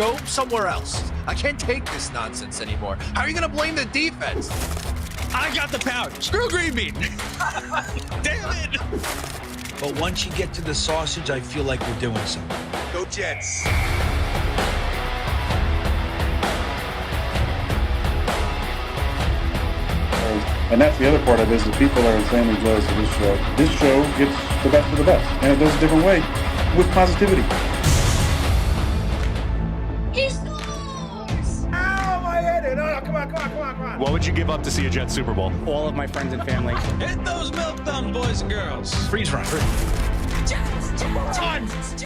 Go somewhere else. I can't take this nonsense anymore. How are you going to blame the defense? I got the pouch. Screw green bean. Damn it. But once you get to the sausage, I feel like we're doing something. Go Jets. And that's the other part of it is the people are insanely jealous of this show. This show gets the best of the best, and it does a different way with positivity. He scores! Ow, my head. No, come on. What would you give up to see a Jets Super Bowl? All of my friends and family. Hit those milk thumbs, boys and girls. Freeze front.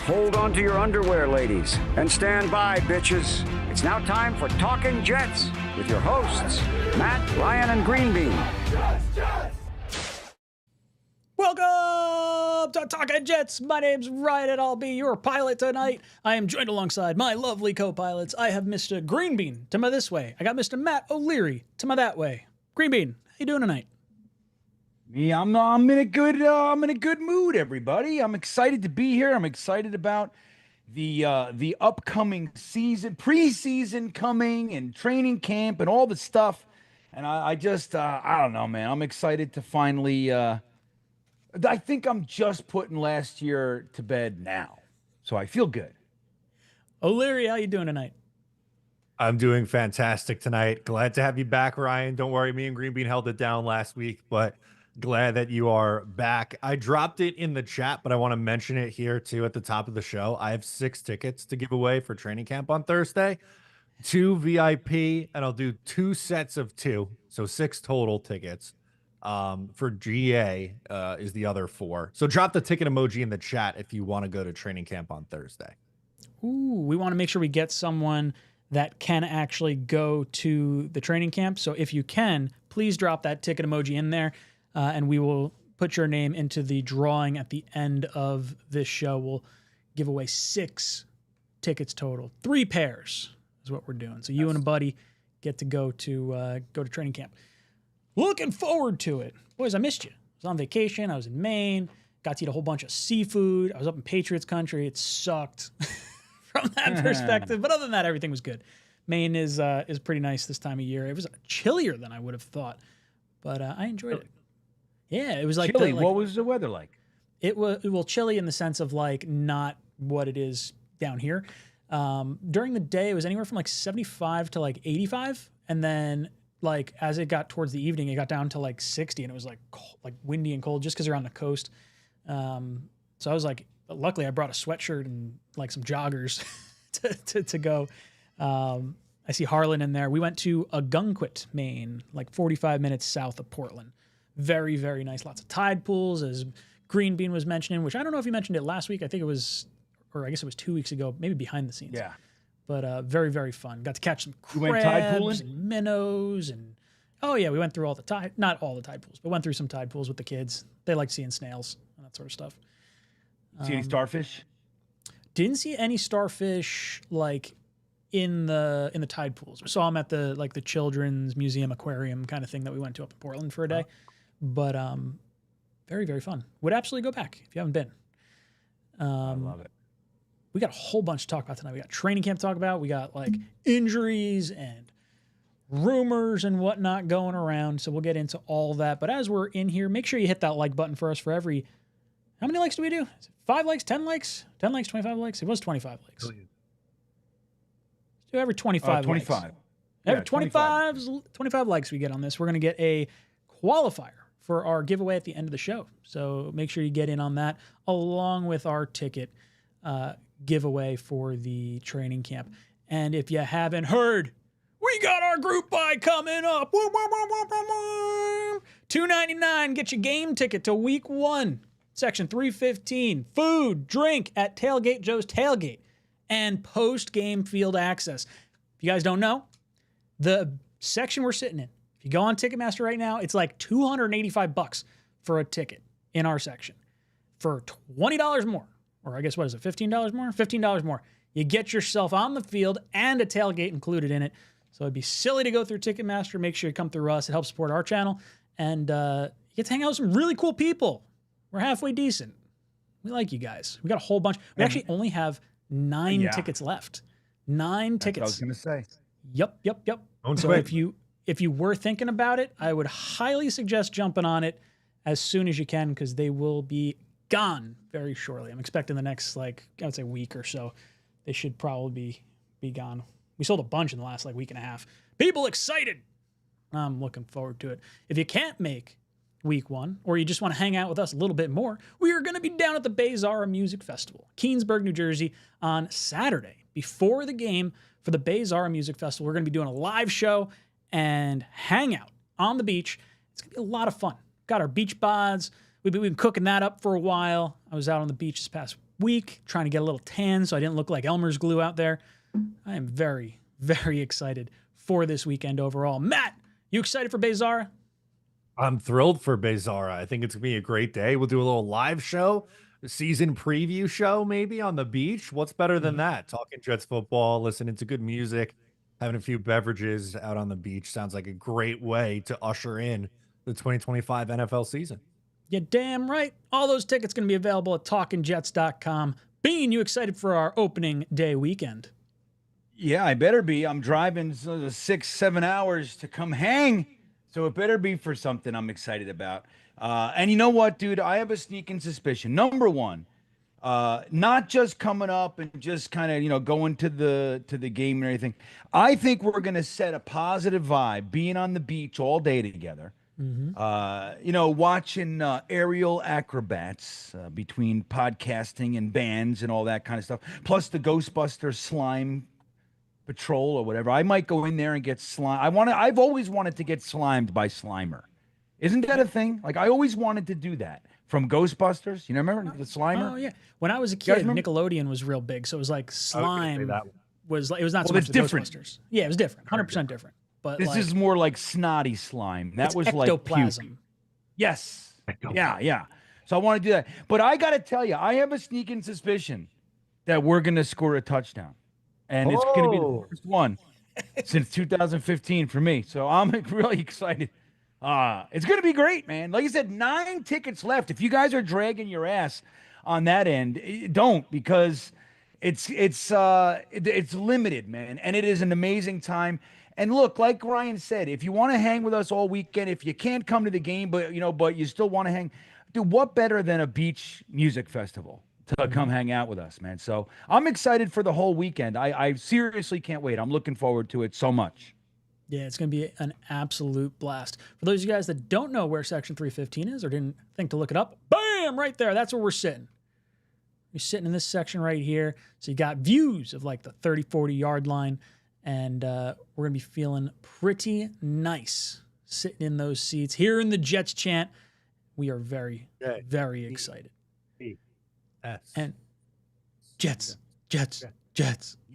Hold on to your underwear, ladies, and stand by, bitches. It's now time for Talkin' Jets with your hosts, Matt, Ryan, and Green Bean. Welcome to Talkin' Jets. My name's Ryan, and I'll be your pilot tonight. I am joined alongside my lovely co-pilots. I have Mr. Green Bean to my this way. I got Mr. Matt O'Leary to my that way. Green Bean, how you doing tonight? Yeah, I'm in a good mood, everybody. I'm excited to be here. I'm excited about the upcoming season, preseason coming, and training camp, and all the stuff. And I don't know, man. I'm excited to finally. I think I'm just putting last year to bed now, so I feel good. O'Leary, how you doing tonight? I'm doing fantastic tonight. Glad to have you back, Ryan. Don't worry, me and Green Bean held it down last week, but glad that you are back. I dropped it in the chat, but I want to mention it here too at the top of the show. I have 6 tickets to give away for training camp on Thursday, 2 VIP, and I'll do 2 sets of 2, so 6 total tickets. For GA is the other 4. So drop the ticket emoji in the chat if you want to go to training camp on Thursday. Ooh, we want to make sure we get someone that can actually go to the training camp. So if you can, please drop that ticket emoji in there. And we will put your name into the drawing at the end of this show. We'll give away 6 tickets total. 3 pairs is what we're doing. So you and a buddy get to go to training camp. Looking forward to it. Boys, I missed you. I was on vacation. I was in Maine. Got to eat a whole bunch of seafood. I was up in Patriots country. It sucked from that perspective. But other than that, everything was good. Maine is pretty nice this time of year. It was chillier than I would have thought, but I enjoyed it. Yeah, it was like chilly. What was the weather like? It was chilly in the sense of like not what it is down here. During the day, it was anywhere from like 75 to like 85, and then like as it got towards the evening, it got down to like 60, and it was like cold, like windy and cold just because you're on the coast. So I was like, luckily I brought a sweatshirt and like some joggers to go. I see Harlan in there. We went to 𝐒𝐿𝐿, Maine, like 45 minutes south of Portland. Very, very nice. Lots of tide pools, as Green Bean was mentioning, which I don't know if he mentioned it last week. I think it was, or I guess it was 2 weeks ago, maybe behind the scenes. Yeah. But very, very fun. Got to catch some crabs, went tide pooling? And minnows, and oh yeah, we went through all the tide, not all the tide pools, but went through some tide pools with the kids. They like seeing snails and that sort of stuff. See any starfish? Didn't see any starfish like in the tide pools. We saw them at the Children's Museum Aquarium kind of thing that we went to up in Portland for a day. But very, very fun. Would absolutely go back if you haven't been. I love it. We got a whole bunch to talk about tonight. We got training camp to talk about. We got like injuries and rumors and whatnot going around. So we'll get into all that. But as we're in here, make sure you hit that like button for us for every, how many likes do we do? Is it 5 likes, 10 likes? 10 likes, 25 likes? It was 25 likes. Let's do every 25 25. likes. Every 25 likes we get on this, we're going to get a qualifier for our giveaway at the end of the show. So make sure you get in on that along with our ticket giveaway for the training camp. And if you haven't heard, we got our group buy coming up. $2.99, get your game ticket to week 1, section 315, food, drink at Tailgate Joe's Tailgate, and post-game field access. If you guys don't know, the section we're sitting in, if you go on Ticketmaster right now, it's like $285 for a ticket in our section. For $20 more, or I guess what is it, $15 more? $15 more. You get yourself on the field and a tailgate included in it. So it'd be silly to go through Ticketmaster. Make sure you come through us. It helps support our channel. And you get to hang out with some really cool people. We're halfway decent. We like you guys. We got a whole bunch. We actually only have 9 tickets left. 9 That's what I was tickets. going to say. Yep. Don't So quit. if you were thinking about it, I would highly suggest jumping on it as soon as you can, because they will be gone very shortly. I'm expecting the next, I would say, week or so, they should probably be gone. We sold a bunch in the last week and a half. People excited. I'm looking forward to it. If you can't make week 1, or you just want to hang out with us a little bit more, we are going to be down at the 𝐒𝐫𝐲 Music Festival, Keansburg, New Jersey, on Saturday before the game for the 𝐒𝐫𝐲 Music Festival. We're going to be doing a live show and hang out on the beach. It's going to be a lot of fun. Got our beach bods. We've been cooking that up for a while. I was out on the beach this past week trying to get a little tan so I didn't look like Elmer's glue out there. I am very, very excited for this weekend overall. Matt, you excited for 𝐒𝐫𝐲? I'm thrilled for 𝐒𝐫𝐲. I think it's going to be a great day. We'll do a little live show, a season preview show maybe on the beach. What's better than that? Talking Jets football, listening to good music, having a few beverages out on the beach. Sounds like a great way to usher in the 2025 NFL season. Yeah, damn right. All those tickets going to be available at talkinjets.com. Bean, you excited for our opening day weekend? Yeah, I better be. I'm driving 6-7 hours to come hang, so it better be for something I'm excited about. And you know what, dude? I have a sneaking suspicion. Number one, not just coming up and just kind of going to the game and everything. I think we're gonna set a positive vibe, being on the beach all day together. Watching aerial acrobats between podcasting and bands and all that kind of stuff. Plus the Ghostbuster slime patrol or whatever. I might go in there and get slime. I've always wanted to get slimed by Slimer. Isn't that a thing? I always wanted to do that from Ghostbusters. Remember the Slimer? Oh yeah. When I was a kid, Nickelodeon was real big, so it was like slime was it was not so much it's different. Ghostbusters. Yeah, it was different. 100% different. But this is more like snotty slime. That was ectoplasm. Like puke. Yes. Yeah. So I want to do that. But I got to tell you, I have a sneaking suspicion that we're going to score a touchdown. And it's going to be the first one since 2015 for me. So I'm really excited. It's going to be great, man. Like I said, 9 tickets left. If you guys are dragging your ass on that end, don't, because it's limited, man. And it is an amazing time. And look, like Ryan said, if you want to hang with us all weekend, if you can't come to the game, but you still want to hang, dude, what better than a beach music festival to come hang out with us, man? So I'm excited for the whole weekend. I seriously can't wait. I'm looking forward to it so much. Yeah, it's going to be an absolute blast. For those of you guys that don't know where Section 315 is or didn't think to look it up, bam, right there. That's where we're sitting. You're sitting in this section right here. So you got views of the 30, 40-yard line. And we're going to be feeling pretty nice sitting in those seats, hearing the Jets chant. We are very, very excited. And Jets. Yeah.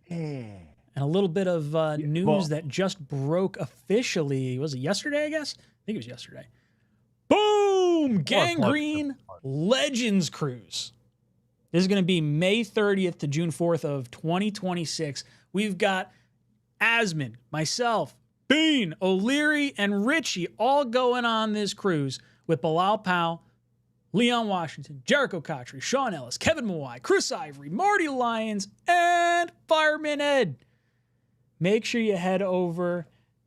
And a little bit of news that just broke officially. Was it yesterday, I guess? I think it was yesterday. Boom! Gangrene Legends Cruise. This is going to be May 30th to June 4th of 2026. We've got Asmund, myself, Bean, O'Leary, and Richie all going on this cruise with Bilal Powell, Leon Washington, Jericho Cotchery, Sean Ellis, Kevin Mawai, Chris Ivory, Marty Lyons, and Fireman Ed. Make sure you head over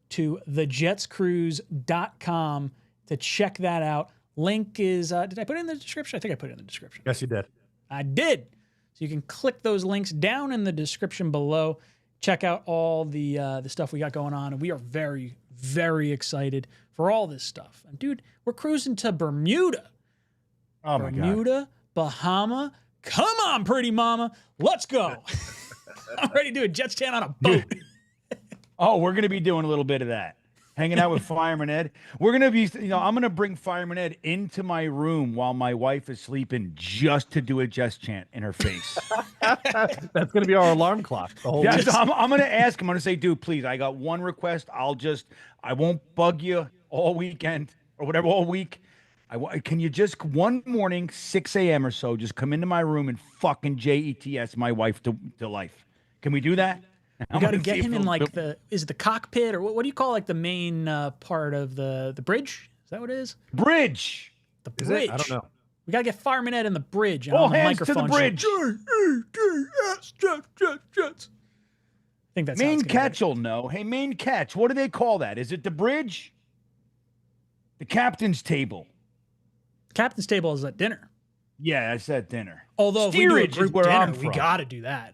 to thejetscruise.com to check that out. Link is, did I put it in the description? I think I put it in the description. Yes, you did. I did. So you can click those links down in the description below. Check out all the stuff we got going on, and we are very, very excited for all this stuff. And dude, we're cruising to Bermuda. Oh my God. Bermuda, Bahama. Come on, pretty mama. Let's go. I'm ready to do a Jets chant on a boat. Oh, we're going to be doing a little bit of that. Hanging out with Fireman Ed. We're going to be, I'm going to bring Fireman Ed into my room while my wife is sleeping just to do a Jets chant in her face. That's going to be our alarm clock. The whole Yeah, so I'm going to ask him. I'm going to say, dude, please, I got one request. I won't bug you all weekend or whatever, all week. Can you just one morning, 6 a.m. or so, just come into my room and fucking JETS my wife to life? Can we do that? We got to get him in is it the cockpit or what do you call the main part of the bridge? Is that what it is? Bridge. The bridge. I don't know. We got to get Fireman Ed in the bridge. And All on the hands microphone to the bridge. Jets. think that's how Main it's gonna catch will know. Hey, main catch. What do they call that? Is it the bridge? The captain's table. be. Captain's table is at dinner. Yeah, I said dinner. Although if we do a Steerage is group where dinner, I'm we from. got to do that.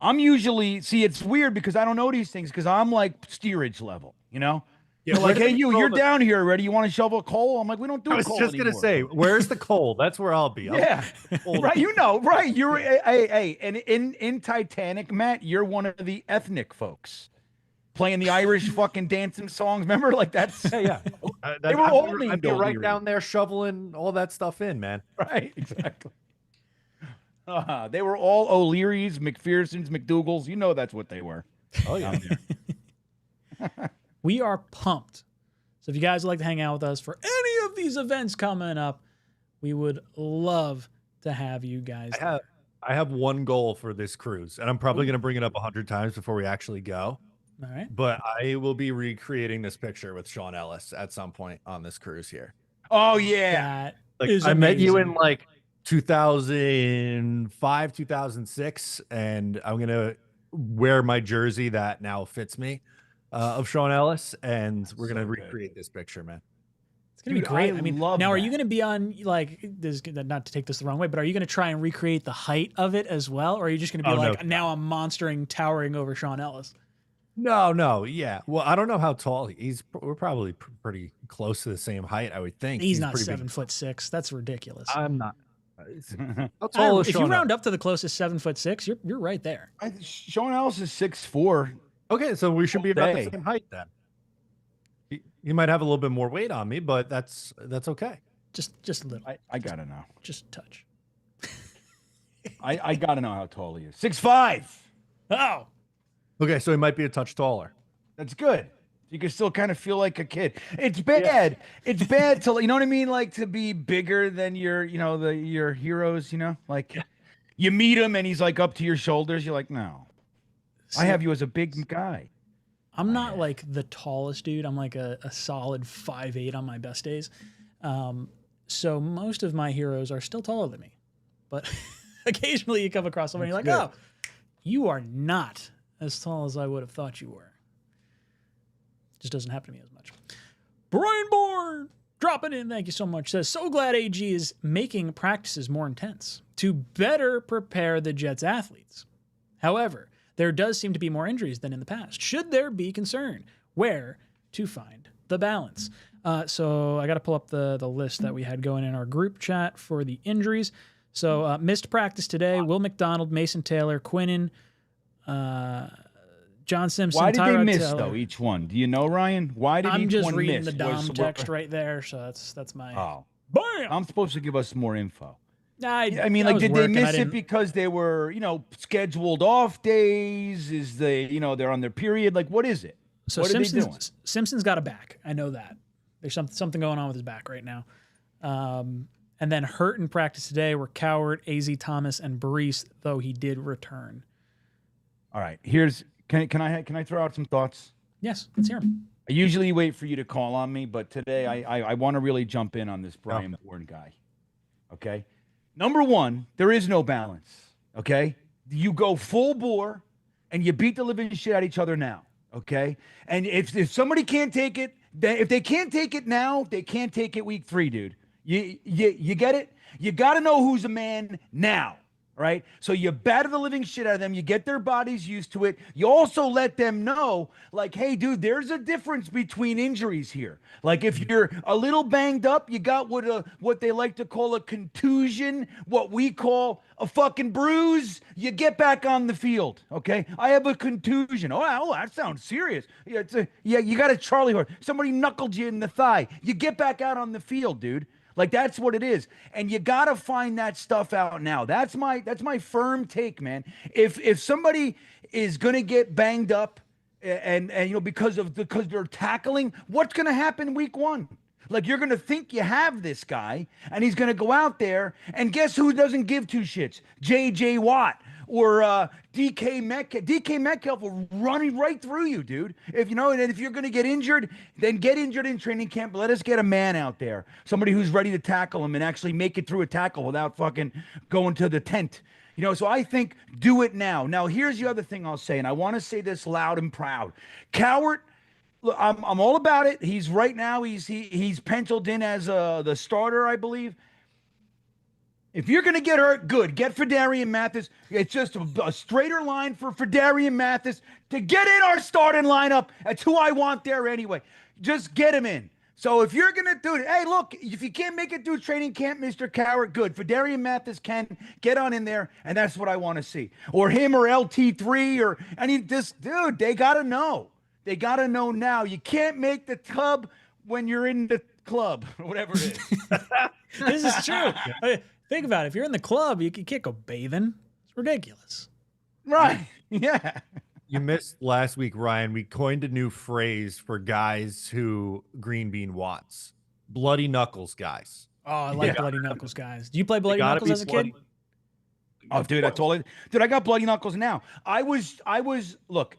I'm usually it's weird because I don't know these things because I'm like steerage level, you know. Yeah, Like, where hey, do you're throw the- down here already. You want to shovel coal? I'm like, we don't do I was coal just anymore. gonna say, where's the coal? That's where I'll be. Yeah, right. You know, right. You're hey, and in Titanic, Matt, you're one of the ethnic folks playing the Irish fucking dancing songs. Remember, like that's Yeah. They were all I'd named be right O'Leary. down there shoveling all that stuff in, man. right. Exactly. They were all O'Learys, McPhersons, McDougalls. You know that's what they were. Oh yeah. We are pumped. So if you guys would like to hang out with us for any of these events coming up, we would love to have you guys. I have one goal for this cruise, and I'm probably gonna bring it up 100 times before we actually go. All right. But I will be recreating this picture with Sean Ellis at some point on this cruise here. Oh yeah. That Like is I met you amazing. in like 2005, 2006, and I'm gonna wear my jersey that now fits me of Sean Ellis, and we're gonna So good. recreate this picture, man. It's gonna be Dude, great. I I mean, love now are you that. gonna be on like this? Not to take this the wrong way, but are you gonna try and recreate the height of it as well, or are you just gonna be Oh, no. like, now I'm monstering, towering over Sean Ellis? No, yeah. Well, I don't know how tall he's. We're probably pretty close to the same height, I would think. He's not pretty 7'6". That's ridiculous. I'm not. How I tall don't- is if you Sean round up to the closest 7'6", you're right there. Sean Ellis is 6'4". Okay, so we should be about Day. the same height then. You might have a little bit more weight on me, but that's okay. Just a little, I gotta know. just a touch. I gotta know how tall he is. 6'5". Oh, Okay, so he might be a touch taller. That's good. You can still kind of feel like a kid. It's bad. It's bad to, you know what I mean? Like to be bigger than your, your heroes, like you meet him and he's like up to your shoulders. You're like, no, I have you as a big guy. I'm not like the tallest dude. I'm like a solid 5'8" on my best days. So most of my heroes are still taller than me, but occasionally you come across someone and you're like, oh, you are not as tall as I would have thought you were. Just doesn't happen to me as much. Brian Bourne dropping in. Thank you so much. Says, so glad AG is making practices more intense to better prepare the Jets athletes. However, there does seem to be more injuries than in the past. Should there be concern? Where to find the balance? So I got to pull up the list that we had going in our group chat for the injuries. So missed practice today. Will McDonald, Mason Taylor, Quinnen, John Simpson. Why did they Tyrod miss Taylor. though? Each one? Do you know, Ryan? Why did I'm each just one reading miss? the Dom text right there, so that's my. Oh, Bam! I'm supposed to give us more info. I mean, I like, was did they working. I miss it didn't- because they were, scheduled off days? Is they're on their period? Like, what is it? So what are they doing? Simpson's got a back. I know that. There's something going on with his back right now. And then hurt in practice today were Coward, AZ Thomas, and Brees, though he did return. All right, can I throw out some thoughts? Yes, let's hear him. I usually wait for you to call on me, but today I want to really jump in on this Brian Bourne guy. Okay, number one, there is no balance. Okay, you go full bore, and you beat the living shit out of each other now. Okay, and if somebody can't take it, if they can't take it now, they can't take it week 3, dude. You get it? You got to know who's a man now. Right? So you batter the living shit out of them. You get their bodies used to it. You also let them know, like, hey, dude, there's a difference between injuries here. Like, if you're a little banged up, you got what they like to call a contusion, what we call a fucking bruise, you get back on the field, okay? I have a contusion. Oh, that sounds serious. Yeah, you got a Charlie horse. Somebody knuckled you in the thigh. You get back out on the field, dude. Like, that's what it is. And you got to find that stuff out now. That's my firm take, man. If somebody is going to get banged up and because they're tackling, what's going to happen week 1? Like, you're going to think you have this guy and he's going to go out there and guess who doesn't give two shits? JJ Watt or DK Metcalf. DK Metcalf will run right through you, dude. And if you're going to get injured, then get injured in training camp. Let us get a man out there, somebody who's ready to tackle him and actually make it through a tackle without fucking going to the tent. You know, so I think do it now. Now, here's the other thing I'll say, and I want to say this loud and proud. Cowart, look, I'm all about it. He's right now, he's penciled in as the starter, I believe. If you're going to get hurt, good. Get Fedarian Mathis. It's just a straighter line for Fedarian Mathis to get in our starting lineup. That's who I want there anyway. Just get him in. So if you're going to do it, hey, look, if you can't make it through training camp, Mr. Cowart, good. Fedarian Mathis can get on in there, and that's what I want to see. Or him or LT3 or any this dude, they got to know. They got to know now. You can't make the tub when you're in the club or whatever it is. This is true. Think about it. If you're in the club, you can't go bathing. It's ridiculous. Right. Yeah. You missed last week, Ryan. We coined a new phrase for guys who green bean Watts. Bloody knuckles guys. Oh, I like bloody knuckles, guys. Do you play bloody knuckles as a kid? Oh, dude, that's all. Dude, I got bloody knuckles now. I was. Look,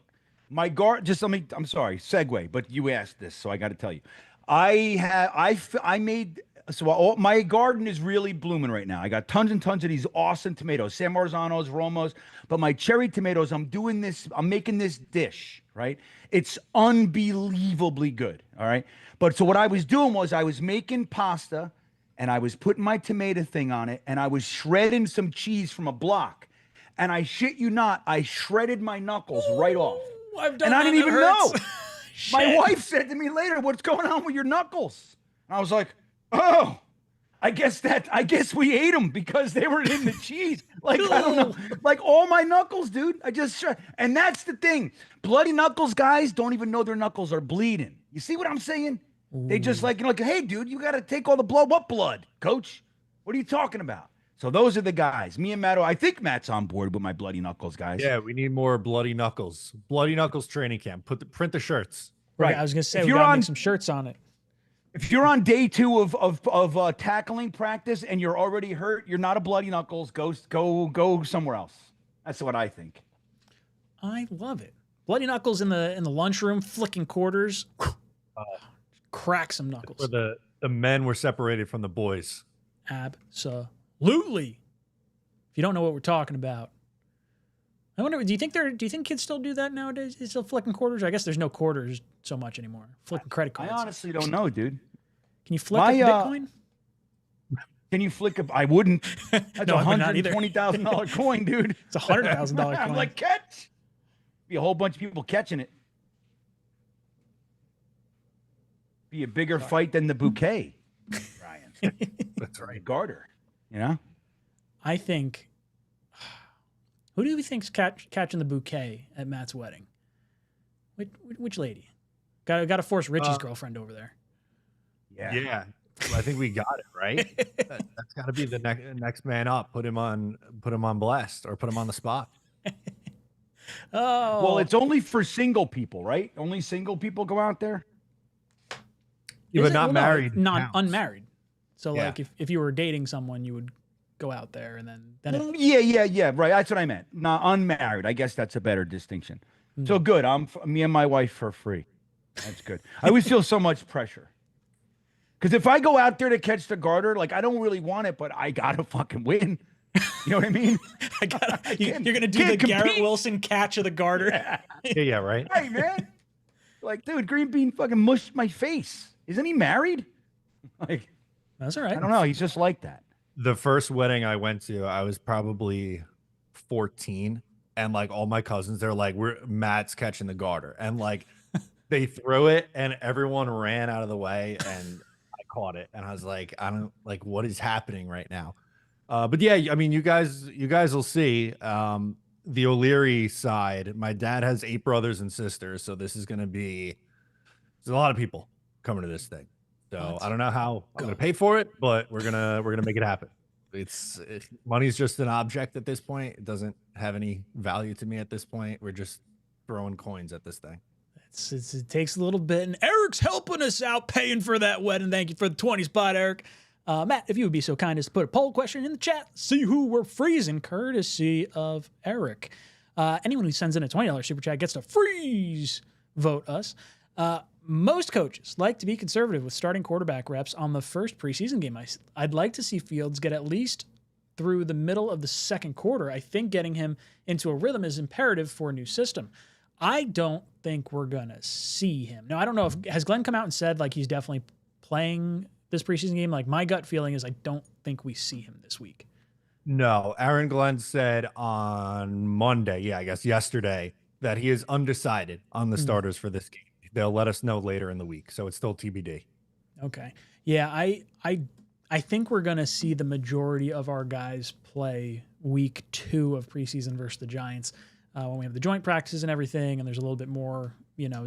my guard. Just let me. I'm sorry. Segue, but you asked this, so I got to tell you. I made. So my garden is really blooming right now. I got tons and tons of these awesome tomatoes, San Marzanos, Romos, but my cherry tomatoes, I'm making this dish, right? It's unbelievably good, all right? But so what I was doing was I was making pasta and I was putting my tomato thing on it and I was shredding some cheese from a block. And I shit you not, I shredded my knuckles right off. I've done and I that. didn't even know. My Shit. wife said to me later, "What's going on with your knuckles?" And I was like, "Oh, I guess we ate them because they were in the cheese." Like, I don't know. Like all my knuckles, dude. And that's the thing. Bloody knuckles guys don't even know their knuckles are bleeding. You see what I'm saying? Ooh. They just like, hey, dude, you got to take all the blood. What blood, coach? What are you talking about? So those are the guys. Me and Matt, I think Matt's on board with my bloody knuckles guys. Yeah, we need more bloody knuckles. Bloody knuckles training camp. Print the shirts. Right. I was going to say, we got to make some shirts on it. If you're on day 2 of tackling practice and you're already hurt, you're not a bloody knuckles. Go somewhere else. That's what I think. I love it. Bloody knuckles in the lunchroom, flicking quarters. Crack some knuckles. Where the men were separated from the boys. Absolutely. If you don't know what we're talking about. I wonder, do you think kids still do that nowadays? Is still flicking quarters? I guess there's no quarters so much anymore. Flicking credit cards. I honestly don't know, dude. Can you flick a Bitcoin? Can you flick I wouldn't. That's No, a $120,000 coin, dude. It's a $100,000 coin. I'm like, catch. Be a whole bunch of people catching it. Be a bigger fight than the bouquet, Ryan. That's right. Garter, you know? I think. Who do we think's catching the bouquet at Matt's wedding? Which lady? Got to force Richie's girlfriend over there. Yeah. Well, I think we got it right. That's got to be the next man up. Put him on blast or put him on the spot. Oh. Well, it's only for single people, right? Only single people go out there. Yeah, but not married. Not unmarried. So like if you were dating someone, you would go out there and then yeah, right. That's what I meant. Not unmarried. I guess that's a better distinction. So good. Me and my wife for free. That's good. I always feel so much pressure. Because if I go out there to catch the garter, like I don't really want it, but I gotta fucking win. You know what I mean? You're gonna do the Garrett Wilson catch of the garter. Yeah, right. Hey man, like dude, Green Bean fucking mushed my face. Isn't he married? Like that's all right. I don't know. He's just like that. The first wedding I went to, I was probably 14, and like all my cousins, they're like, Matt's catching the garter, and like they threw it, and everyone ran out of the way, and I caught it, and I was like, I don't like what is happening right now. But yeah, I mean, you guys will see. The O'Leary side, my dad has 8 brothers and sisters, so this is gonna be there's a lot of people coming to this thing. So I don't know how I'm gonna pay for it, but we're gonna make it happen. Money's just an object at this point. It doesn't have any value to me at this point. We're just throwing coins at this thing. It takes a little bit, and Eric's helping us out paying for that wedding. Thank you for the 20 spot, Eric. Matt, if you would be so kind as to put a poll question in the chat, see who we're freezing, courtesy of Eric. Anyone who sends in a $20 super chat gets to freeze vote us. Most coaches like to be conservative with starting quarterback reps on the first preseason game. I'd like to see Fields get at least through the middle of the second quarter. I think getting him into a rhythm is imperative for a new system. I don't think we're going to see him. Now, I don't know if, has Glenn come out and said like he's definitely playing this preseason game? Like my gut feeling is I don't think we see him this week. No, Aaron Glenn said on Monday, yeah, I guess yesterday, that he is undecided on the starters for this game. They'll let us know later in the week, so it's still TBD. Okay. Yeah, I think we're going to see the majority of our guys play week 2 of preseason versus the Giants when we have the joint practices and everything, and there's a little bit more,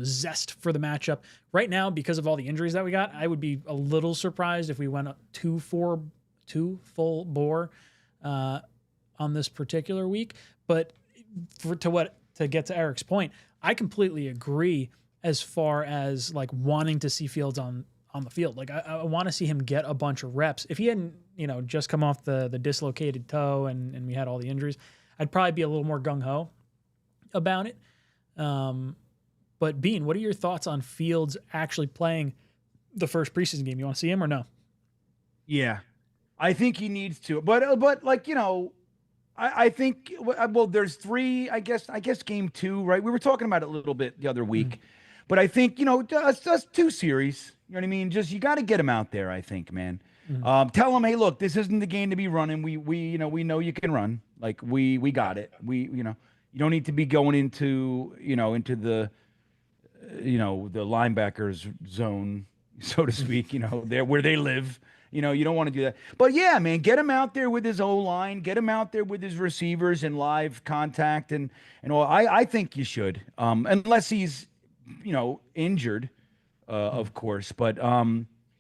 zest for the matchup. Right now, because of all the injuries that we got, I would be a little surprised if we went two full bore on this particular week. But to get to Eric's point, I completely agree as far as like wanting to see Fields on the field. Like I want to see him get a bunch of reps. If he hadn't, just come off the dislocated toe and we had all the injuries, I'd probably be a little more gung-ho about it. But Bean, what are your thoughts on Fields actually playing the first preseason game? You want to see him or no? Yeah, I think he needs to, but like, I think, well, there's 3, I guess game 2, right? We were talking about it a little bit the other week, but I think, just 2 series, you know what I mean? Just, you got to get him out there, I think, man. Tell him, hey, look, this isn't the game to be running. We know you can run. Like we got it. You don't need to be going into the, the linebackers zone, so to speak, there where they live. You don't want to do that. But yeah, man, get him out there with his O-line, get him out there with his receivers in live contact and all. I think you should. Unless he's, injured, of course. But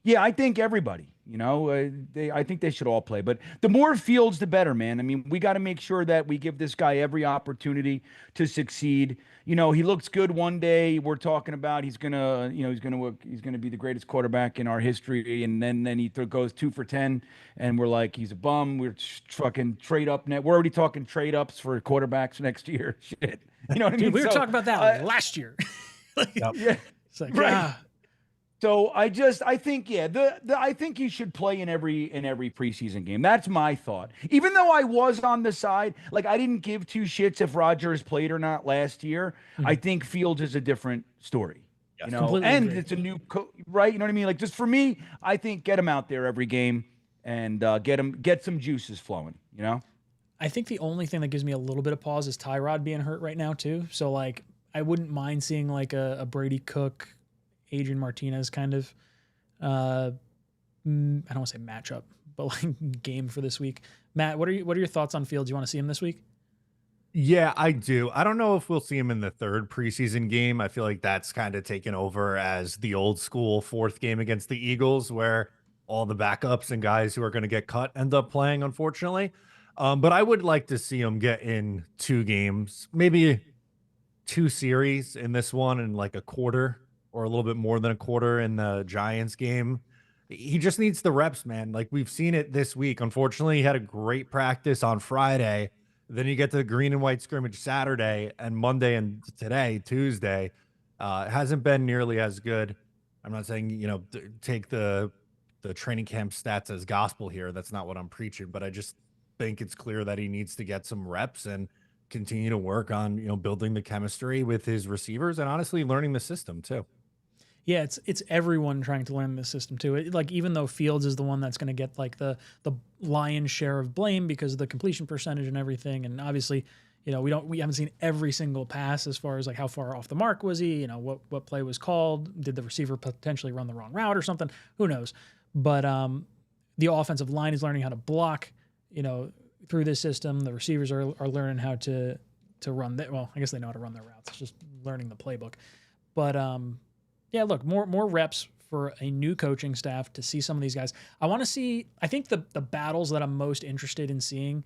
yeah, I think everybody, I think they should all play. But the more Fields, the better, man. I mean, we got to make sure that we give this guy every opportunity to succeed. He looks good one day. We're talking about he's gonna be the greatest quarterback in our history, and then he goes 2 for 10, and we're like, he's a bum. We're fucking trade up net. We're already talking trade ups for quarterbacks next year. Shit, you know what I mean? We were talking about that last year. Yeah, it's like, right. So I think, yeah, I think he should play in every preseason game. That's my thought. Even though I was on the side, like I didn't give 2 shits if Rodgers played or not last year. I think Fields is a different story, Yes, and agree. it's a new right. You know what I mean? Like just for me, I think get him out there every game and get some juices flowing. I think the only thing that gives me a little bit of pause is Tyrod being hurt right now too. So like I wouldn't mind seeing like a Brady Cook, Adrian Martinez kind of, I don't want to say matchup, but like game for this week. Matt, what are your thoughts on Fields? You want to see him this week? Yeah, I do. I don't know if we'll see him in the 3rd preseason game. I feel like that's kind of taken over as the old school 4th game against the Eagles, where all the backups and guys who are going to get cut end up playing, unfortunately. But I would like to see him get in 2 games, maybe 2 series in this one and like a quarter or a little bit more than a quarter in the Giants game. He just needs the reps, man. Like we've seen it this week. Unfortunately, he had a great practice on Friday. Then you get to the green and white scrimmage Saturday, and Monday and today, Tuesday, it hasn't been nearly as good. I'm not saying, take the training camp stats as gospel here. That's not what I'm preaching, but I just think it's clear that he needs to get some reps and continue to work on, building the chemistry with his receivers and honestly learning the system too. Yeah, it's everyone trying to learn this system too. Like even though Fields is the one that's going to get like the lion's share of blame because of the completion percentage and everything, and obviously, we haven't seen every single pass as far as like how far off the mark was he, what play was called, did the receiver potentially run the wrong route or something? Who knows? But the offensive line is learning how to block, through this system. The receivers are learning how to run that. Well, I guess they know how to run their routes. It's just learning the playbook. But yeah, look, more reps for a new coaching staff to see some of these guys. I think the battles that I'm most interested in seeing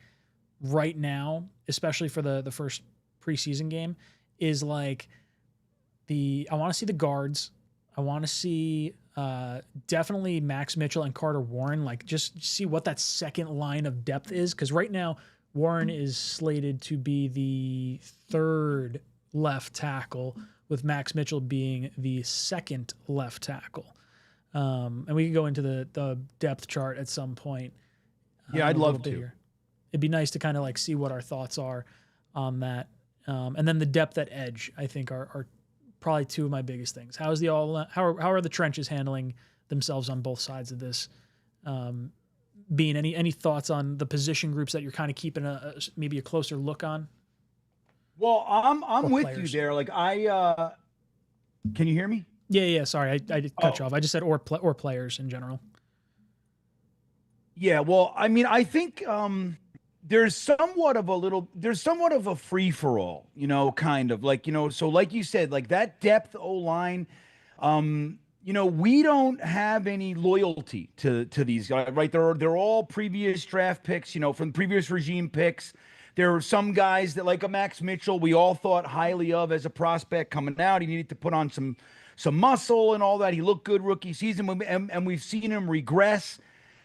right now, especially for the first preseason game, is like I want to see the guards. I want to see definitely Max Mitchell and Carter Warren, like just see what that second line of depth is. Because right now, Warren is slated to be the 3rd left tackle, with Max Mitchell being the 2nd left tackle. And we can go into the depth chart at some point. Yeah, I'd love to. Here. it'd be nice to kind of like see what our thoughts are on that. And then the depth at edge, I think, are probably two of my biggest things. How are the trenches handling themselves on both sides of this? Being any thoughts on the position groups that you're kind of keeping maybe a closer look on? Well, I'm with players. you there. Like can you hear me? Yeah. Sorry, I did cut you off. I just said or players in general. Yeah. Well, I mean, I think there's somewhat of a free for all, kind of like, so like you said, like that depth O-line, we don't have any loyalty to these guys, right? They're all previous draft picks, from previous regime picks. There are some guys that, like a Max Mitchell, we all thought highly of as a prospect coming out. He needed to put on some muscle and all that. He looked good rookie season, and we've seen him regress.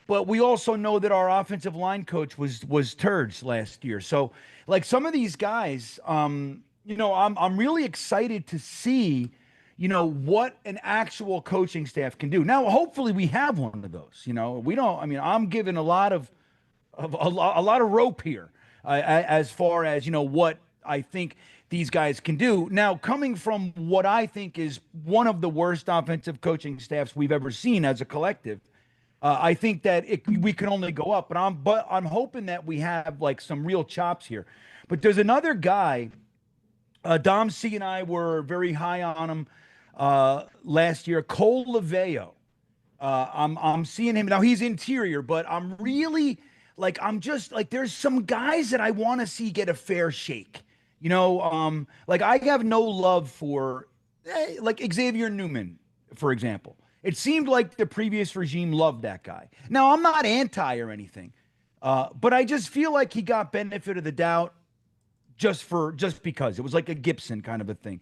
But we also know that our offensive line coach was turds last year. So, like some of these guys, I'm really excited to see, what an actual coaching staff can do. Now, hopefully, we have one of those. We don't. I mean, I'm giving a lot of rope here as far as what I think these guys can do. Now, coming from what I think is one of the worst offensive coaching staffs we've ever seen as a collective. I think that we can only go up, but I'm hoping that we have like some real chops here. But there's another guy, Dom C and I were very high on him last year, 𝐒𝐿. I'm seeing him now. He's interior, but I'm really just like there's some guys that I want to see get a fair shake. Like I have no love for like Xavier Newman, for example. It seemed like the previous regime loved that guy. Now, I'm not anti or anything, but I just feel like he got benefit of the doubt just because. It was like a Gibson kind of a thing.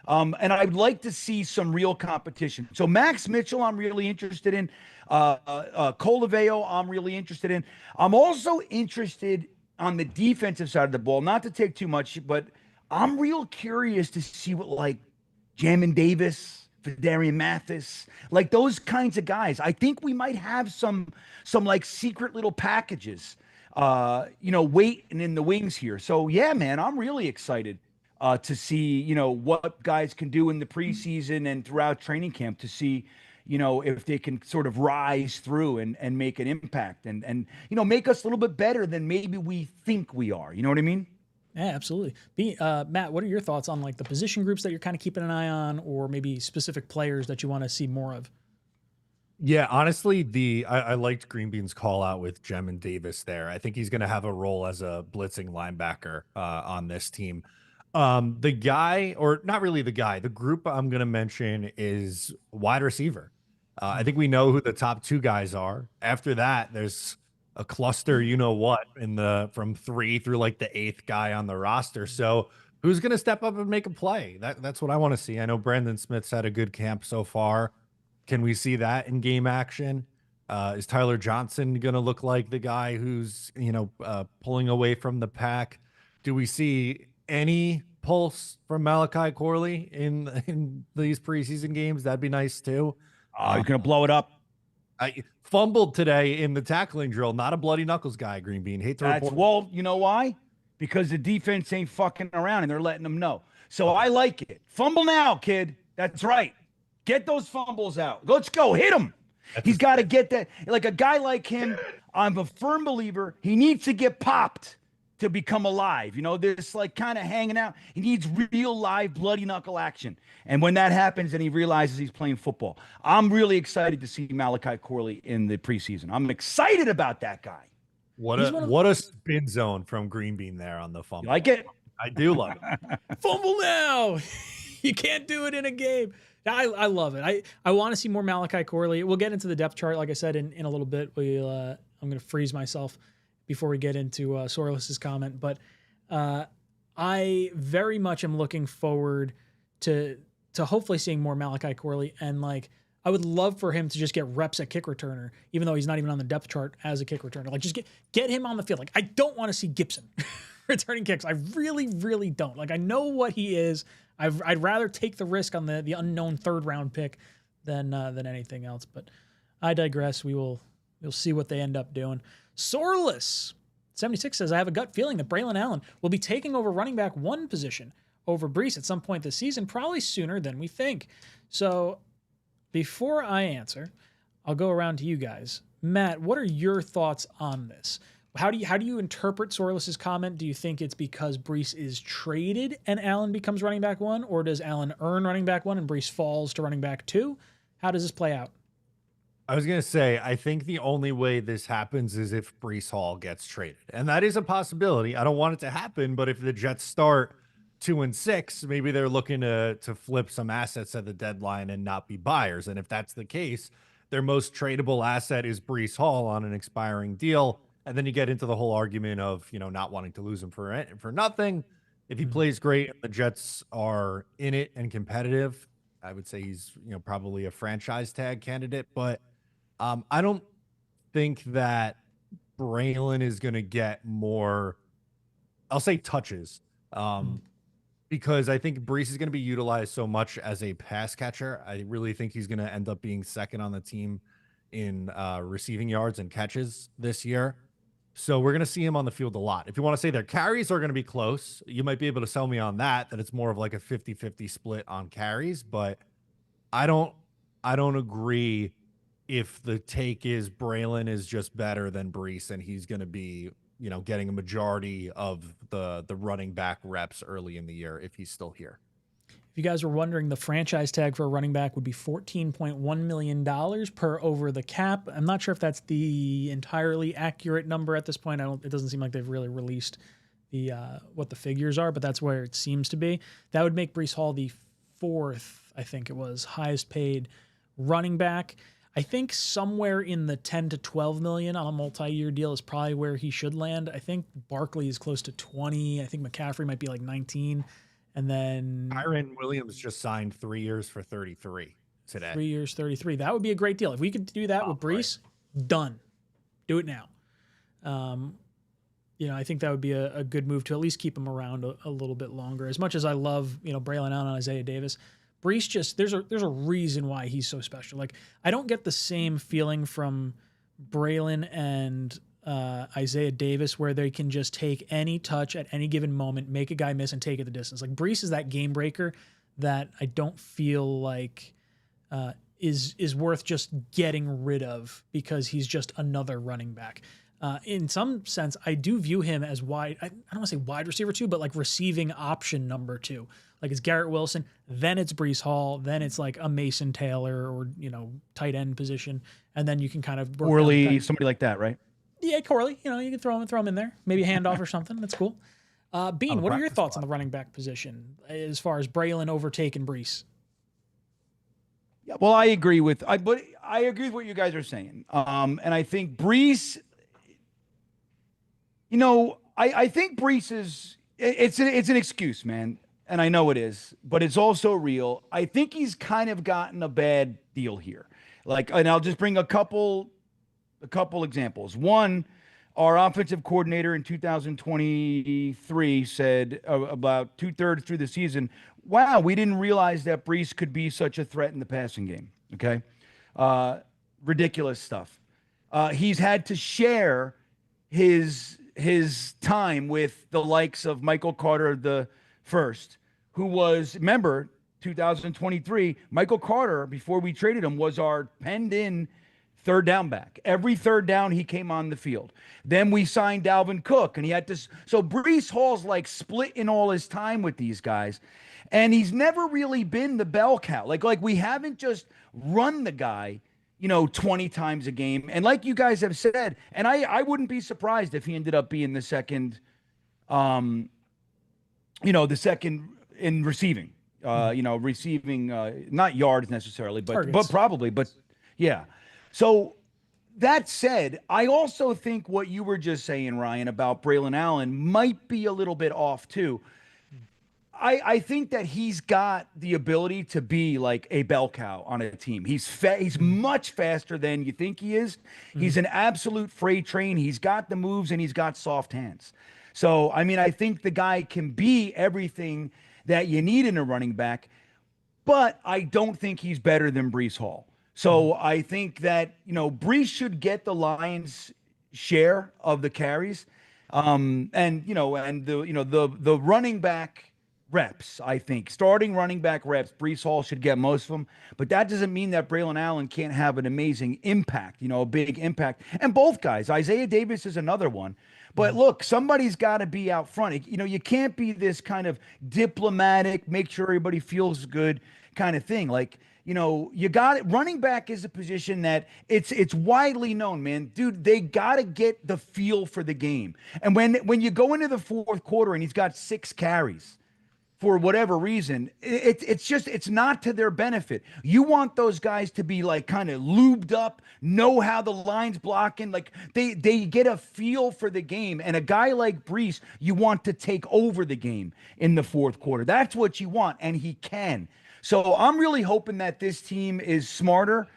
And I'd like to see some real competition. So Max Mitchell, I'm really interested in. 𝐒𝐿, I'm really interested in. I'm also interested on the defensive side of the ball, not to take too much, but I'm real curious to see what like Jamin Davis, Darian Mathis, like those kinds of guys. I think we might have some like secret little packages, waiting in the wings here. So yeah, man, I'm really excited to see, what guys can do in the preseason and throughout training camp to see, if they can sort of rise through and make an impact and make us a little bit better than maybe we think we are. You know what I mean? Yeah, absolutely. Matt, what are your thoughts on like the position groups that you're kind of keeping an eye on, or maybe specific players that you want to see more of? Yeah, honestly, I liked Green Bean's call out with Jamin Davis there. I think he's going to have a role as a blitzing linebacker on this team. The guy, or not really the guy, the group I'm going to mention is wide receiver. I think we know who the top two guys are. After that, there's a cluster, from 3 through like the 8th guy on the roster. So who's going to step up and make a play? That's what I want to see. I know Brandon Smith's had a good camp so far. Can we see that in game action? Is Tyler Johnson going to look like the guy who's, pulling away from the pack? Do we see any pulse from Malachi Corley in these preseason games? That'd be nice too. Oh, he's going to blow it up. I fumbled today in the tackling drill. Not a bloody knuckles guy, Green Bean. Hate to report. Well, you know why? Because the defense ain't fucking around and they're letting them know. So I like it. Fumble now, kid. That's right. Get those fumbles out. Let's go. Hit him. He's got to get that. Like a guy like him, I'm a firm believer. He needs to get popped to become alive. This like kind of hanging out. He needs real live bloody knuckle action. And when that happens and he realizes he's playing football, I'm really excited to see Malachi Corley in the preseason. I'm excited about that guy. What a spin zone from Green Bean there on the fumble. You like it? I do love it. Fumble now. You can't do it in a game. I love it. I want to see more Malachi Corley. We'll get into the depth chart, like I said, in a little bit. I'm going to freeze myself before we get into Sorless's comment. But I very much am looking forward to hopefully seeing more Malachi Corley. And like, I would love for him to just get reps at kick returner, even though he's not even on the depth chart as a kick returner. Like, just get him on the field. Like, I don't want to see Gibson returning kicks. I really, really don't. Like, I know what he is. I'd rather take the risk on the unknown 3rd round pick than anything else. But I digress. We'll see what they end up doing. Sorless, 76 says, I have a gut feeling that Braylon Allen will be taking over running back 1 position over Breece at some point this season, probably sooner than we think. So before I answer, I'll go around to you guys. Matt, what are your thoughts on this? How do you interpret Sorless's comment? Do you think it's because Breece is traded and Allen becomes running back 1, or does Allen earn running back 1 and Breece falls to running back 2? How does this play out? I was going to say, I think the only way this happens is if Breece Hall gets traded. And that is a possibility. I don't want it to happen, but if the Jets start 2-6, maybe they're looking to flip some assets at the deadline and not be buyers. And if that's the case, their most tradable asset is Breece Hall on an expiring deal. And then you get into the whole argument of, not wanting to lose him for nothing. If he plays great and the Jets are in it and competitive, I would say he's, probably a franchise tag candidate. But I don't think that Braylon is going to get more, I'll say touches, because I think Breece is going to be utilized so much as a pass catcher. I really think he's going to end up being second on the team in receiving yards and catches this year. So we're going to see him on the field a lot. If you want to say their carries are going to be close, you might be able to sell me on that it's more of like a 50-50 split on carries, but I don't agree if the take is Braylon is just better than Breece and he's going to be, getting a majority of the running back reps early in the year if he's still here. If you guys were wondering, the franchise tag for a running back would be $14.1 million per over the cap. I'm not sure if that's the entirely accurate number at this point. It doesn't seem like they've really released the what the figures are, but that's where it seems to be. That would make Breece Hall the 4th, I think it was, highest paid running back. I think somewhere in the 10 to 12 million on a multi-year deal is probably where he should land. I think Barkley is close to 20. I think McCaffrey might be like 19. And then Kyren Williams just signed 3 years for 33 today. 3 years, 33. That would be a great deal. If we could do that with Breece, done. Do it now. I think that would be a good move to at least keep him around a little bit longer. As much as I love, Braylon Allen and Isaiah Davis, Breece just there's a reason why he's so special. Like, I don't get the same feeling from Braylon and Isaiah Davis where they can just take any touch at any given moment, make a guy miss, and take it the distance. Like, Breece is that game breaker that I don't feel like is worth just getting rid of because he's just another running back. In some sense, I do view him as I don't want to say wide receiver 2, but like receiving option number 2. Like, it's Garrett Wilson, then it's Breece Hall, then it's like a Mason Taylor or, tight end position. And then you can kind of Corley, somebody like that, right? Yeah, Corley, you can throw him in there. Maybe a handoff or something. That's cool. Bean, what are your thoughts on the running back position as far as Braylon overtaking Breece? Yeah, well, I agree with what you guys are saying. And I think Breece, I think Breece is it's an excuse, man. And I know it is, but it's also real. I think he's kind of gotten a bad deal here. And I'll just bring a couple examples. One, our offensive coordinator in 2023 said about 2/3 through the season, wow, we didn't realize that Breece could be such a threat in the passing game. Okay. Ridiculous stuff. He's had to share his time with the likes of Michael Carter the first, who was, remember, 2023, Michael Carter, before we traded him, was our penned in third down back. Every third down, he came on the field. Then we signed Dalvin Cook, and he had to. So Breece Hall's like splitting all his time with these guys, and he's never really been the bell cow. Like we haven't just run the guy, 20 times a game. And like you guys have said, and I wouldn't be surprised if he ended up being the second, the second in receiving. Receiving, not yards necessarily, but probably, but yeah. So that said, I also think what you were just saying, Ryan, about Braylon Allen might be a little bit off too. I think that he's got the ability to be like a bell cow on a team. He's much faster than you think he is. He's an absolute freight train. He's got the moves and he's got soft hands. So, I think the guy can be everything that you need in a running back, but I don't think he's better than Breece Hall. So I think that, Breece should get the Lions' share of the carries. And the running back reps, I think starting running back reps, Breece Hall should get most of them, but that doesn't mean that Braylon Allen can't have an amazing impact, a big impact. And both guys, Isaiah Davis is another one. But look, somebody's got to be out front. You can't be this kind of diplomatic, make sure everybody feels good kind of thing. Like, you got it. Running back is a position that it's widely known, man. Dude, they got to get the feel for the game. And when you go into the fourth quarter and he's got 6 carries, for whatever reason, it's not to their benefit. You want those guys to be like kind of lubed up, know how the line's blocking, like they get a feel for the game. And a guy like Breece, you want to take over the game in the fourth quarter. That's what you want, and he can. So I'm really hoping that this team is smarter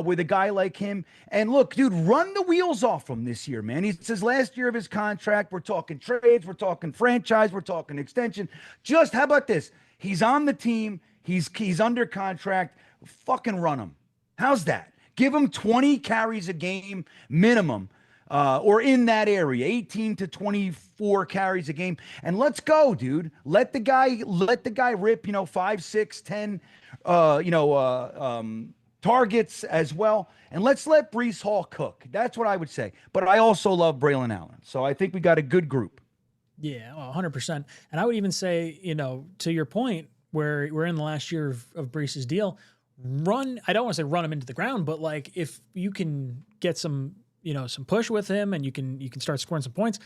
with a guy like him. And look, dude, run the wheels off him this year, man. It's his last year of his contract. We're talking trades. We're talking franchise. We're talking extension. Just how about this? He's on the team. He's under contract. Fucking run him. How's that? Give him 20 carries a game minimum, or in that area, 18 to 24 carries a game. And let's go, dude. Let the guy rip, 5, 6, 10, targets as well. And let's let Breece Hall cook. That's what I would say. But I also love Braylon Allen. So I think we got a good group. Yeah, well, 100%. And I would even say, to your point, where we're in the last year of Breece's deal, I don't want to say run him into the ground, but like if you can get some push with him and you can start scoring some points,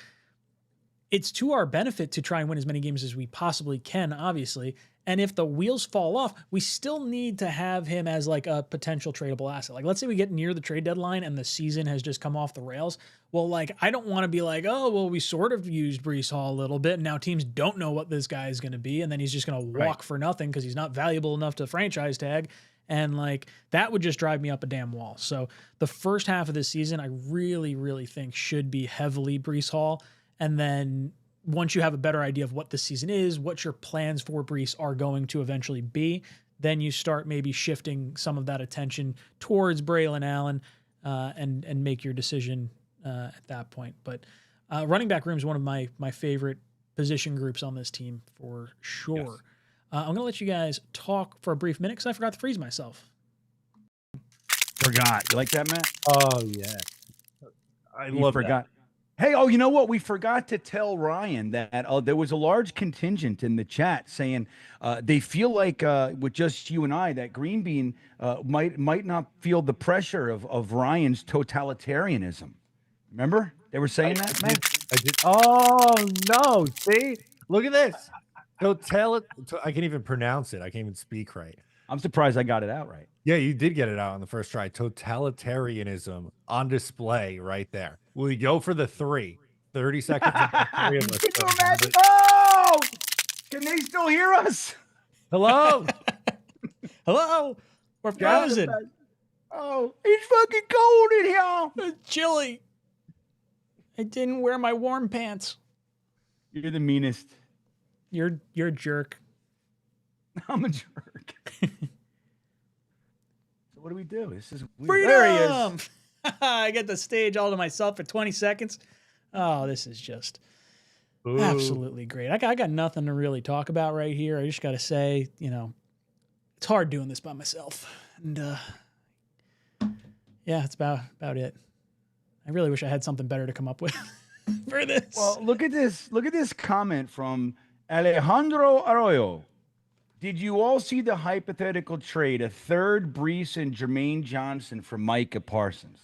it's to our benefit to try and win as many games as we possibly can, obviously. And if the wheels fall off, we still need to have him as like a potential tradable asset. Like, let's say we get near the trade deadline and the season has just come off the rails. Well, like, I don't want to be like, oh, well, we sort of used Breece Hall a little bit. And now teams don't know what this guy is going to be. And then he's just going to walk for nothing because he's not valuable enough to franchise tag. And like, that would just drive me up a damn wall. So the first half of this season, I really, really think should be heavily Breece Hall. And then once you have a better idea of what the season is, what your plans for Breece are going to eventually be, then you start maybe shifting some of that attention towards Braylon Allen and make your decision at that point. But running back room is one of my favorite position groups on this team for sure. Yes. I'm going to let you guys talk for a brief minute because I forgot to freeze myself. Forgot. You like that, Matt? Oh, yeah. I love forgot. That. Hey, you know what? We forgot to tell Ryan that there was a large contingent in the chat saying they feel like with just you and I that Green Bean might not feel the pressure of Ryan's totalitarianism. Remember? They were saying that, man? I did. Oh, no. See? Look at this. I can't even pronounce it. I can't even speak right. I'm surprised I got it out right. Yeah, you did get it out on the first try. Totalitarianism on display right there. Will you go for the 3? 30 seconds. Can you imagine? Oh! Can they still hear us? Hello? Hello? We're frozen. Oh, it's fucking cold in here. It's chilly. I didn't wear my warm pants. You're the meanest. You're a jerk. I'm a jerk. So what do we do? This is weird. Freedom! There he is. I get the stage all to myself for 20 seconds. Oh, this is just absolutely great. I got nothing to really talk about right here. I just got to say, it's hard doing this by myself. And yeah, that's about it. I really wish I had something better to come up with for this. Well, look at this. Look at this comment from Alejandro Arroyo. Did you all see the hypothetical trade, a third Breece and Jermaine Johnson for Micah Parsons?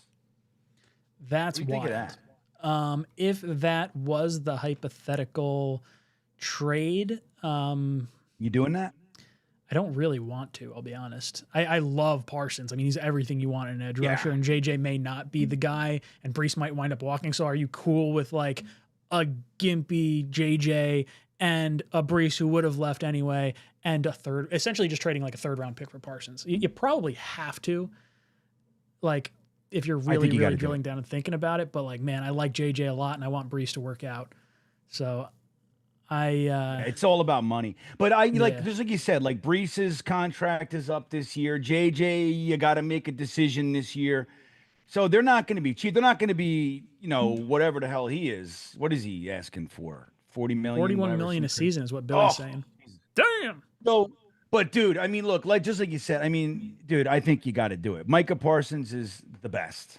That's wild. Think of that? If that was the hypothetical trade, you doing that? I don't really want to, I'll be honest. I love Parsons. I mean, he's everything you want in an edge rusher, and JJ may not be the guy, and Breece might wind up walking. So are you cool with like a gimpy JJ and a Breece who would have left anyway, and essentially just trading like a 3rd round pick for Parsons? You probably have to, like, if you're really drilling down and thinking about it. But like, man, I like JJ a lot, and I want Breece to work out. So it's all about money. But just like you said, like Breece's contract is up this year. JJ, you got to make a decision this year. So they're not going to be cheap. They're not going to be, whatever the hell he is. What is he asking for? 40 million? 41 million a season is what Billy's saying. Damn. So, but dude, I mean, look, just like you said, I mean, dude, I think you got to do it. Micah Parsons is the best.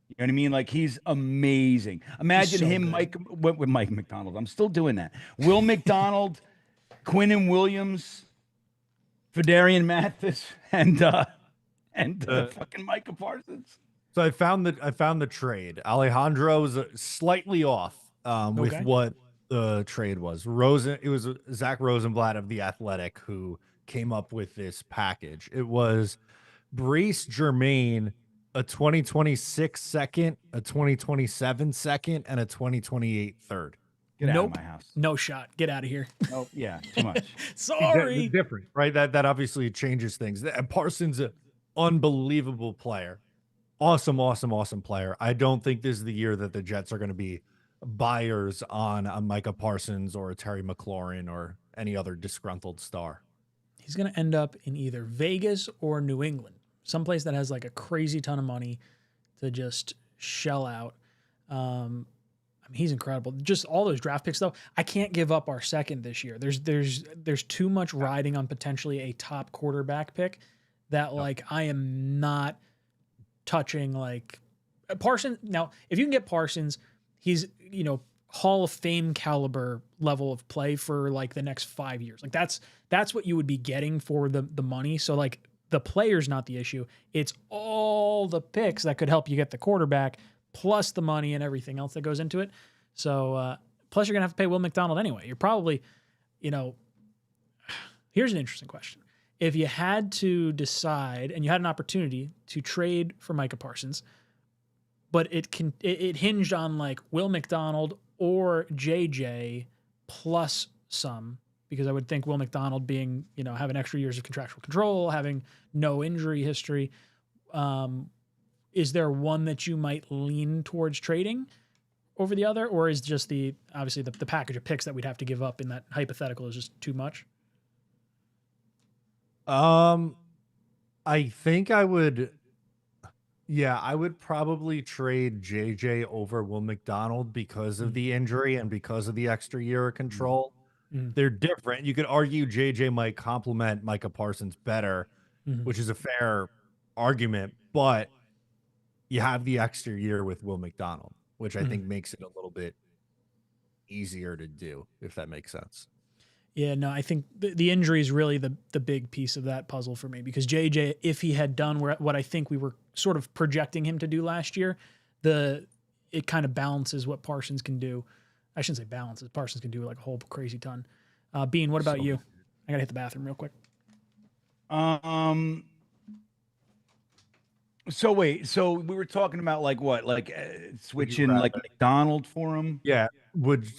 You know what I mean? Like, he's amazing. Imagine him, with Mike McDonald. I'm still doing that. Will McDonald, Quinnen Williams, Fedarian Mathis, and fucking Micah Parsons. So I found the trade. Alejandro's slightly off with what the trade was. It was Zach Rosenblatt of The Athletic who came up with this package. It was Breece Jermaine, a 2026 second, a 2027 second, and a 2028 third. Get out of my house. No shot. Get out of here. Oh, yeah, too much. Sorry. Different, right? That obviously changes things. And Parsons, an unbelievable player. Awesome player. I don't think this is the year that the Jets are going to be buyers on a Micah Parsons or a Terry McLaurin or any other disgruntled star. He's going to end up in either Vegas or New England, someplace that has like a crazy ton of money to just shell out. I mean, he's incredible. Just all those draft picks, though. I can't give up our second this year. There's too much riding on potentially a top quarterback pick that I am not touching like Parsons. Now, if you can get Parsons, he's, Hall of Fame caliber level of play for like the next 5 years. Like that's what you would be getting for the money. So like the player's not the issue. It's all the picks that could help you get the quarterback plus the money and everything else that goes into it. So plus you're going to have to pay Will McDonald anyway. You're probably, here's an interesting question. If you had to decide and you had an opportunity to trade for Micah Parsons, but it hinged on like Will McDonald or JJ plus some, because I would think Will McDonald being, having extra years of contractual control, having no injury history. Is there one that you might lean towards trading over the other, or is just obviously the package of picks that we'd have to give up in that hypothetical is just too much? I think I would probably trade JJ over Will McDonald because of the injury and because of the extra year of control. They're different. You could argue JJ might complement Micah Parsons better, which is a fair argument, but you have the extra year with Will McDonald, which I think makes it a little bit easier to do, if that makes sense. Yeah, no, I think the injury is really the big piece of that puzzle for me, because JJ, if he had done what I think we were sort of projecting him to do last year, it kind of balances what Parsons can do. I shouldn't say balances. Parsons can do like a whole crazy ton. Bean, what about you? I got to hit the bathroom real quick. So wait, so we were talking about like what? Like switching like McDonald for him? Yeah. Would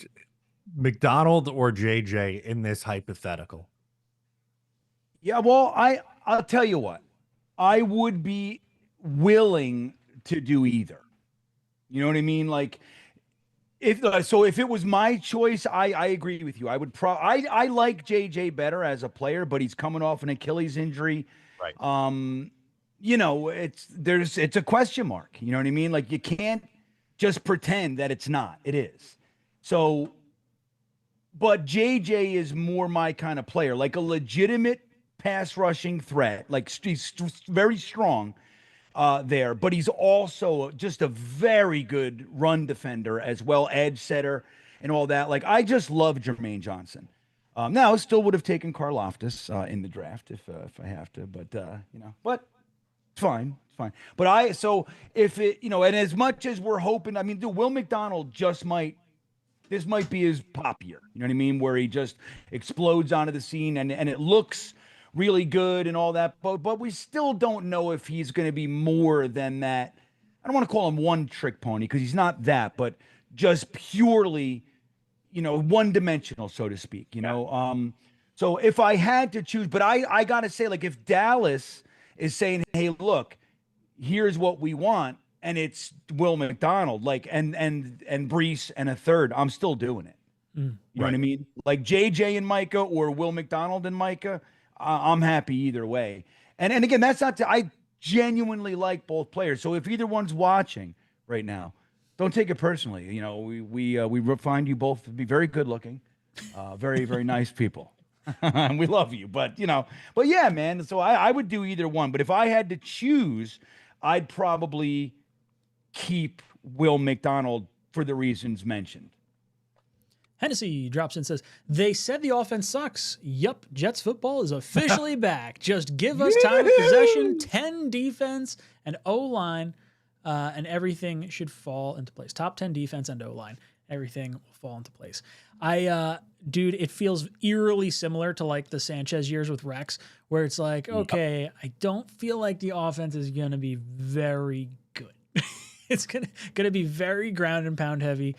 McDonald or JJ in this hypothetical? Yeah, well, I'll tell you what. I would be willing to do either. You know what I mean? Like if it was my choice, I agree with you. I would I like JJ better as a player, but he's coming off an Achilles injury. Right. It's a question mark. You know what I mean? Like you can't just pretend that it's not. It is. So but JJ is more my kind of player, like a legitimate pass rushing threat. Like he's very strong there, but he's also just a very good run defender as well, edge setter and all that. Like I just love Jermaine Johnson. Now I still would have taken Karlaftis in the draft if I have to, but but it's fine. It's fine. But if it, and as much as we're hoping, I mean, Will McDonald this might be his pop year, you know what I mean? Where he just explodes onto the scene and it looks really good and all that. But we still don't know if he's going to be more than that. I don't want to call him one trick pony because he's not that, but just purely, one dimensional, so to speak, So if I had to choose, but I got to say, like, if Dallas is saying, hey, look, here's what we want, and it's Will McDonald, like, and Breece and a third, I'm still doing it. You know what I mean? Like JJ and Micah or Will McDonald and Micah, I'm happy either way. And again, that's not genuinely like both players. So if either one's watching right now, don't take it personally. You know, we find you both to be very good looking, very, very nice people. And we love you, but yeah, man. So I would do either one. But if I had to choose, I'd probably keep Will McDonald for the reasons mentioned. Hennessy drops in and says, they said the offense sucks. Yup, Jets football is officially back. Just give us time of possession, 10 defense, and O-line, and everything should fall into place. Top 10 defense and O-line. Everything will fall into place. Dude, it feels eerily similar to like the Sanchez years with Rex, where it's like, okay, I don't feel like the offense is going to be very good. It's gonna be very ground and pound heavy.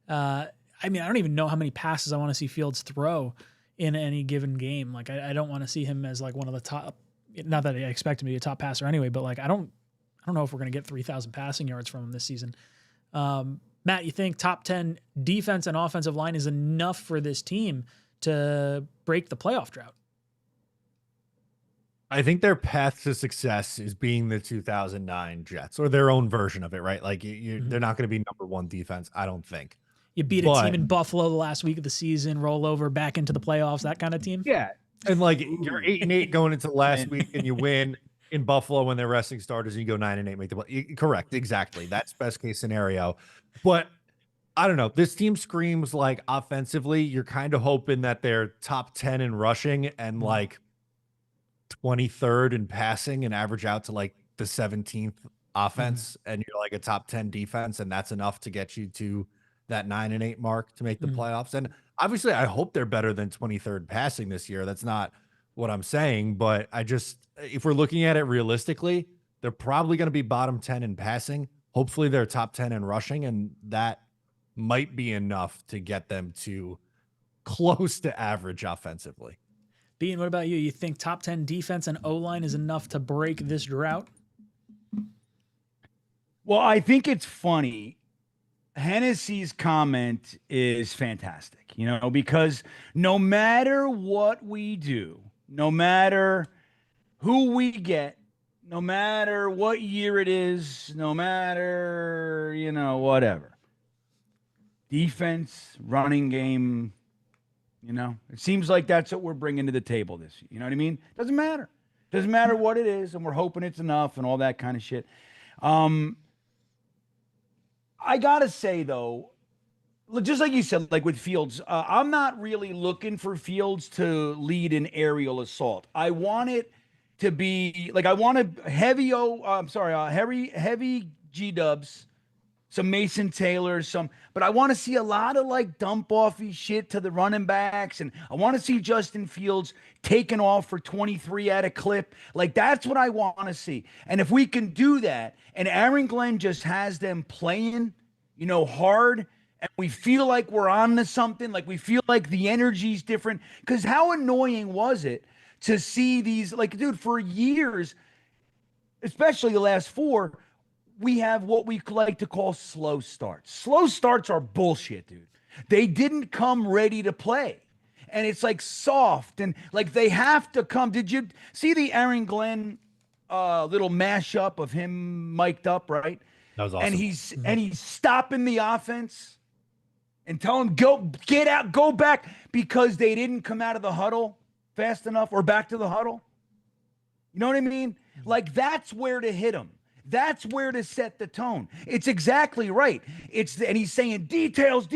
I mean, I don't even know how many passes I want to see Fields throw in any given game. Like, I don't want to see him as like one of the top. Not that I expect him to be a top passer anyway, but like I don't know if we're gonna get 3,000 passing yards from him this season. Matt, you think top 10 defense and offensive line is enough for this team to break the playoff drought? I think their path to success is being the 2009 Jets, or their own version of it, right? Like they're not going to be number one defense, I don't think. You beat a team in Buffalo the last week of the season, roll over back into the playoffs, that kind of team. Yeah. And like you're 8-8 going into last week and you win in Buffalo when they're resting starters and you go 9-8, make the play. Correct. Exactly. That's best case scenario. But I don't know. This team screams like offensively, you're kind of hoping that they're top 10 in rushing and like 23rd in passing and average out to like the 17th offense. And you're like a top 10 defense. And that's enough to get you to that 9-8 mark to make the playoffs. And obviously I hope they're better than 23rd passing this year. That's not what I'm saying, but if we're looking at it realistically, they're probably going to be bottom 10 in passing. Hopefully they're top 10 in rushing, and that might be enough to get them to close to average offensively. Bean, what about you? You think top 10 defense and O-line is enough to break this drought? Well, I think it's funny. Hennessy's comment is fantastic, because no matter what we do, no matter who we get, no matter what year it is, no matter, whatever, defense, running game, it seems like that's what we're bringing to the table this year. You know what I mean? Doesn't matter. Doesn't matter what it is, and we're hoping it's enough and all that kind of shit. I gotta say though, just like you said, like with Fields, I'm not really looking for Fields to lead an aerial assault. I want it to be like, I want a heavy G-dubs, some Mason Taylor, but I want to see a lot of like dump offy shit to the running backs. And I want to see Justin Fields taking off for 23 at a clip. Like that's what I want to see. And if we can do that, and Aaron Glenn just has them playing, hard, and we feel like we're on to something, like we feel like the energy's different. Because how annoying was it to see these, like, dude, for years, especially the last 4, we have what we like to call slow starts. Slow starts are bullshit, dude. They didn't come ready to play. And it's like soft and like they have to come. Did you see the Aaron Glenn little mashup of him mic'd up, right? That was awesome. And he's stopping the offense and telling them, go, get out, go back, because they didn't come out of the huddle fast enough or back to the huddle. You know what I mean? Like that's where to hit them. That's where to set the tone. It's exactly right. And he's saying details,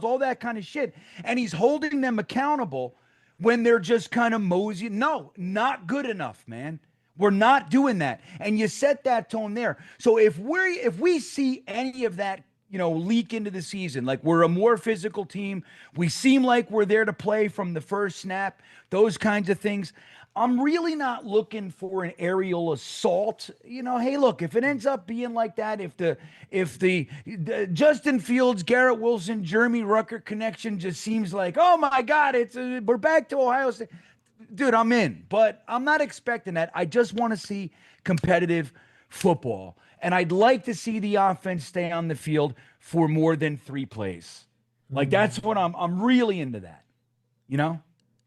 all that kind of shit. And he's holding them accountable when they're just kind of moseying. No, not good enough, man. We're not doing that. And you set that tone there. So if we see any of that, leak into the season, like we're a more physical team, we seem like we're there to play from the first snap, those kinds of things, I'm really not looking for an aerial assault. Hey, look, if it ends up being like that, if the Justin Fields, Garrett Wilson, Jeremy Ruckert connection just seems like, oh my God, we're back to Ohio State, dude, I'm in. But I'm not expecting that. I just want to see competitive football, and I'd like to see the offense stay on the field for more than 3 plays. Like that's what I'm really into that.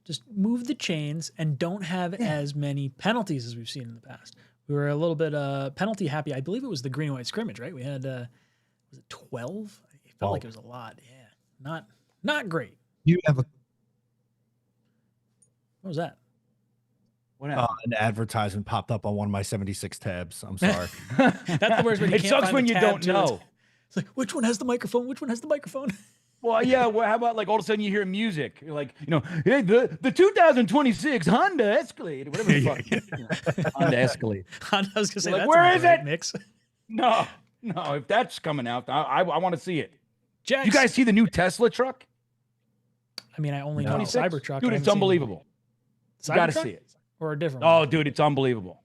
Just move the chains and don't have as many penalties as we've seen in the past. We were a little bit penalty happy. I believe it was the green and white scrimmage, right? We had was it 12? It felt like it was a lot. Yeah, not great. You have a What was that? What happened? an advertisement popped up on one of my 76 tabs. I'm sorry. That's the worst when you It can't sucks find when the you tab don't to it. know. It's like, which one has the microphone? Which one has the microphone? Well, yeah. Well, how about like all of a sudden you hear music? You're like, hey, the 2026 Honda Escalade, whatever the fuck. Honda Escalade. I was gonna say, Like, that's where not is the right it? mix. No. If that's coming out, I want to see it. Jax, You guys see the new Tesla truck? I mean, I only know 26? Cybertruck. Dude, it's unbelievable. You got to see it. Or a different Oh, one. dude, it's unbelievable.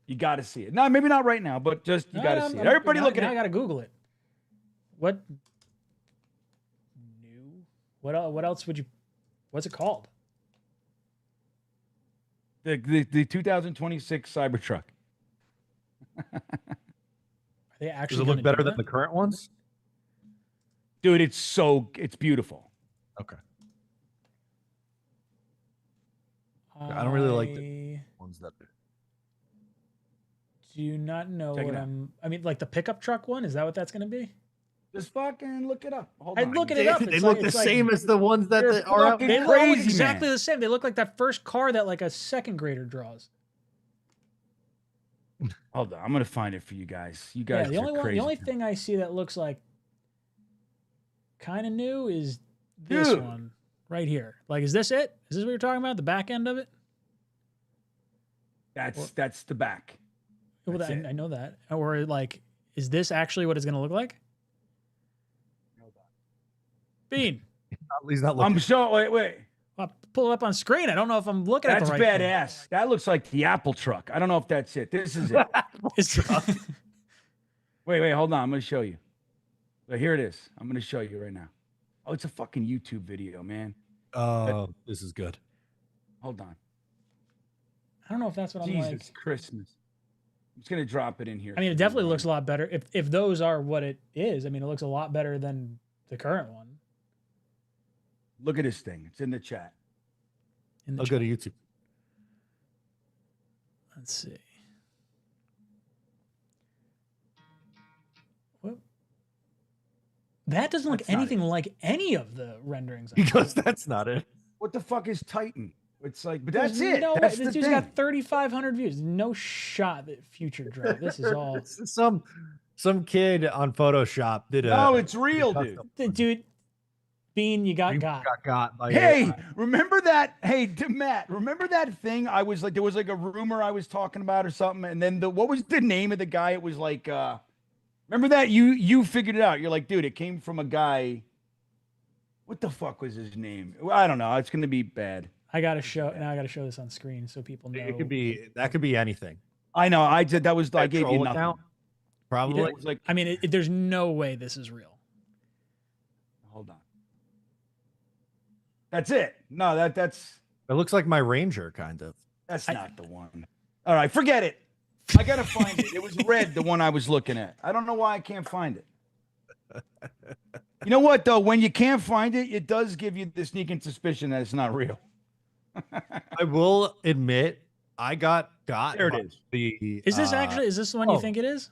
You got to see it. No, maybe not right now, but just you got to see it. Everybody look at I it. gotta Google it. What new? What else would you? What's it called? The 2026 Cybertruck. Are they actually? Does it gonna look better do than the that? current ones? Dude, it's beautiful. Okay. I don't really like the I ones that. do not know Check what it out. I mean, like the pickup truck one. Is that what that's gonna be? Just fucking look it up. Hold I'm on. looking it up. They It's look like- the it's like- same as the ones that You're are out. fucking They look almost crazy, exactly man. the same. They look like that first car that like a second grader draws. Hold on. I'm gonna find it for you guys. You Yeah, guys the are only one, crazy. the only thing I see that looks like kind of new is this Dude. one right here. Like, is this it? Is this what you're talking about? The back end of it? That's the back. Well, That's it. I know that. Or like, is this actually what it's going to look like? Bean, He's not looking. I'm so wait. I'll pull it up on screen. I don't know if I'm looking That's at the right badass. That looks like the Apple truck. I don't know if that's it. This is it. thing. Wait, hold on. I'm gonna show you. So here it is. I'm gonna show you right now. Oh, it's a fucking YouTube video, man. Oh, this is good. Hold on. I don't know if that's what I'm Jesus like. Christmas. I'm just gonna drop it in here. I mean, it for you, definitely man. looks a lot better. If those are what it is, I mean, it looks a lot better than the current one. Look at this thing. It's in the chat. In the I'll go to YouTube. Let's see. Well, that doesn't look That's not anything it. like any of the renderings. Because that's not it. What the fuck is Titan? It's like, but There's that's it. No way. That's This the dude's thing. got 3,500 views. No shot that future drop. This is all. It's some kid on Photoshop did a. No, it's real, dude. Dude, Bean, you got. got by Hey, AI. remember that? Hey, Matt, remember that thing? I was like, there was like a rumor I was talking about or something, and then what was the name of the guy? It was like, remember that? You figured it out. You're like, dude, it came from a guy. What the fuck was his name? I don't know. It's gonna be bad. I gotta show this on screen so people know. It could be that could be anything. I know. I did. That was. I gave you Troll nothing. account? Probably. It was like, I mean, there's no way this is real. hold on. That's it. No, that's It looks like my Ranger, kind of. not the one. All right, forget it. I gotta find it. It was red, the one I was looking at. I don't know why I can't find it. You know what though? When you can't find it, it does give you the sneaking suspicion that it's not real. I will admit, I got There it by is. The Is this actually? Is this the one you think it is?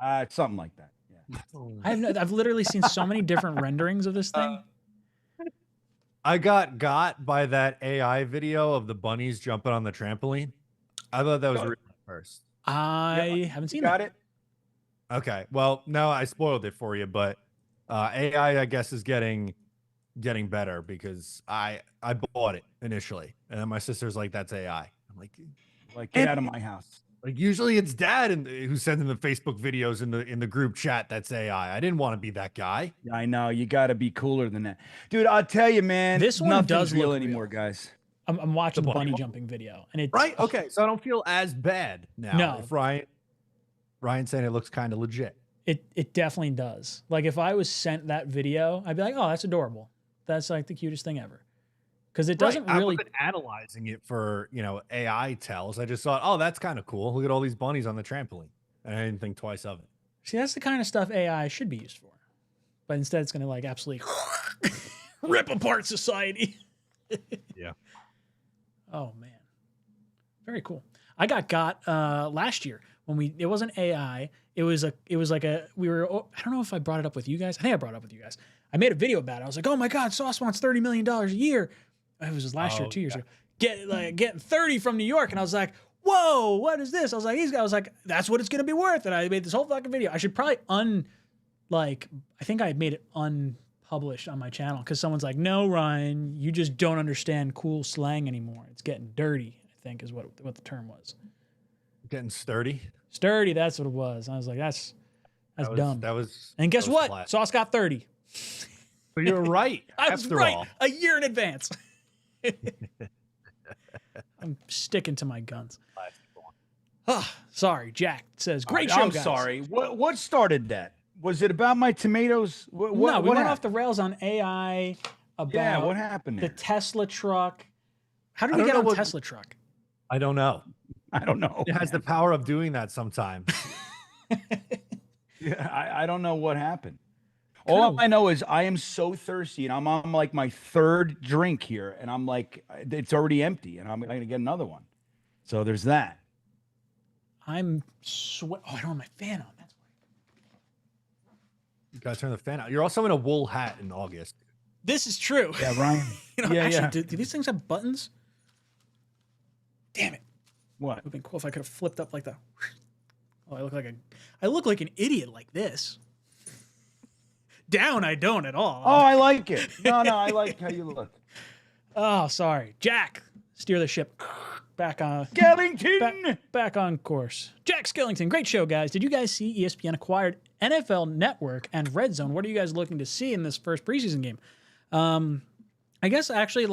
It's something like that. Yeah. I've literally seen so many different renderings of this thing. I got by that AI video of the bunnies jumping on the trampoline. I thought that was real at first. I haven't seen Got that. it? Okay, well, no, I spoiled it for you, but AI, I guess, is getting better because I bought it initially, and then my sister's like, "That's AI." I'm like, Get out of my house. Like usually it's dad who's sending the Facebook videos in the group chat. That's AI. I didn't want to be that guy. Yeah, I know. You got to be cooler than that, dude. I'll tell you, man. This one nothing's does real look anymore, real. guys. I'm watching The the bunny bunny one? jumping video, and it's Right? Okay, so I don't feel as bad now. No. If Ryan's saying it looks kind of legit. It definitely does. Like if I was sent that video, I'd be like, oh, that's adorable. That's like the cutest thing ever. Because it doesn't I really. wasn't analyzing it for AI tells. I just thought, oh, that's kind of cool. Look at all these bunnies on the trampoline, and I didn't think twice of it. See, that's the kind of stuff AI should be used for. But instead, it's going to like absolutely rip apart society. Yeah. Oh man, very cool. I got last year when it wasn't AI. It was like I don't know if I brought it up with you guys. I think I brought it up with you guys. I made a video about it. I was like, oh my God, Sauce wants $30 million a year. It was just last year, 2 years ago. Getting 30 from New York. And I was like, whoa, what is this? I was like, that's what it's going to be worth. And I made this whole fucking video. I should probably I think I made it unpublished on my channel because someone's like, no, Ryan, you just don't understand cool slang anymore. It's getting dirty, I think is what the term was. Getting sturdy. Sturdy, that's what it was. I was like, that's dumb. And guess what? Flat. Sauce got 30. So you're right. I was right a year in advance. I'm sticking to my guns. Sorry, Jack says, great show, I'm guys. sorry. What started that? Was it about my tomatoes? No, we went happened? off the rails on AI. About what happened there? The Tesla truck. How did we get on Tesla truck? I don't know. I don't know. It has the power of doing that sometimes. Yeah, I don't know what happened. All I know is I am so thirsty, and I'm on like my third drink here, and I'm like, it's already empty, and I'm going to get another one. So there's that. I'm sweat. Oh, I don't have my fan on. That's why. You gotta turn the fan out. You're also in a wool hat in August. This is true. Yeah, Ryan. Actually, do these things have buttons? Damn it. What? It would have been cool if I could have flipped up like that. Oh, I look like an idiot like this. Down, I don't at all. Oh, I like it. No, I like how you look. Oh, sorry. Jack, steer the ship back on. Skellington! Back on course. Jack Skellington, great show, guys. Did you guys see ESPN acquired NFL Network and Red Zone? What are you guys looking to see in this first preseason game? I guess actually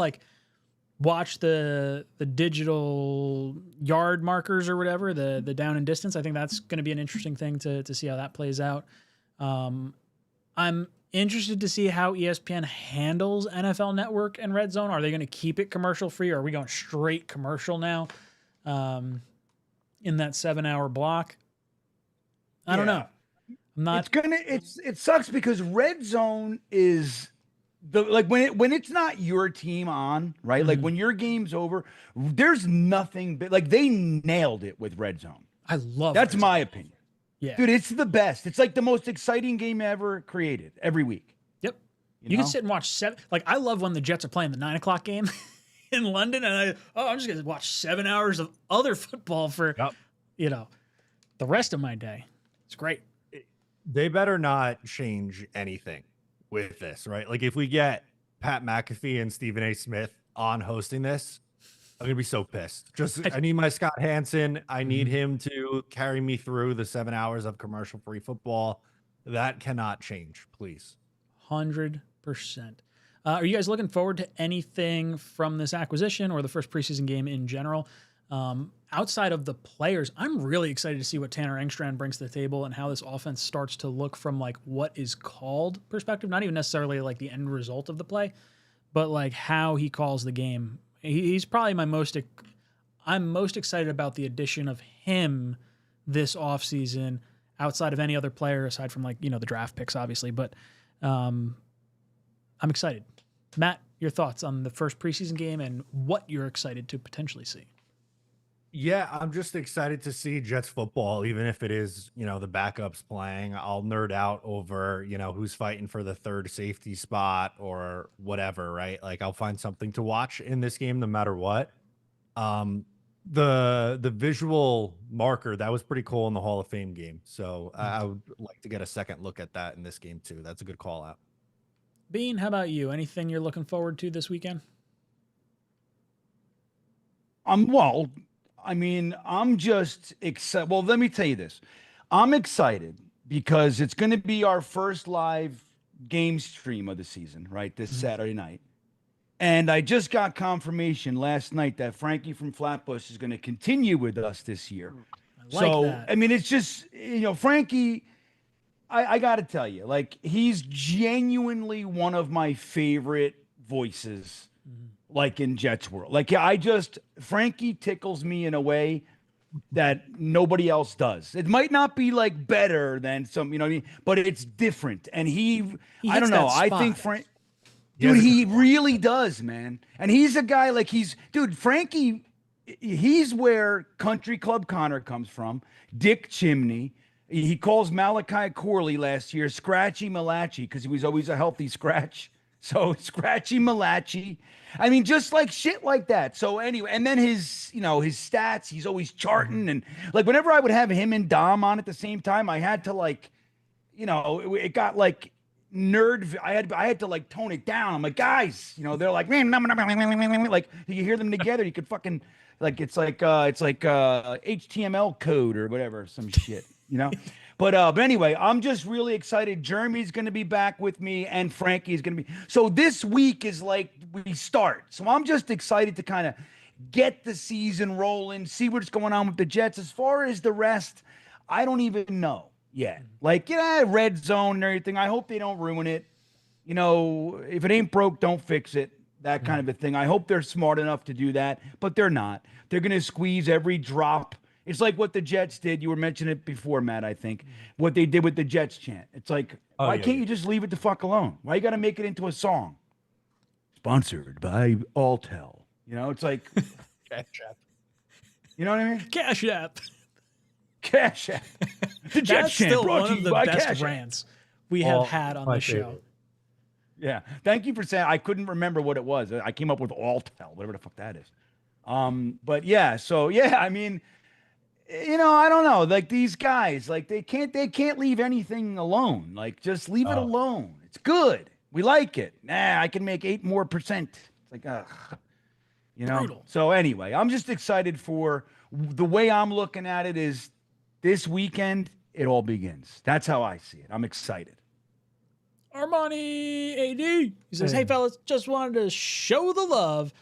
watch the digital yard markers or whatever, the down and distance. I think that's going to be an interesting thing to see how that plays out. I'm interested to see how ESPN handles NFL Network and Red Zone. Are they going to keep it commercial free, or are we going straight commercial now in that 7-hour block? I don't know. I'm not. It sucks because Red Zone is when it's not your team on, right? Mm-hmm. Like when your game's over, there's nothing but they nailed it with Red Zone. I love that's Red my Zone. opinion. Yeah. Dude, it's the best. It's like the most exciting game ever created every week. Yep. You can sit and watch 7. I love when the Jets are playing the 9 o'clock game in London, and I'm just going to watch 7 hours of other football for, the rest of my day. It's great. They better not change anything with this, right? Like if we get Pat McAfee and Stephen A. Smith on hosting this, I'm gonna be so pissed. I need my Scott Hansen. I need him to carry me through the 7 hours of commercial-free football. That cannot change, please. 100%. Are you guys looking forward to anything from this acquisition or the first preseason game in general? Outside of the players, I'm really excited to see what Tanner Engstrand brings to the table and how this offense starts to look from what is called perspective, not even necessarily the end result of the play, but how he calls the game. He's probably I'm most excited about the addition of him this offseason outside of any other player aside from the draft picks, obviously. But I'm excited. Matt, your thoughts on the first preseason game and what you're excited to potentially see? Yeah, I'm just excited to see Jets football, even if it is, the backups playing. I'll nerd out over, who's fighting for the third safety spot or whatever, right? I'll find something to watch in this game no matter what. The visual marker, that was pretty cool in the Hall of Fame game. So I would like to get a second look at that in this game too. That's a good call out. Bean, how about you? Anything you're looking forward to this weekend? I'm just excited. Well, let me tell you this. I'm excited because it's going to be our first live game stream of the season, right? This Saturday night. And I just got confirmation last night that Frankie from Flatbush is going to continue with us this year. That. It's just, Frankie, I got to tell you, he's genuinely one of my favorite voices in Jets world. Frankie tickles me in a way that nobody else does. It might not be better than some, what I mean, but it's different. And he I don't know. I think Dude, he really does, man. And he's a guy Frankie he's where Country Club Connor comes from. Dick Chimney. He calls Malachi Corley last year Scratchy Malachi because he was always a healthy scratch. So Scratchy Malachi. I mean, just like shit like that. So anyway, and then his stats, he's always charting. And like whenever I would have him and Dom on at the same time, I had to like, it got like nerd. I had to like tone it down. I'm like, guys, they're like, like you hear them together, you could fucking like, it's like HTML code or whatever, some shit, But anyway, I'm just really excited. Jeremy's going to be back with me, and Frankie's going to be. So this week is like we start. So I'm just excited to kind of get the season rolling, see what's going on with the Jets. As far as the rest, I don't even know yet. Like, red zone and everything. I hope they don't ruin it. If it ain't broke, don't fix it. That kind of a thing. I hope they're smart enough to do that, but they're not. They're going to squeeze every drop. It's like what the Jets did. You were mentioning it before, Matt, I think. What they did with the Jets chant. It's like, why can't you just leave it the fuck alone? Why you got to make it into a song? Sponsored by Alltel. It's like. Cash App. You know what I mean? Cash App. Cash App. The Jets That's chant still brought one to of you the by best Cash App. rants we have had on the show. Favorite. Yeah. Thank you for saying. I couldn't remember what it was. I came up with Alltel, whatever the fuck that is. But yeah, so yeah, I mean, I don't know. Like these guys, like they can't leave anything alone. Like just leave it alone. It's good. We like it. I can make 8% more. It's like, Brutal. So anyway, I'm just excited for the way I'm looking at it is this weekend, it all begins. That's how I see it. I'm excited. Armani AD. He says, hey, fellas, just wanted to show the love.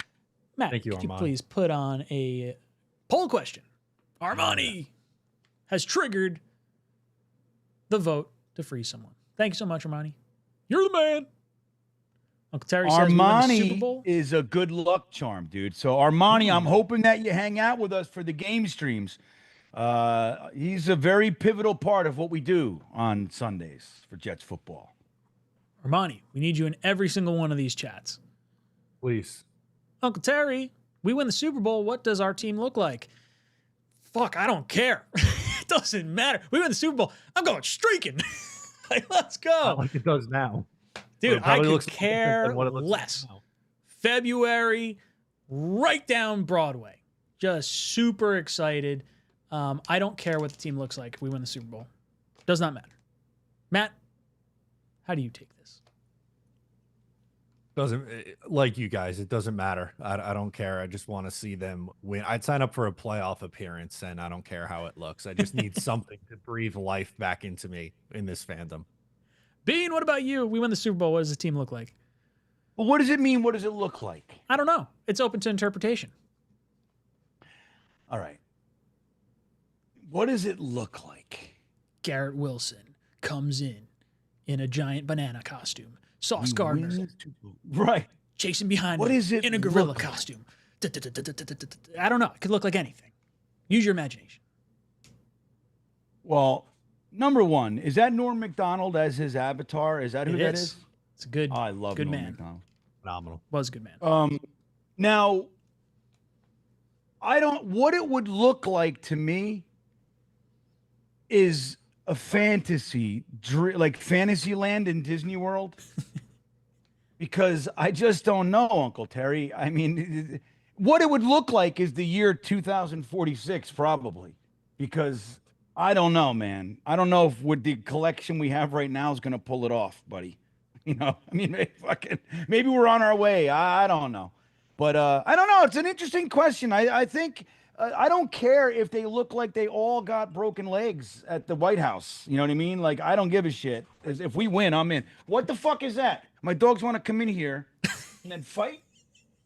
Matt, Thank you, could you Armani. please put on a poll question? Armani has triggered the vote to free someone. Thank you so much, Armani. You're the man. Uncle Terry says we win the Super Bowl. Armani is a good luck charm, dude. So Armani, I'm hoping that you hang out with us for the game streams. He's a very pivotal part of what we do on Sundays for Jets football. Armani, we need you in every single one of these chats. Please. Uncle Terry, we win the Super Bowl. What does our team look like? Fuck, I don't care. It doesn't matter. We win the Super Bowl. I'm going streaking. Like, let's go. Not like it does now. Dude, I could care than what it looks like less. now. February, right down Broadway. Just super excited. I don't care what the team looks like if we win the Super Bowl. Does not matter. Matt, how do you take this? Doesn't like you guys. It doesn't matter. I don't care. I just want to see them win. I'd sign up for a playoff appearance, and I don't care how it looks. I just need something to breathe life back into me in this fandom. Bean, what about you? We win the Super Bowl. What does the team look like? Well, what does it mean? What does it look like? I don't know. It's open to interpretation. All right. What does it look like? Garrett Wilson comes in a giant banana costume. Sauce Gardner, Right. chasing behind What him is it in a gorilla look like? costume. I don't know. It could look like anything. Use your imagination. Well, number one, is that Norm Macdonald as his avatar? Is that who that is? It's a good. Oh, I love good Norm man. Macdonald. Phenomenal. Was a good man. Now, what it would look like to me is a fantasy, like Fantasyland in Disney World. Because I just don't know, Uncle Terry. I mean, what it would look like is the year 2046, probably. Because I don't know, man. I don't know if with the collection we have right now is going to pull it off, buddy. I mean, maybe we're on our way. I don't know. But I don't know. It's an interesting question. I think I don't care if they look like they all got broken legs at the White House. You know what I mean? Like, I don't give a shit. If we win, I'm in. What the fuck is that? My dogs want to come in here and then fight?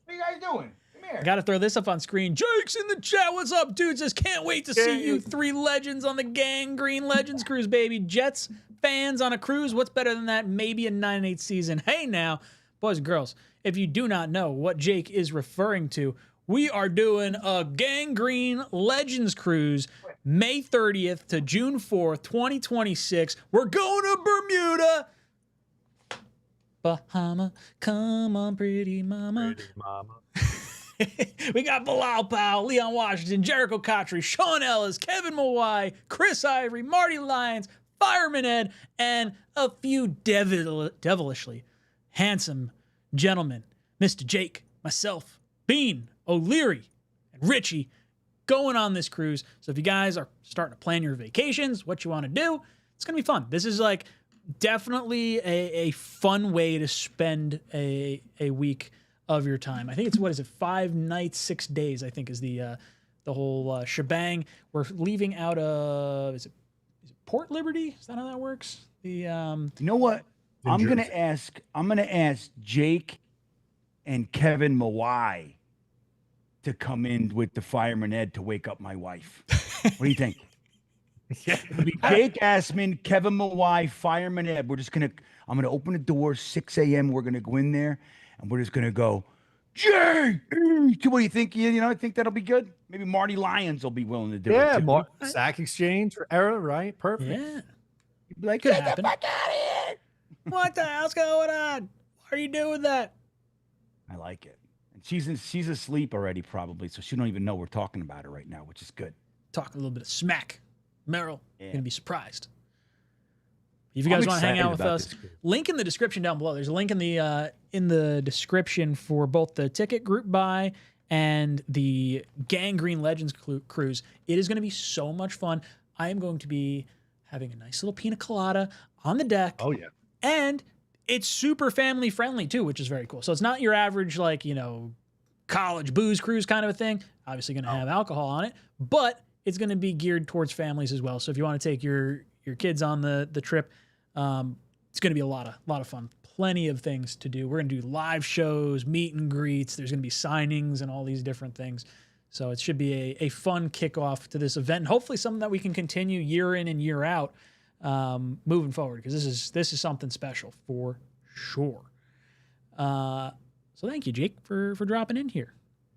What are you guys doing? Come here. Got to throw this up on screen. Jake's in the chat. What's up, dudes? Just can't wait to see you three legends on the Gang Green Legends cruise, baby. Jets fans on a cruise. What's better than that? Maybe a 9-8 season. Hey, now, boys and girls, if you do not know what Jake is referring to, we are doing a Gang Green Legends cruise May 30th to June 4th, 2026. We're going to Bermuda. Bahama, come on, pretty mama. Pretty mama. We got Bilal Powell, Leon Washington, Jericho Cotchery, Sean Ellis, Kevin Mawai, Chris Ivory, Marty Lyons, Fireman Ed, and a few devilishly handsome gentlemen, Mr. Jake, myself, Bean, O'Leary, and Richie, going on this cruise. So if you guys are starting to plan your vacations, what you want to do, it's going to be fun. This is like definitely a fun way to spend a week of your time. I think it's, 5 nights, 6 days, I think is the whole shebang. We're leaving out of, is it Port Liberty? Is that how that works? You know what? I'm gonna ask Jake and Kevin Mawai to come in with the Fireman Ed to wake up my wife. What do you think? Yeah. It'll be Jake Assman, Kevin Mawai, Fireman Ed. I'm gonna open the door 6 a.m. We're gonna go in there and we're just gonna go, Jay. What do you think? I think that'll be good. Maybe Marty Lyons will be willing to do it. Yeah, too. sack exchange era, right? Perfect. Yeah. You'd be like, Could get happen. the fuck out of here. What the hell's going on? What are you doing with that? I like it. And she's asleep already probably, so she don't even know we're talking about her right now, which is good. Talk a little bit of smack. Merrill, Yeah. you're going to be surprised. If you guys I'm want to hang excited out with about us, this group. link in the description down below. There's a link in the description for both the ticket group buy and the Gangrene Legends cruise. It is going to be so much fun. I am going to be having a nice little pina colada on the deck. Oh yeah. And it's super family friendly too, which is very cool. So it's not your average, college booze cruise kind of a thing. Obviously going to have alcohol on it, but it's going to be geared towards families as well. So if you want to take your kids on the trip, it's going to be a lot of fun. Plenty of things to do. We're going to do live shows, meet and greets. There's going to be signings and all these different things. So it should be a fun kickoff to this event, and hopefully something that we can continue year in and year out moving forward, because this is something special for sure. So thank you, Jake, for dropping in here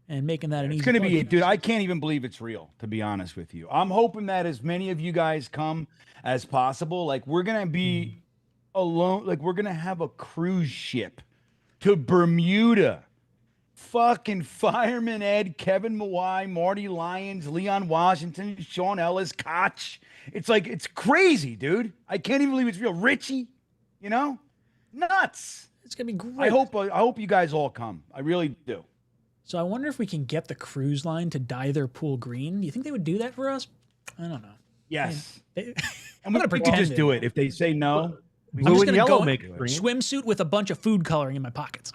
and making that an easy. It's going to be, plug. dude, I can't even believe it's real, to be honest with you. I'm hoping that as many of you guys come as possible. Like, we're going to be alone. Like, we're going to have a cruise ship to Bermuda. Fucking Fireman Ed, Kevin Mawai, Marty Lyons, Leon Washington, Sean Ellis, Koch. It's like, it's crazy, dude. I can't even believe it's real. Richie, nuts. It's going to be great. I hope you guys all come. I really do. So I wonder if we can get the cruise line to dye their pool green. Do you think they would do that for us? I don't know. Yes. And And we could just do it. If they say no, I'm Blue just and gonna yellow go make in green. swimsuit with a bunch of food coloring in my pockets.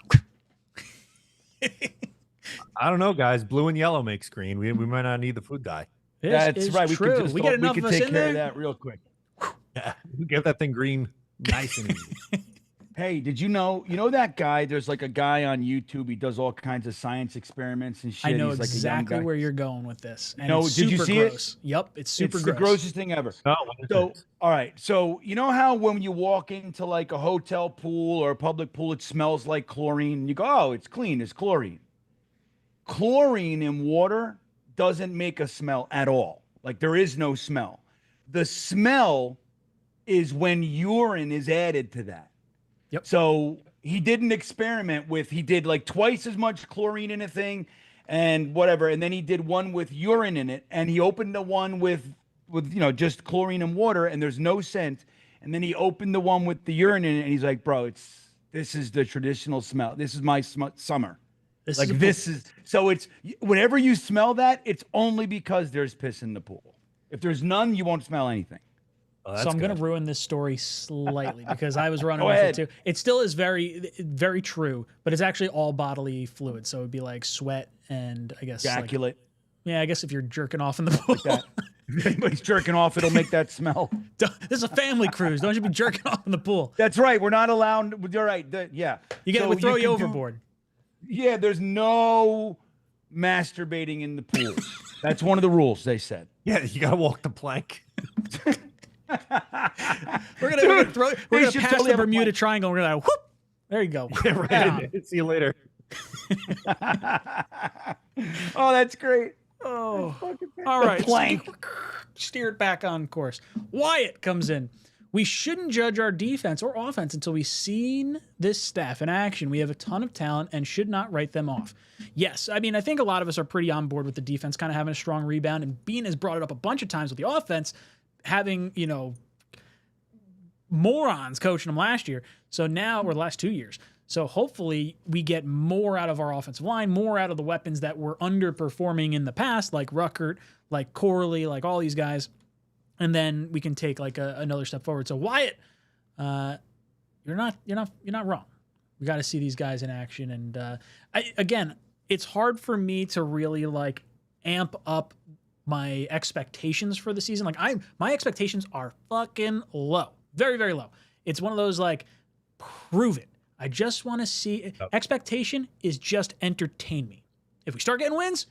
I don't know, guys. Blue and yellow makes green. We might not need the food dye. that's right. We True. could just we get enough we of could us take in care there. of that real quick. Yeah, get that thing green, nice and easy. Hey, did you know that guy? There's like a guy on YouTube. He does all kinds of science experiments and shit. I know He's like a young exactly guy. where you're going with this. And No, it's did you super see it? gross. Yep, it's super It's gross. the grossest thing ever. No, what is So, it? all right. So, you know how when you walk into like a hotel pool or a public pool, it smells like chlorine? And you go, oh, it's clean. It's chlorine. Chlorine in water doesn't make a smell at all. Like, there is no smell. The smell is when urine is added to that. Yep. So he did an experiment he did like twice as much chlorine in a thing and whatever. And then he did one with urine in it, and he opened the one with just chlorine and water, and there's no scent. And then he opened the one with the urine in it, and he's like, bro, this is the traditional smell. This is my summer. This Like, so it's whenever you smell that, it's only because there's piss in the pool. If there's none, you won't smell anything. Oh, So I'm going to ruin this story slightly because I was running Go with ahead. it too. It still is very, very true, but it's actually all bodily fluid. So it'd be like sweat and I guess Ejaculate. I guess if you're jerking off in the pool. That. If anybody's jerking off, it'll make that smell. This is a family cruise. Don't you be jerking off in the pool. That's right. We're not allowed. You're right. Yeah. You would throw you overboard. Yeah, there's no masturbating in the pool. That's one of the rules, they said. Yeah, you gotta walk the plank. We're gonna should pass totally the have a Bermuda plan. Triangle. We're gonna whoop. There you go. Yeah, right. See you later. Oh, that's great. Oh, all right. plank. Steer it back on course. Wyatt comes in we shouldn't judge our defense or offense until we've seen this staff in action. We have a ton of talent and should not write them off. Yes, I mean, I think a lot of us are pretty on board with the defense kind of having a strong rebound, and Bean has brought it up a bunch of times with the offense having, you know, morons coaching them last year. So now, or the last 2 years. So hopefully we get more out of our offensive line, more out of the weapons that were underperforming in the past, like Ruckert, like Corley, like all these guys. And then we can take like another step forward. So Wyatt, you're not wrong. We got to see these guys in action. And again, it's hard for me to really like amp up my expectations for the season. Like my expectations are fucking low, very, very low. It's one of those like, prove it. I just want to see. Expectation is just entertain me. If we start getting wins,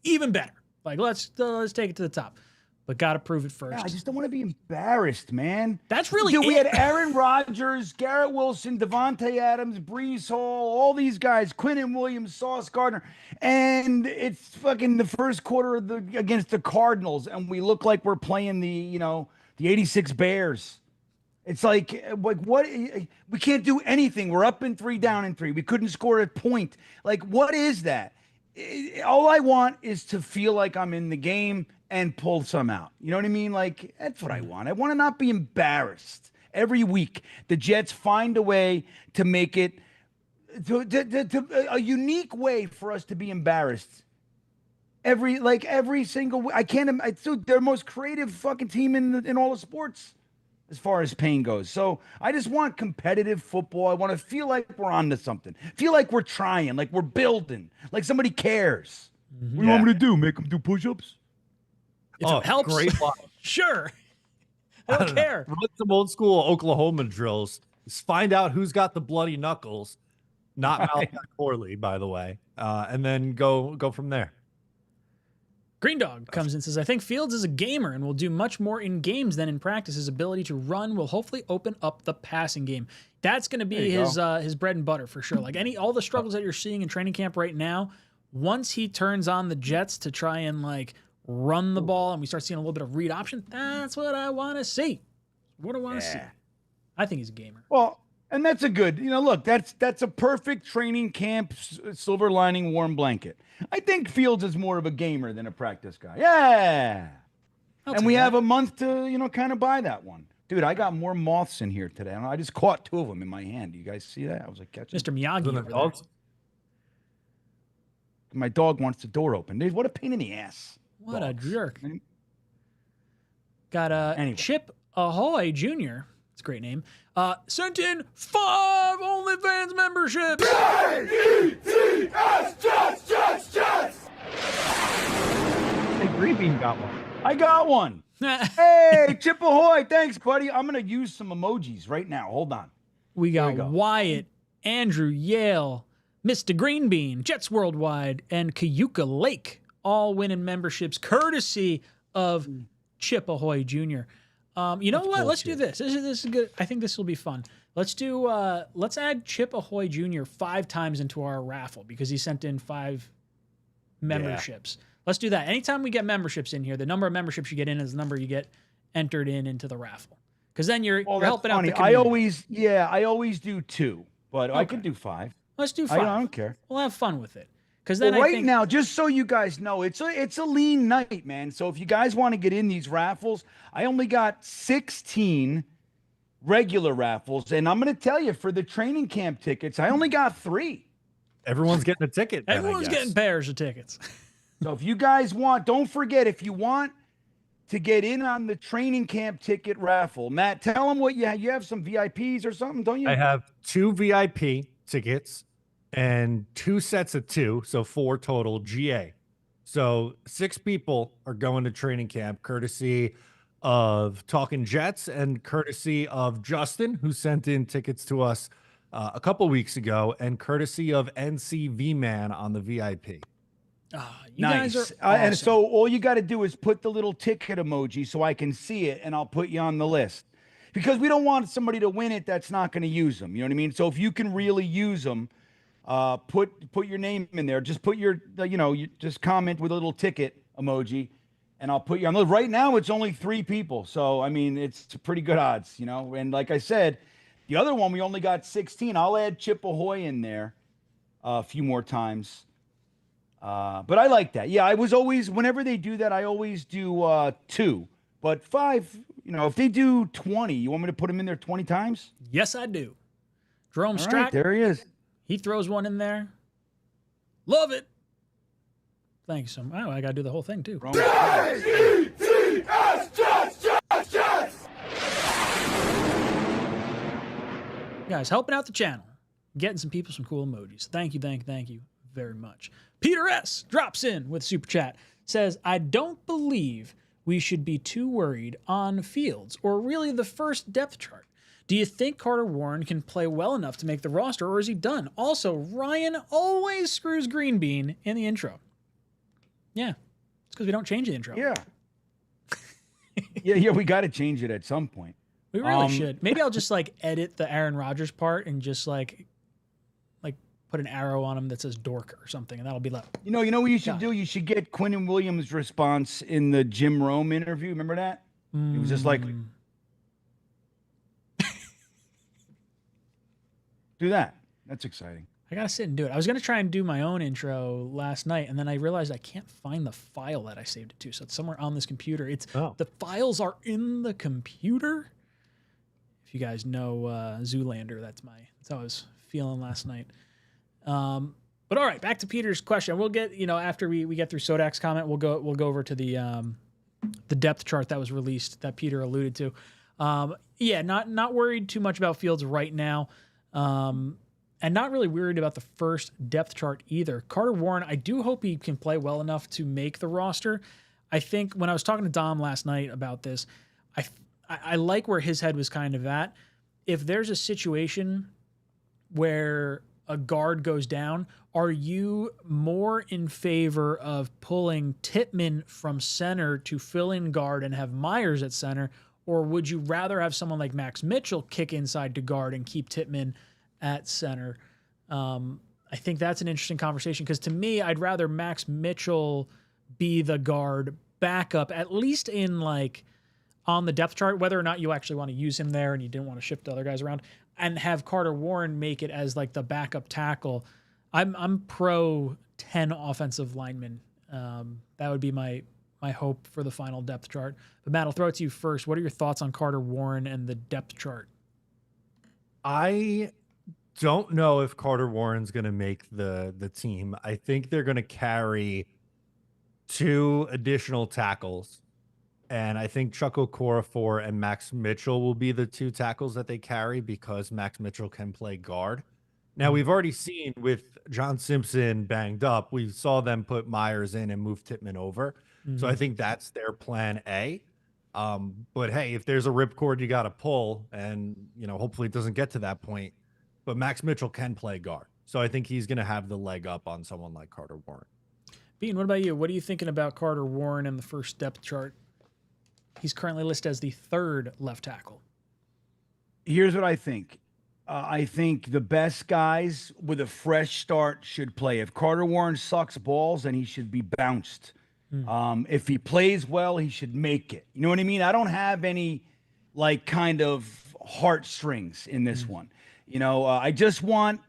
even better. Like let's take it to the top. But got to prove it first. Yeah, I just don't want to be embarrassed, man. That's really Dude, we had Aaron Rodgers, Garrett Wilson, Devontae Adams, Brees Hall, all these guys, Quinnen Williams, Sauce Gardner, and it's fucking the first quarter of against the Cardinals, and we look like we're playing the 86 Bears. It's like what? We can't do anything. We're up in 3, down in 3. We couldn't score a point. Like, what is that? All I want is to feel like I'm in the game and pull some out. You know what I mean? Like, that's what I want. I want to not be embarrassed every week. The Jets find a way to make it a unique way for us to be embarrassed. Every single week. I can't. They're the most creative fucking team in all of sports as far as pain goes. So I just want competitive football. I want to feel like we're onto something. Feel like we're trying, like we're building, like somebody cares. What do you want me to do? Make them do push-ups? If it helps, great line. Sure. I don't care. Run some old school Oklahoma drills. Just find out who's got the bloody knuckles. Not Malachi Corley, by the way. And then go from there. Green Dog comes in and says, I think Fields is a gamer and will do much more in games than in practice. His ability to run will hopefully open up the passing game. That's going to be his bread and butter for sure. Like all the struggles that you're seeing in training camp right now, once he turns on the Jets to try and like run the ball and we start seeing a little bit of read option, that's what I want to see. What I want to see. I think he's a gamer. Well, and that's a good, look, that's a perfect training camp silver lining warm blanket. I think Fields is more of a gamer than a practice guy. Yeah. And we have a month to, kind of buy that one. Dude, I got more moths in here today. I just caught 2 of them in my hand. You guys see that? I was like, catching. Mr. Miyagi over there. My dog wants the door open. Dude, what a pain in the ass. What a jerk. Got Chip Ahoy Jr. It's a great name. Sent in 5 OnlyFans memberships. Hey, Green Bean got one. I got one. Hey, Chip Ahoy. Thanks, buddy. I'm going to use some emojis right now. Hold on. We got Wyatt, Andrew Yale, Mr. Green Bean, Jets Worldwide, and Cayuga Lake, all winning memberships courtesy of Chip Ahoy Jr. You know what? Let's do this. This is good. I think this will be fun. Let's add Chip Ahoy Jr. 5 times into our raffle because he sent in 5 memberships. Let's do that. Anytime we get memberships in here, the number of memberships you get in is the number you get entered into the raffle. Because then you're helping out the community. I always do 2, but I can do 5. Let's do 5. I don't care. We'll have fun with it. Because then now, just so you guys know, it's a lean night, man. So if you guys want to get in these raffles, I only got 16 regular raffles, and I'm going to tell you, for the training camp tickets, I only got 3. Everyone's getting a ticket. Everyone's getting pairs of tickets. So if you guys want, don't forget, if you want to get in on the training camp ticket raffle, Matt, tell them what you have some VIPs or something, don't you? I have 2 VIP tickets and 2 sets of 2, so 4 total GA. So 6 people are going to training camp, courtesy of Talkin Jets and courtesy of Justin, who sent in tickets to us a couple weeks ago, and courtesy of NCV Man on the VIP. You guys are awesome. And so all you got to do is put the little ticket emoji so I can see it, and I'll put you on the list. Because we don't want somebody to win it that's not going to use them. You know what I mean? So if you can really use them, put your name in there. Just put your, you just comment with a little ticket emoji, and I'll put you on those. Right now, it's only 3 people. So, I mean, it's pretty good odds, you know. And like I said, the other one, we only got 16. I'll add Chip Ahoy in there a few more times. But I like that. Yeah, I was always, whenever they do that, I always do 2. But 5, you know, if they do 20, you want me to put him in there 20 times? Yes, I do. Jerome All Strack, right, there he is. he throws one in there. Love it. Thank you so much. Oh, I got to do the whole thing, too. Guys, helping out the channel. Getting some people some cool emojis. Thank you very much. Peter S. drops in with Super Chat. Says, I don't believe we should be too worried on Fields or really the first depth chart. Do you think Carter Warren can play well enough to make the roster, or is he done? Also, Ryan always screws Green Bean in the intro. Yeah, it's because we don't change the intro. Yeah. yeah, we got to change it at some point. We really should. Maybe I'll just like edit the Aaron Rodgers part and just like put an arrow on him that says dork or something, and that'll be like. You know what you should do? You should get Quinnen Williams' response in the Jim Rome interview. Remember that? It was just like. Do that. That's exciting. I gotta sit and do it. I was gonna try and do my own intro last night, and then I realized I can't find the file that I saved it to. So it's somewhere on this computer. The files are in the computer. If you guys know Zoolander, that's how I was feeling last night. But all right, back to Peter's question. We'll get, after we get through Sodak's comment, we'll go over to the depth chart that was released that Peter alluded to. Yeah, not worried too much about Fields right now. And not really worried about the first depth chart either. Carter Warren, I do hope he can play well enough to make the roster. I think when I was talking to Dom last night about this, I like where his head was kind of at. If there's a situation where a guard goes down, are you more in favor of pulling Tippmann from center to fill in guard and have Myers at center? Or would you rather have someone like Max Mitchell kick inside to guard and keep Tippmann at center? I think that's an interesting conversation, because to me, I'd rather Max Mitchell be the guard backup, at least in on the depth chart, whether or not you actually want to use him there and you didn't want to shift other guys around, and have Carter Warren make it as the backup tackle. I'm pro 10 offensive linemen. That would be my hope for the final depth chart. But Matt, I'll throw it to you first. What are your thoughts on Carter Warren and the depth chart? I don't know if Carter Warren's going to make the team. I think they're going to carry 2 additional tackles. And I think Chuck Okorafor and Max Mitchell will be the 2 tackles that they carry, because Max Mitchell can play guard. Now, we've already seen with John Simpson banged up, we saw them put Myers in and move Tippmann over. So I think that's their plan A. But hey, if there's a ripcord you got to pull, and hopefully it doesn't get to that point, but Max Mitchell can play guard. So I think he's going to have the leg up on someone like Carter Warren. Bean, what about you? What are you thinking about Carter Warren in the first depth chart? He's currently listed as the 3rd left tackle. Here's what I think. I think the best guys with a fresh start should play. If Carter Warren sucks balls, then he should be bounced. If he plays well, he should make it. You know what I mean? I don't have any kind of heartstrings in this one. I just want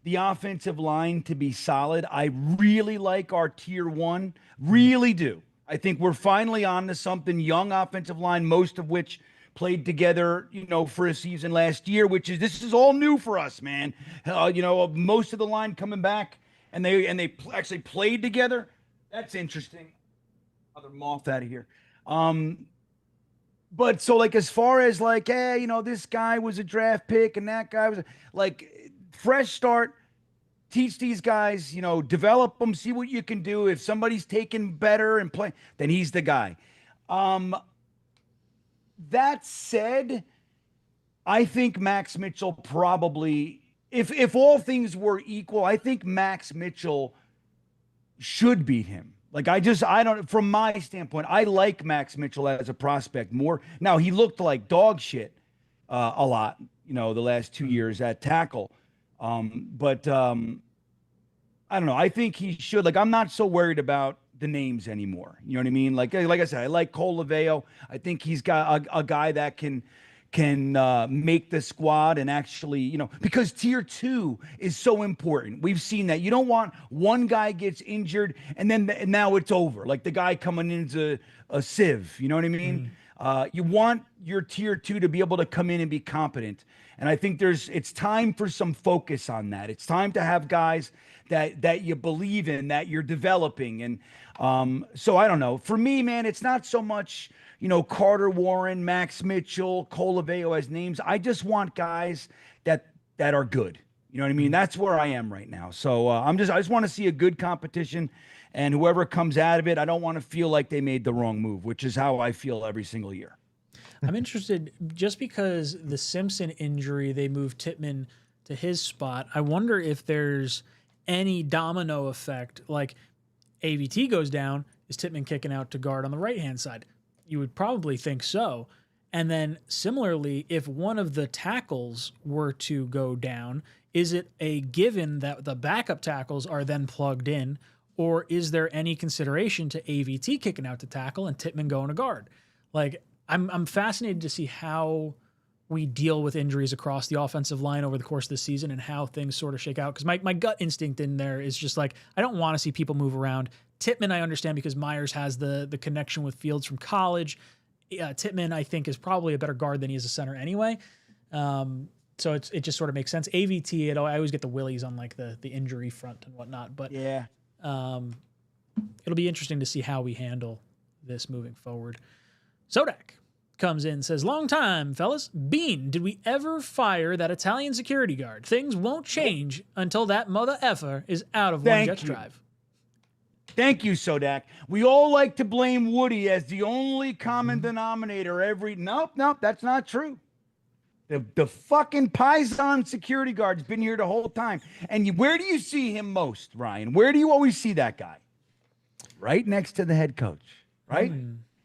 the offensive line to be solid. I really like our tier 1, really do. I think we're finally on to something. Young offensive line, most of which played together, for a season last year, this is all new for us, man. Most of the line coming back, and they actually played together. That's interesting. Other Moth out of here. But so as far as hey, this guy was a draft pick and that guy was fresh start. Teach these guys, develop them, see what you can do. If somebody's taking better and play, then he's the guy. That said, I think Max Mitchell probably, if all things were equal, I think Max Mitchell should beat him. I don't, from my standpoint, I like Max Mitchell as a prospect more. Now, he looked like dog shit a lot, the last 2 years at tackle. But I don't know. I think he should. I'm not so worried about the names anymore. You know what I mean? Like I said, I like 𝐒𝐿𝐫𝐲. I think he's got a guy that can make the squad and actually, you know, because tier 2 is so important. We've seen that. You don't want one guy gets injured and then now it's over. Like the guy coming into a sieve, you know what I mean? You want your tier 2 to be able to come in and be competent. And I think it's time for some focus on that. It's time to have guys that you believe in, that you're developing. And so I don't know. For me, man, it's not so much, you know, Carter Warren, Max Mitchell, 𝐒𝐿𝐫𝐲 as names. I just want guys that are good. You know what I mean? That's where I am right now. So I just want to see a good competition, and whoever comes out of it, I don't want to feel like they made the wrong move, which is how I feel every single year. I'm interested, just because the Simpson injury, they moved Tippmann to his spot. I wonder if there's any domino effect, like AVT goes down, is Tippmann kicking out to guard on the right-hand side? You would probably think so. And then similarly, if one of the tackles were to go down, is it a given that the backup tackles are then plugged in, or is there any consideration to AVT kicking out to tackle and Tippmann going to guard? Like, I'm fascinated to see how we deal with injuries across the offensive line over the course of the season and how things sort of shake out. Because my gut instinct in there is just like, I don't want to see people move around. Tippmann, I understand, because Myers has the connection with Fields from college. Tippmann, I think, is probably a better guard than he is a center anyway. So it just sort of makes sense. AVT, I always get the willies on like the injury front and whatnot. But yeah, it'll be interesting to see how we handle this moving forward. Sodak comes in, says, long time, fellas. Bean, did we ever fire that Italian security guard? Things won't change until that mother effer is out of one Jets drive. Thank you, Sodak. We all like to blame Woody as the only common denominator Nope, that's not true. The fucking Paisan security guard's been here the whole time. And where do you see him most, Ryan? Where do you always see that guy? Right next to the head coach, right?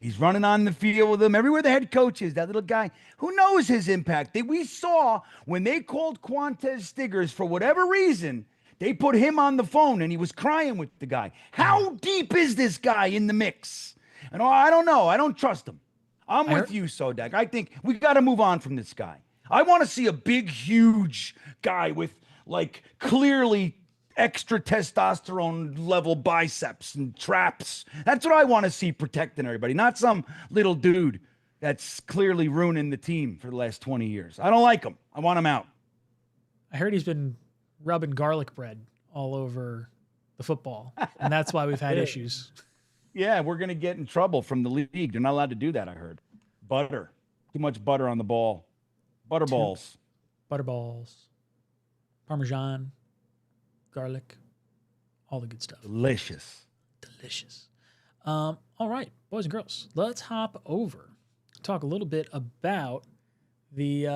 He's running on the field with him. Everywhere the head coach is, that little guy, who knows his impact? We saw when they called Quantez Stiggers for whatever reason, they put him on the phone and he was crying with the guy. How deep is this guy in the mix? And I don't know. I don't trust him. I'm with you, Sodak. I think we got to move on from this guy. I want to see a big, huge guy with like clearly extra testosterone level biceps and traps. That's what I want to see protecting everybody, not some little dude that's clearly ruining the team for the last 20 years. I don't like him. I want him out. I heard he's been rubbing garlic bread all over the football, and that's why we've had issues. Yeah, we're going to get in trouble from the league. They're not allowed to do that, I heard. Butter. Too much butter on the ball. Butterballs. Butterballs. Parmesan. Garlic. All the good stuff. Delicious. All right, boys and girls, let's hop over. Talk a little bit about the,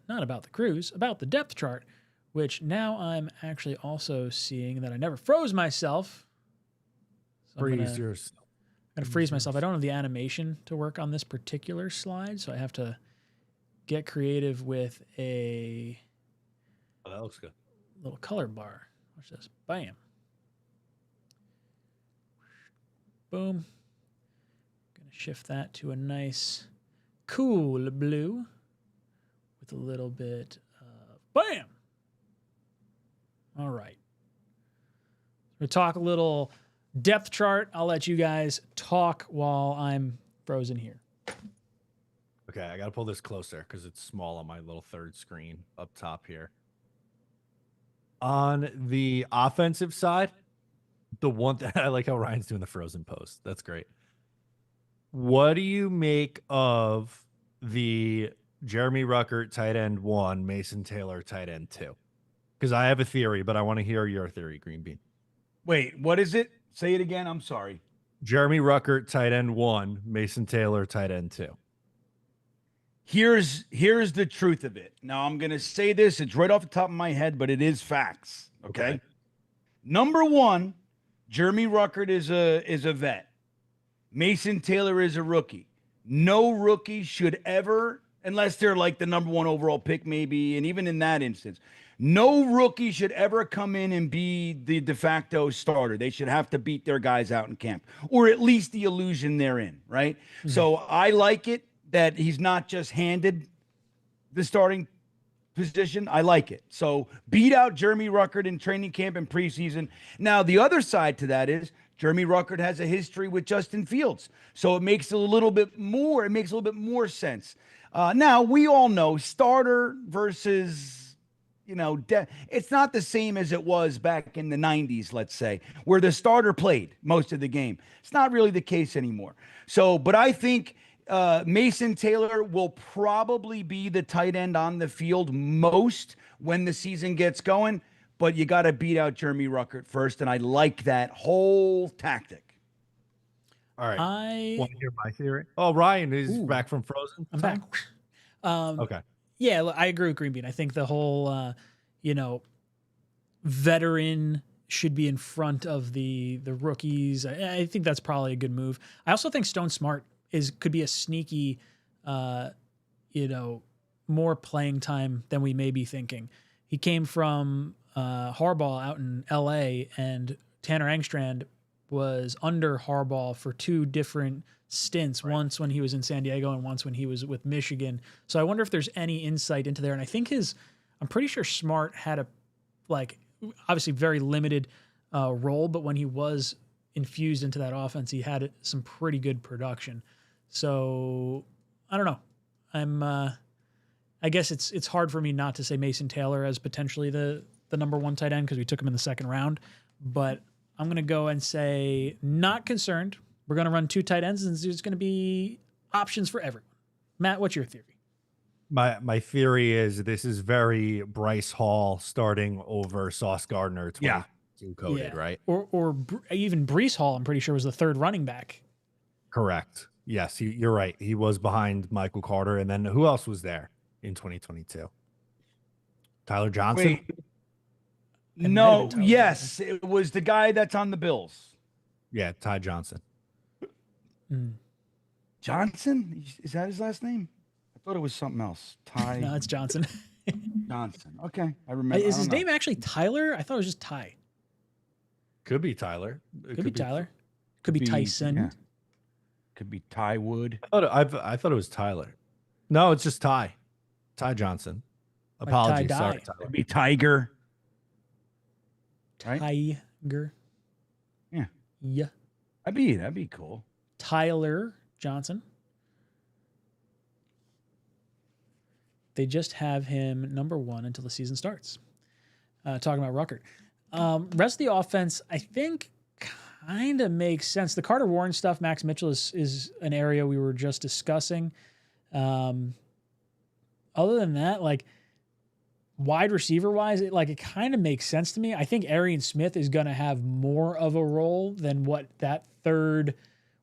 not about the cruise, about the depth chart, which now I'm actually also seeing that I never froze myself. So I'm going to freeze myself. I don't have the animation to work on this particular slide, so I have to get creative with a that looks good. Little color bar. Watch this. Bam. Boom. Going to shift that to a nice cool blue with a little bit of bam. All right. We'll talk a little depth chart. I'll let you guys talk while I'm frozen here. Okay, I got to pull this closer because it's small on my little third screen up top here. On the offensive side, the one that I like how Ryan's doing the frozen post. That's great. What do you make of the Jeremy Ruckert tight end 1, Mason Taylor tight end 2? Because I have a theory, but I want to hear your theory, Green Bean. Wait, what is it? Say it again. I'm sorry. Jeremy Ruckert tight end 1, Mason Taylor tight end 2. Here's the truth of it. Now I'm going to say this. It's right off the top of my head, but it is facts. Okay. Number 1, Jeremy Ruckert is a vet. Mason Taylor is a rookie. No rookie should ever, unless they're like the number 1 overall pick, maybe. And even in that instance, No rookie should ever come in and be the de facto starter. They should have to beat their guys out in camp, or at least the illusion they're in, right? So I like it that he's not just handed the starting position. I like it. So beat out Jeremy Ruckert in training camp and preseason. Now, the other side to that is Jeremy Ruckert has a history with Justin Fields. So it makes a little bit more sense. Now, we all know starter versus, it's not the same as it was back in the 90s, let's say, where the starter played most of the game. It's not really the case anymore. So, but I think Mason Taylor will probably be the tight end on the field most when the season gets going, but you got to beat out Jeremy Ruckert first, and I like that whole tactic. All right. I want to hear my theory. Oh, Ryan is back from Frozen. I'm back. Okay. Yeah, I agree with Green Bean. I think the whole, veteran should be in front of the rookies. I think that's probably a good move. I also think Stone Smart could be a sneaky, more playing time than we may be thinking. He came from Harbaugh out in L.A., and Tanner Engstrand was under Harbaugh for 2 different stints, once when he was in San Diego and once when he was with Michigan. So I wonder if there's any insight into there. And I think I'm pretty sure Smart had obviously very limited role, but when he was infused into that offense, he had some pretty good production. So I don't know. I guess it's hard for me not to say Mason Taylor as potentially the number 1 tight end because we took him in the 2nd round, but I'm going to go and say not concerned. We're going to run 2 tight ends, and there's going to be options for everyone. Matt, what's your theory? My theory is this is very Bryce Hall starting over Sauce Gardner 22 coded, right? Or even Breece Hall, I'm pretty sure, was the 3rd running back. Correct. Yes, you're right. He was behind Michael Carter. And then who else was there in 2022? Tyler Johnson? Wait. No, yes, it was the guy that's on the Bills. Yeah, Ty Johnson. Johnson? Is that his last name? I thought it was something else. Ty. No, it's Johnson. Johnson. Okay, I remember. Is his name actually Tyler? I thought it was just Ty. Could be Tyler. Could be Tyler. Could be Tyson. Yeah. Could be Ty Wood. I thought it was Tyler. No, it's just Ty. Ty Johnson. Apologies. Sorry, Tyler. Could be Tiger. Right? Tiger. Yeah. Yeah. That'd be cool. Tyler Johnson. They just have him number 1 until the season starts. Talking about Ruckert. Rest of the offense, I think, kind of makes sense. The Carter Warren stuff, Max Mitchell is an area we were just discussing. Other than that, wide receiver wise, it kind of makes sense to me. I think Arian Smith is going to have more of a role than what that 3rd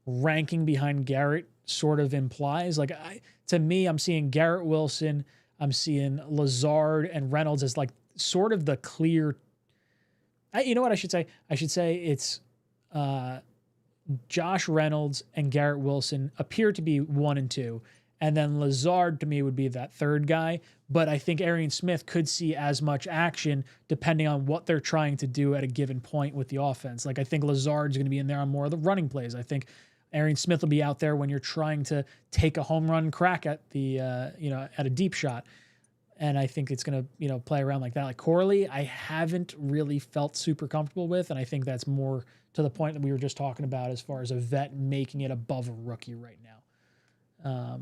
ranking behind Garrett sort of implies. To me, I'm seeing Garrett Wilson, I'm seeing Lazard and Reynolds as sort of the clear. You know what I should say? I should say it's Josh Reynolds and Garrett Wilson appear to be 1 and 2. And then Lazard, to me, would be that 3rd guy. But I think Arian Smith could see as much action depending on what they're trying to do at a given point with the offense. I think Lazard's going to be in there on more of the running plays. I think Arian Smith will be out there when you're trying to take a home run crack at the, at a deep shot. And I think it's going to, play around like that. Corley, I haven't really felt super comfortable with. And I think that's more to the point that we were just talking about as far as a vet making it above a rookie right now.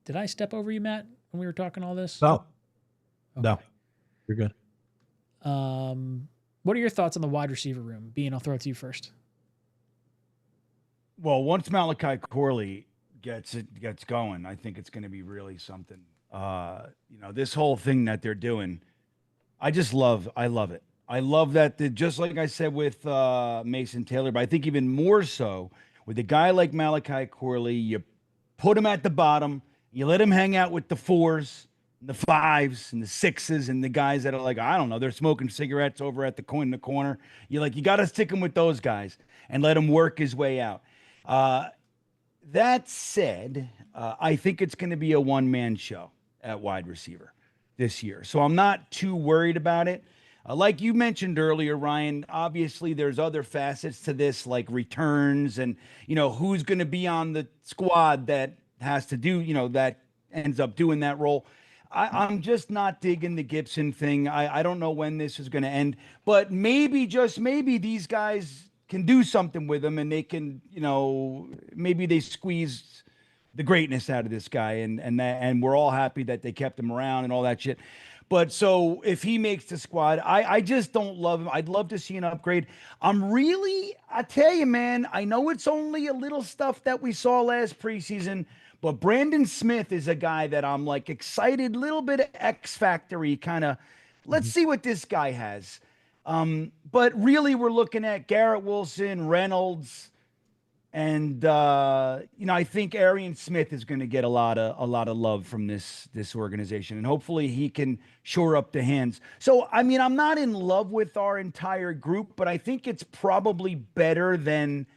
Did I step over you, Matt, when we were talking all this? No. Okay. No. You're good. What are your thoughts on the wide receiver room? Bean, I'll throw it to you first. Well, once Malachi Corley gets going, I think it's going to be really something. This whole thing that they're doing, I love it. I love that, just like I said with Mason Taylor, but I think even more so with a guy like Malachi Corley, you put him at the bottom, you let him hang out with the 4s, and the 5s, and the 6s, and the guys that are I don't know, they're smoking cigarettes over at the corner. You got to stick him with those guys and let him work his way out. That said, I think it's going to be a one-man show at wide receiver. this year. So I'm not too worried about it. Like you mentioned earlier, Ryan, obviously there's other facets to this, like returns and, who's going to be on the squad that has to do, that ends up doing that role. I'm just not digging the Gibson thing. I don't know when this is going to end, but maybe, just maybe, these guys can do something with him and they can, maybe they squeeze the greatness out of this guy, and we're all happy that they kept him around and all that shit. But so if he makes the squad, I just don't love him. I'd love to see an upgrade. I tell you, man, I know it's only a little stuff that we saw last preseason, but Brandon Smith is a guy that I'm like excited, little bit of X Factory kind of. Let's see what this guy has. But really, we're looking at Garrett Wilson, Reynolds, and I think Arian Smith is going to get a lot of love from this organization, and hopefully he can shore up the hands. So I mean, I'm not in love with our entire group, but I think it's probably better than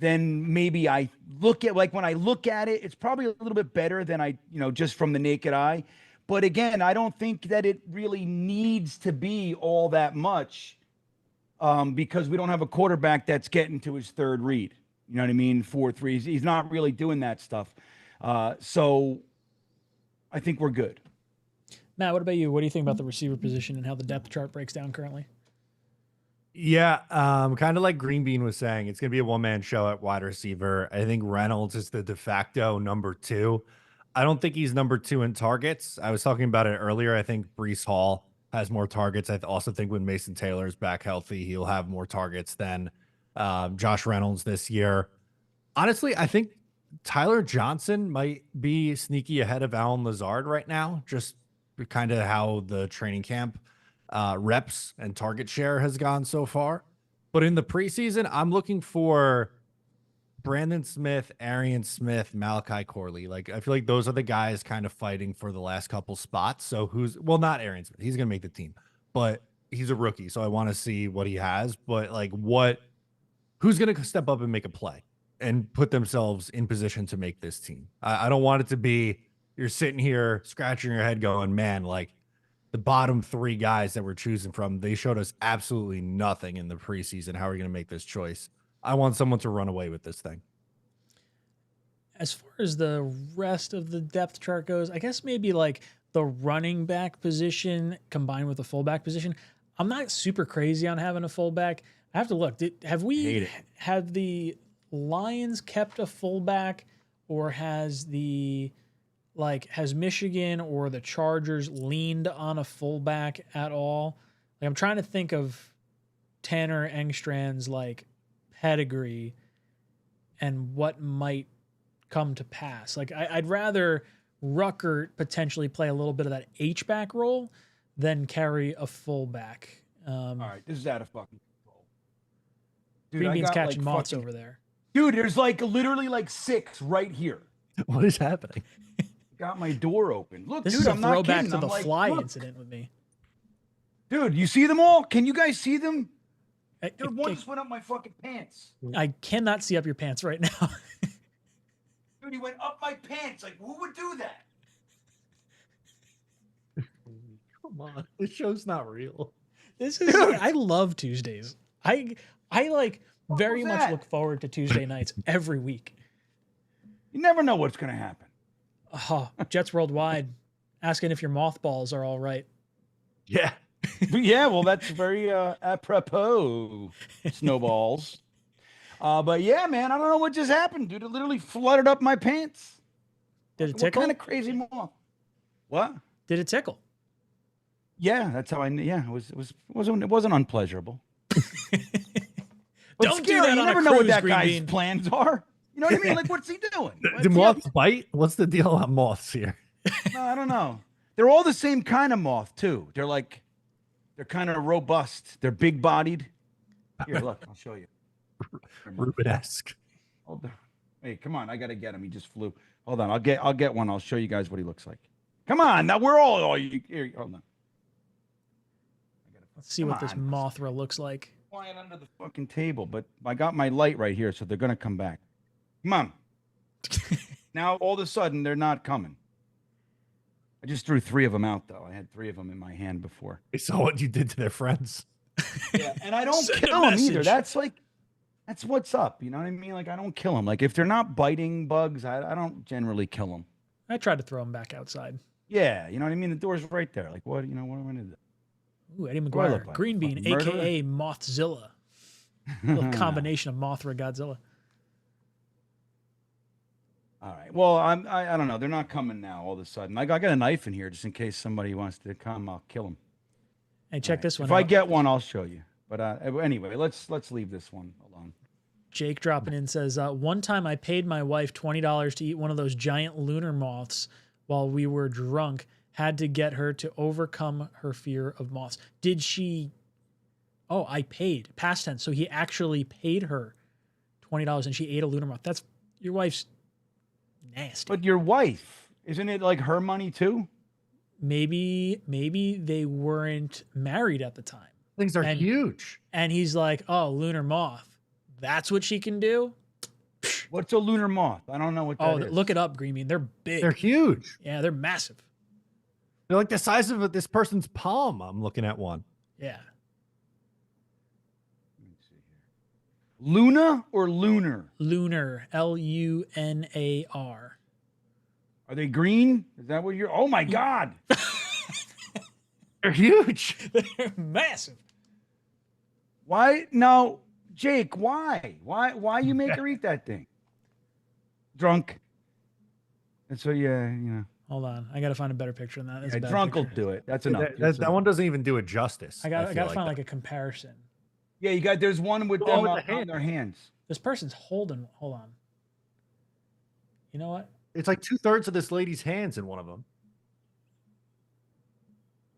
maybe I look at. Like when I look at it, it's probably a little bit better than I just from the naked eye. But again, I don't think that it really needs to be all that much, because we don't have a quarterback that's getting to his third read. You know what I mean? 4-3. He's not really doing that stuff. So I think we're good. Matt, what about you? What do you think about the receiver position and how the depth chart breaks down currently? Yeah, kind of like Green Bean was saying, it's going to be a one-man show at wide receiver. I think Reynolds is the de facto number 2. I don't think he's number 2 in targets. I was talking about it earlier. I think Breece Hall has more targets. I also think when Mason Taylor is back healthy, he'll have more targets than Josh Reynolds this year. Honestly, I think Tyler Johnson might be sneaky ahead of Allen Lazard right now, just kind of how the training camp reps and target share has gone so far. But in the preseason, I'm looking for Brandon Smith, Arian Smith, Malachi Corley. Like, I feel like those are the guys kind of fighting for the last couple spots. So not Arian Smith. He's going to make the team, but he's a rookie. So I want to see what he has, but like who's going to step up and make a play and put themselves in position to make this team. I don't want it to be, you're sitting here scratching your head going, man, like the bottom 3 guys that we're choosing from, they showed us absolutely nothing in the preseason. How are we going to make this choice? I want someone to run away with this thing. As far as the rest of the depth chart goes, I guess maybe like the running back position combined with the fullback position. I'm not super crazy on having a fullback. I have to look. Have the Lions kept a fullback, or has Michigan or the Chargers leaned on a fullback at all? Like, I'm trying to think of Tanner Engstrand's like pedigree and what might come to pass. Like, I'd rather Ruckert potentially play a little bit of that H-back role than carry a fullback. All right, this is out of fucking control. Dude, Green Bean's catching like moths over there. Dude, there's like literally like 6 right here. What is happening? Got my door open. Look, This dude, is a I'm not throwback kidding. to I'm the like, fly look. incident with me. Dude, you see them all? Can you guys see them? Dude, one just went up my fucking pants. I cannot see up your pants right now. Dude, he went up my pants. Like, who would do that? Come on, this show's not real. This is I love Tuesdays. I like very much look forward to Tuesday nights every week. You never know what's gonna happen. Oh, Jets Worldwide asking if your mothballs are all right. Yeah. Yeah, well, that's very apropos, snowballs. But yeah, man, I don't know what just happened, dude. It literally flooded up my pants. Did it What tickle? kind of crazy moth? What? Did it tickle? Yeah, that's how I knew. Yeah, it wasn't unpleasurable. But Don't do scary. that You on a never know what cruise, that Green guy's Bean. plans are. You know what I mean? Like, what's he doing? Do moths bite? What's the deal on moths here? No, I don't know. They're all the same kind of moth too. They're kind of robust. They're big bodied. Here, look, I'll show you. Rubenesque. Hold on. Hey, come on. I got to get him. He just flew. Hold on. I'll get one. I'll show you guys what he looks like. Come on. Now we're all here. Hold on. Let's see what this Mothra looks like. Flying under the fucking table, but I got my light right here, so they're going to come back. Come on. Now, all of a sudden, they're not coming. I just threw 3 of them out, though. I had 3 of them in my hand before. They saw what you did to their friends. Yeah, and I don't Send kill a them either. message. That's what's up. You know what I mean? Like, I don't kill them. Like, if they're not biting bugs, I don't generally kill them. I tried to throw him back outside. Yeah, you know what I mean? The door's right there. Like, what am I going to do? Ooh, Eddie What do I look McGuire, like? Green Bean, Fucking murderer? a.k.a. Mothzilla. Little combination of Mothra Godzilla. All right. Well, I don't know. They're not coming now all of a sudden. I got a knife in here just in case somebody wants to come. I'll kill them. Hey, check this one If out. I get one, I'll show you. But anyway, let's leave this one alone. Jake dropping in says, one time I paid my wife $20 to eat one of those giant lunar moths while we were drunk. Had to get her to overcome her fear of moths. Did she? Oh, I paid. Past tense. So he actually paid her $20 and she ate a lunar moth. That's your wife's nasty. But your wife, isn't it like her money too? Maybe they weren't married at the time. Things are And- huge. And he's like, oh, lunar moth. That's what she can do? What's a lunar moth? I don't know what that is. Look it up, Green Bean. They're big. They're huge. Yeah, they're massive. They're like the size of this person's palm. I'm looking at one. Yeah. Luna or lunar? Lunar. Lunar. Are they green? Is that what you're? Oh my God! They're huge. They're massive. Why? No, Jake. Why? Why you make her eat that thing? Drunk. And so yeah. Hold on. I got to find a better picture than that. That's a Yeah, bad drunk will picture. do it. That's enough. That one doesn't even do it justice. I got feel to find that. like a comparison. Yeah, you got. There's one with Oh, them with on, the hand. on their hands. This person's holding. Hold on. You know what? It's like 2/3 of this lady's hands in one of them.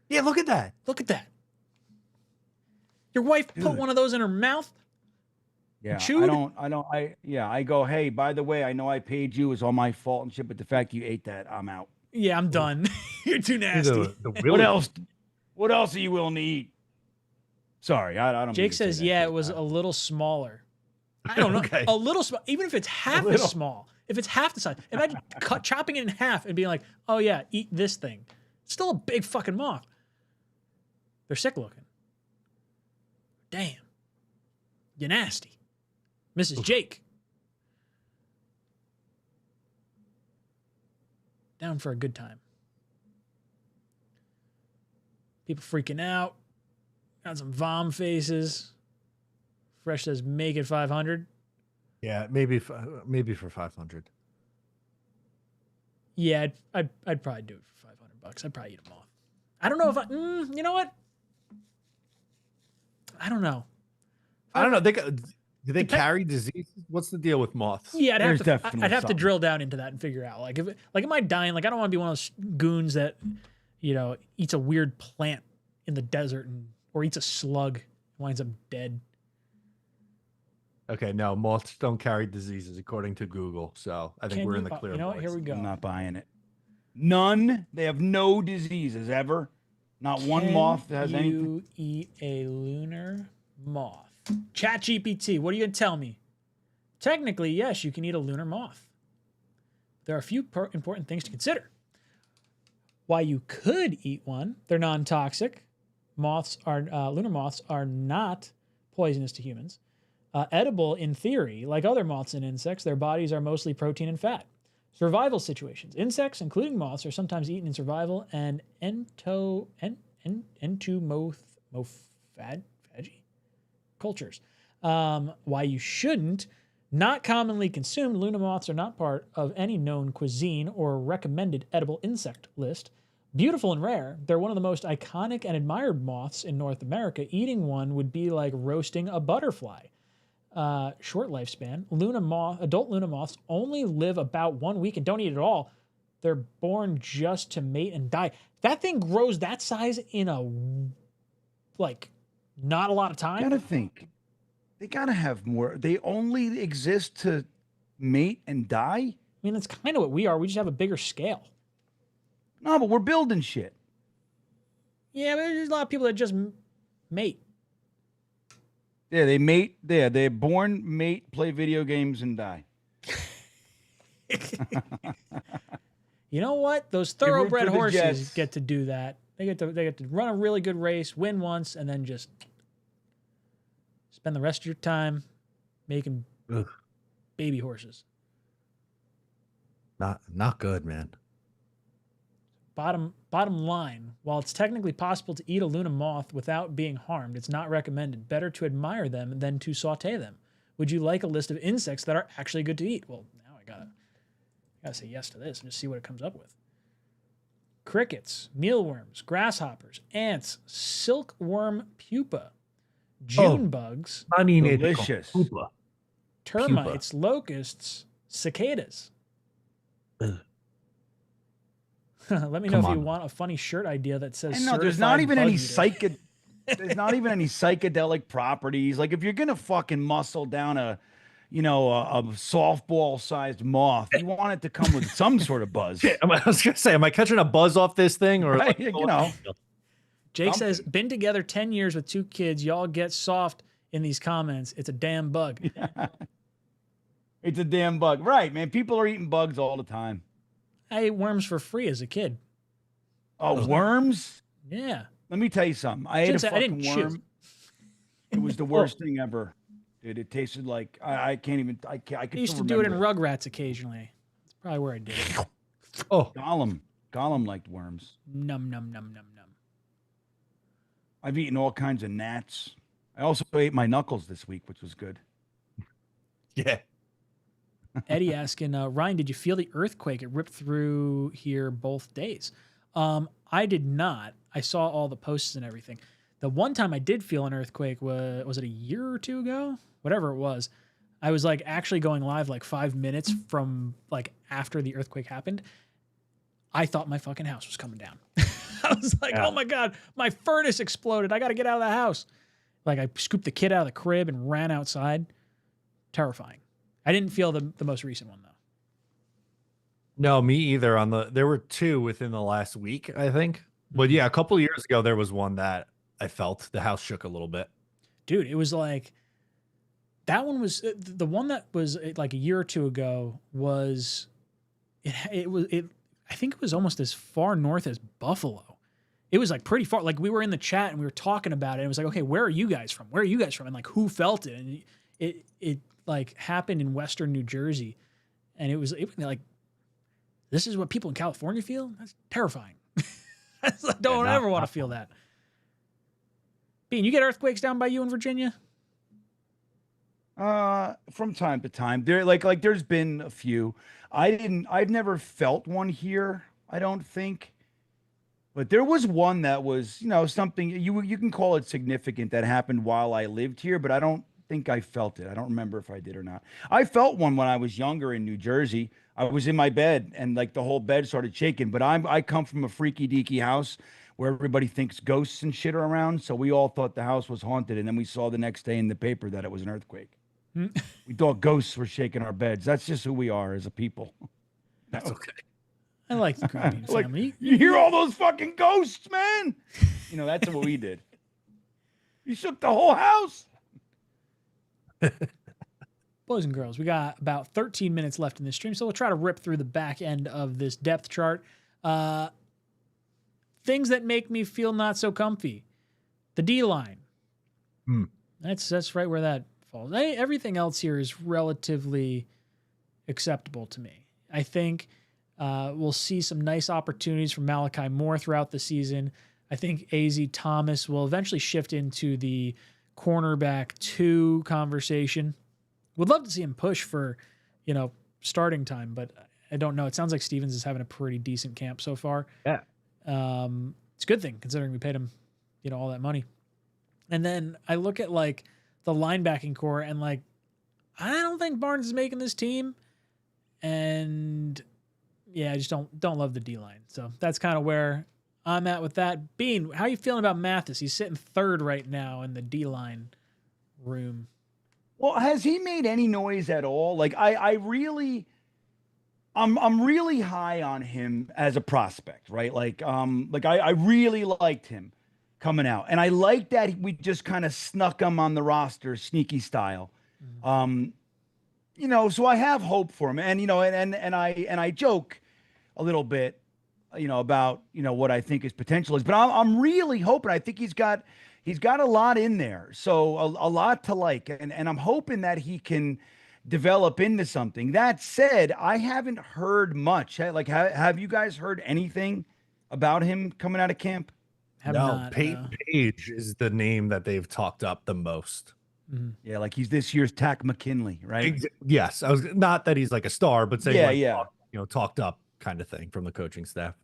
Yeah, look at that. Look at that. Your wife put Dude. one of those in her mouth? Yeah, Chewed? I go, hey, by the way, I know I paid you. It's all my fault and shit, but the fact you ate that, I'm out. Yeah, I'm done. You're too nasty. What else? What else are you willing to eat? Sorry, I don't. mean Jake to say says, that, yeah, but, it was a little smaller. I don't know. Okay. A little small. Even if it's half as small, if it's half the size, imagine chopping it in half and being like, oh, yeah, eat this thing. It's still a big fucking moth. They're sick looking. Damn. You're nasty. Mrs. Jake. Down for a good time. People freaking out. Got some vom faces. Fresh says, make it 500. Yeah, maybe for 500. Yeah, I'd probably do it for $500. I'd probably eat a moth. I don't know if you know what? I don't know. I don't know. Do they carry diseases? What's the deal with moths? Yeah, There's I'd definitely have to something. drill down into that and figure out. Like, am I dying? Like, I don't want to be one of those goons that, eats a weird plant in the desert or eats a slug, winds up dead. Okay, no, moths don't carry diseases according to Google. So I think we're in the clear. You know what? boys. Here we go. I'm not buying it. None. They have no diseases ever. Not one Can moth that has anything. you eat a lunar moth? ChatGPT, what are you going to tell me? Technically, yes, you can eat a lunar moth. There are a few important things to consider. Why you could eat one, they're non-toxic. Lunar moths are not poisonous to humans. Edible in theory, like other moths and insects, their bodies are mostly protein and fat. Survival situations. Insects, including moths, are sometimes eaten in survival and cultures. Why you shouldn't. Not commonly consumed, lunar moths are not part of any known cuisine or recommended edible insect list. Beautiful and rare, they're one of the most iconic and admired moths in North America. Eating one would be like roasting a butterfly. Short lifespan. Adult Luna moths only live about 1 week and don't eat at all. They're born just to mate and die. That thing grows that size in not a lot of time. Gotta think. They gotta have more. They only exist to mate and die. I mean, that's kind of what we are. We just have a bigger scale. No, but we're building shit. Yeah, but there's a lot of people that just mate. Yeah, they mate. Yeah, they're born, mate, play video games, and die. You know what? Those They root thoroughbred for the horses Jets. get to do that. They get to run a really good race, win once, and then just spend the rest of your time making baby horses. Not good, man. Bottom line, while it's technically possible to eat a Luna moth without being harmed, it's not recommended. Better to admire them than to saute them. Would you like a list of insects that are actually good to eat? Well, now I gotta say yes to this and just see what it comes up with. Crickets, mealworms, grasshoppers, ants, silkworm pupa, June bugs, Delicious. termites, locusts, cicadas. Let me know if you want a funny shirt idea that says. And no, there's not even any psychic. there's not even any psychedelic properties. Like if you're gonna fucking muscle down a softball-sized moth, you want it to come with some sort of buzz. I was gonna say, am I catching a buzz off this thing, or right? Jake says, "Been together 10 years with 2 kids. Y'all get soft in these comments. It's a damn bug." Yeah. It's a damn bug, right, man? People are eating bugs all the time. I ate worms for free as a kid. Oh, worms? Yeah. Let me tell you something. I ate a fucking worm. It was the worst thing ever. Dude, it tasted like I can't even. I could. I used to do it in Rugrats occasionally. That's probably where I did it. Oh, Gollum liked worms. Num num num num num. I've eaten all kinds of gnats. I also ate my knuckles this week, which was good. yeah. Eddie asking, Ryan, did you feel the earthquake? It ripped through here both days. I did not. I saw all the posts and everything. The one time I did feel an earthquake was it a year or two ago? Whatever it was. I was like actually going live like 5 minutes from like after the earthquake happened. I thought my fucking house was coming down. I was like, oh my God, my furnace exploded. I got to get out of the house. Like I scooped the kid out of the crib and ran outside. Terrifying. I didn't feel the most recent one though. No, me either. There were 2 within the last week, I think. But yeah, a couple of years ago, there was one that I felt the house shook a little bit. Dude, it was like that one was the one that was like a year or two ago was it I think it was almost as far north as Buffalo. It was like pretty far. Like we were in the chat and we were talking about it. It was like, okay, where are you guys from? Where are you guys from? And like who felt it? And it like happened in Western New Jersey. And it was like, this is what people in California feel? That's terrifying. I don't ever want to feel that. Bean, you get earthquakes down by you in Virginia? From time to time. There like there's been a few. I've never felt one here, I don't think. But there was one that was, something you can call it significant that happened while I lived here, but I don't think I felt it. I don't remember if I did or not. I felt one when I was younger in New Jersey. I was in my bed and like the whole bed started shaking, but I come from a freaky deaky house where everybody thinks ghosts and shit are around. So we all thought the house was haunted. And then we saw the next day in the paper that it was an earthquake. We thought ghosts were shaking our beds. That's just who we are as a people. That's okay. I like the Green Bean Like, family. you hear all those fucking ghosts, man? That's what we did. You shook the whole house. Boys and girls, we got about 13 minutes left in this stream, so we'll try to rip through the back end of this depth chart. Things that make me feel not so comfy. The D-line. That's right where that falls. Everything else here is relatively acceptable to me. I think we'll see some nice opportunities from Malachi Moore throughout the season. I think A.Z. Thomas will eventually shift into the cornerback 2 conversation. Would love to see him push for, starting time, but I don't know. It sounds like Stevens is having a pretty decent camp so far. Yeah. It's a good thing considering we paid him, all that money. And then I look at like the linebacking core and like, I don't think Barnes is making this team. And yeah, I just don't love the D-line. So that's kind of where I'm at with that. Bean, how are you feeling about Mathis? He's sitting 3rd right now in the D-line room. Well, has he made any noise at all? Like I'm really high on him as a prospect, right? Like I really liked him coming out. And I like that we just kind of snuck him on the roster, sneaky style. So I have hope for him. And and I joke a little bit, about what I think his potential is. But I'm really hoping. I think he's got a lot in there, so a lot to like, and I'm hoping that he can develop into something. That said, I haven't heard much. Like, have you guys heard anything about him coming out of camp? No. Page is the name that they've talked up the most. Mm-hmm. Yeah, like he's this year's Tack McKinley, right? Yes, I was not that he's like a star, but saying talked up kind of thing from the coaching staff.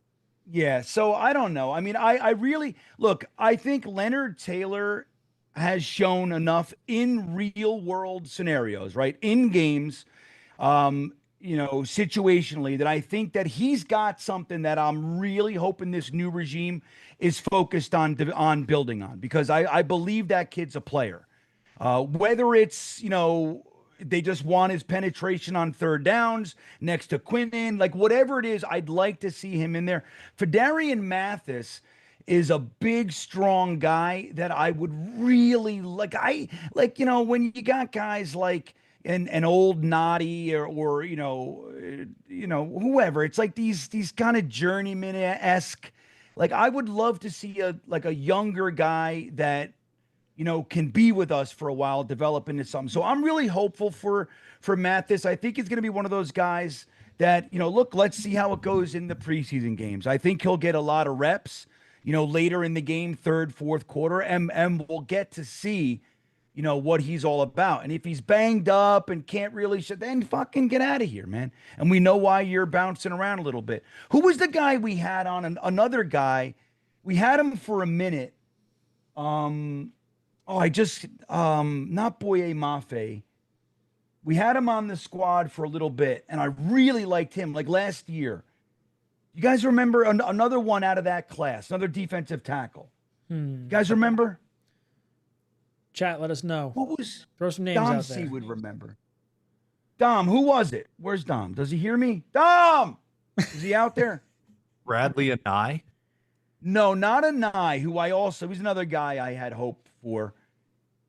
Yeah, so I don't know. I mean, I really look. I think Leonard Taylor has shown enough in real world scenarios, right, in games, situationally, that I think that he's got something that I'm really hoping this new regime is focused on building on, because I believe that kid's a player. Whether it's, they just want his penetration on third downs next to Quinnen, like whatever it is, I'd like to see him in there. Phidarian Mathis is a big, strong guy that I would really like. When you got guys like an old Noddy or whoever, it's like these kind of journeyman-esque. Like, I would love to see a younger guy that can be with us for a while, develop into something. So I'm really hopeful for Mathis. I think he's going to be one of those guys that, look, let's see how it goes in the preseason games. I think he'll get a lot of reps, later in the game, third, fourth quarter, and we'll get to see, what he's all about. And if he's banged up and can't really, then fucking get out of here, man. And we know why you're bouncing around a little bit. Who was the guy we had on? Another guy. We had him for a minute. Not Boye Mafe. We had him on the squad for a little bit, and I really liked him, like last year. You guys remember another one out of that class, another defensive tackle? You guys remember? Chat, let us know. What was Throw some names Dom out C there. would remember. Dom, who was it? Where's Dom? Does he hear me? Dom! Is he out there? Bradley and I? No, not a Nye, who I also, he's another guy I had hope for,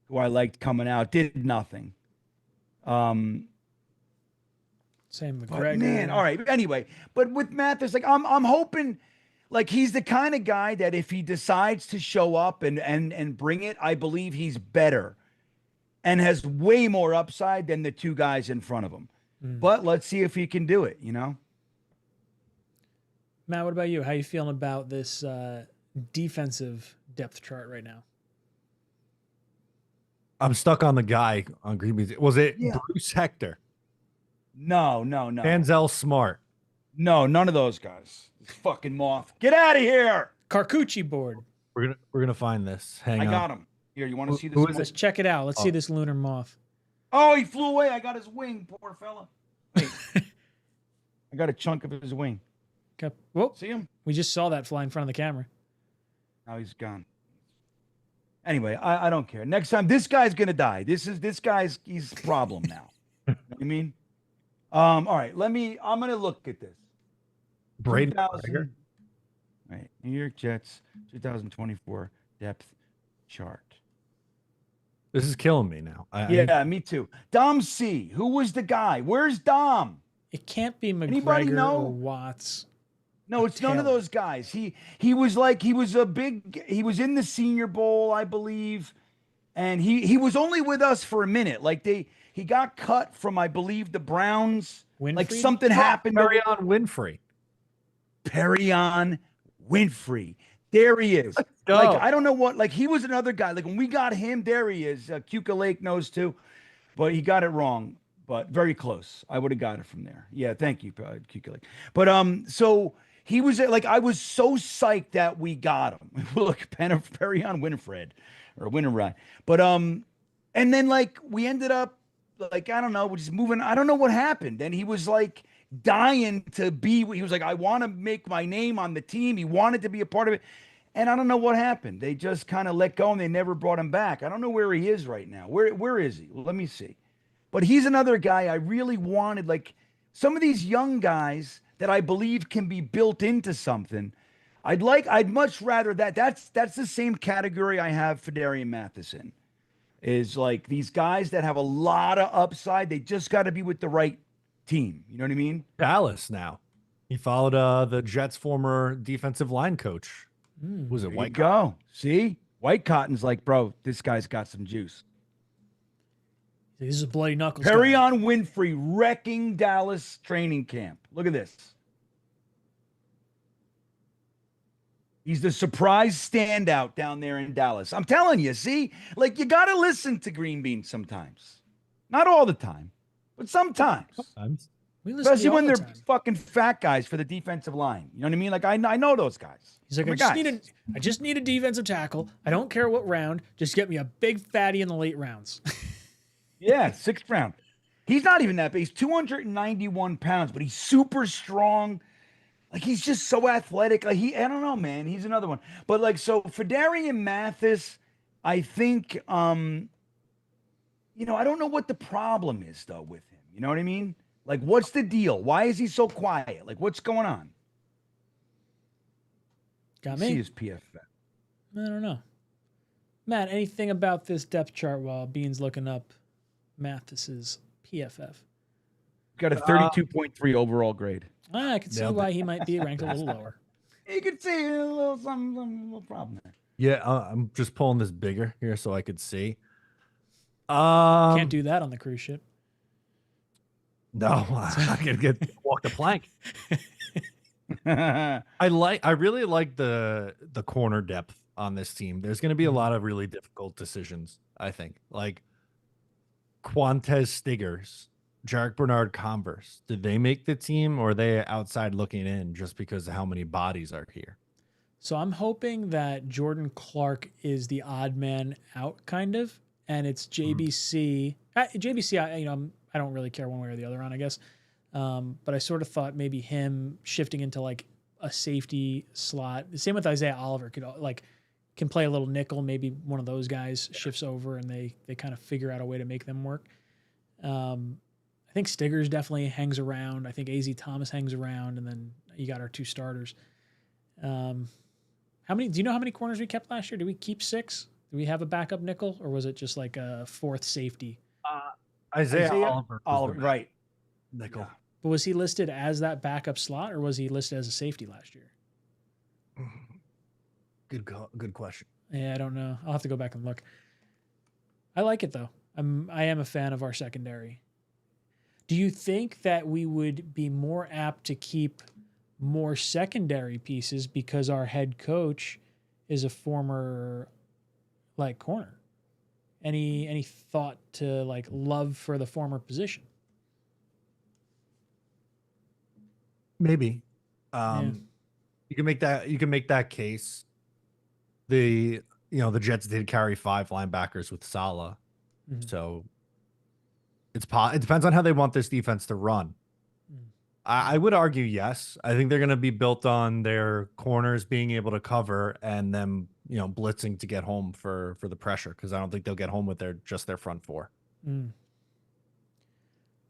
who I liked coming out, did nothing. Same McGregor. Man, all right. Anyway, but with Mathis, like I'm hoping, like he's the kind of guy that if he decides to show up and bring it, I believe he's better and has way more upside than the two guys in front of him. But let's see if he can do it, Matt, what about you? How you feeling about this defensive depth chart right now? I'm stuck on the guy on Green Bay. Was it Bruce Hector? No. Denzel Smart? No, none of those guys. It's fucking Moth. Get out of here. Carcucci board. We're gonna find this. Hang on. I got him. Here, you want to see this? Let's check it out. Let's see this lunar moth. Oh, he flew away. I got his wing, poor fella. Wait. I got a chunk of his wing. Okay. Whoa. See him? We just saw that fly in front of the camera. Now he's gone. Anyway, I don't care. Next time, this guy's gonna die. He's a problem now. You know what I mean? All right, I'm gonna look at this. Braden 2000, right, New York Jets 2024 depth chart. This is killing me now. Me too. Dom C. Who was the guy? Where's Dom? It can't be Anybody McGregor know? or Watts. No, it's none of those guys. He was in the Senior Bowl, I believe, and he was only with us for a minute. Like he got cut from, I believe, the Browns. Winfrey? Like something happened. Perion Winfrey. Perion Winfrey. There he is. go. Like, I don't know what, like he was another guy. Like when we got him, there he is. Cuca Lake knows too, but he got it wrong, but very close. I would have got it from there. Yeah. Thank you, Cuca Lake. But, so he was like, I was so psyched that we got him. Look, Perion Winfred or Winterride. But, and then like we ended up like, I don't know, we're just moving. I don't know what happened. And he was like dying to be, he was like, I want to make my name on the team. He wanted to be a part of it. And I don't know what happened. They just kind of let go and they never brought him back. I don't know where he is right now. Where is he? Well, let me see. But he's another guy I really wanted, like some of these young guys that I believe can be built into something. I'd much rather that. That's the same category I have Phidarian Mathis in. Is like these guys that have a lot of upside. They just got to be with the right team. You know what I mean? Dallas now. He followed the Jets' former defensive line coach. Was it There you White? go. See? White Cotton's like, bro, this guy's got some juice. This is a bloody knuckles. Perry guy. on Winfrey wrecking Dallas training camp. Look at this. He's the surprise standout down there in Dallas. I'm telling you, see? Like, you got to listen to Green Bean sometimes. Not all the time, but sometimes. Sometimes. We listen to Especially you all when the they're time. fucking fat guys for the defensive line. You know what I mean? Like, I know those guys. He's like, They're I just need a defensive tackle. I don't care what round. Just get me a big fatty in the late rounds. Yeah, 6th round. He's not even that big. He's 291 pounds, but he's super strong. Like, he's just so athletic. Like, I don't know, man. He's another one. But, like, so Fedarian Mathis, I think, you know, I don't know what the problem is, though, with him. You know what I mean? Like, what's the deal? Why is he so quiet? Like, what's going on? Got See me. his PFF. I don't know. Matt, anything about this depth chart while Bean's looking up Mathis's PFF? Got a 32.3 overall grade. I can see Nailed it. why he might be ranked a little lower. You can see a little little problem there. Yeah, I'm just pulling this bigger here so I could see. Can't do that on the cruise ship. No, I can walk the plank. I really like the corner depth on this team. There's going to be a lot of really difficult decisions, I think. Like Quantez Stiggers, Jarek Bernard Converse. Did they make the team, or are they outside looking in just because of how many bodies are here? So I'm hoping that Jordan Clark is the odd man out, kind of, and it's JBC. JBC, I don't really care one way or the other on, I guess. But I sort of thought maybe him shifting into like a safety slot. The same with Isaiah Oliver, can play a little nickel. Maybe one of those guys shifts over and they kind of figure out a way to make them work. I think Stiggers definitely hangs around. I think AZ Thomas hangs around, and then you got our 2 starters. Do you know how many corners we kept last year? Did we keep 6? Do we have a backup nickel, or was it just like a 4th safety? Isaiah Oliver. Oliver, right. Nickel. But was he listed as that backup slot, or was he listed as a safety last year? Good question. Yeah, I don't know. I'll have to go back and look. I like it though. I am a fan of our secondary. Do you think that we would be more apt to keep more secondary pieces because our head coach is a former like corner? Any thought to like love for the former position? Maybe. Yeah. You can make that case. The Jets did carry 5 linebackers with Salah. Mhm. So it depends on how they want this defense to run. I would argue yes. I think they're going to be built on their corners being able to cover and them, blitzing to get home for the pressure, because I don't think they'll get home with their front 4.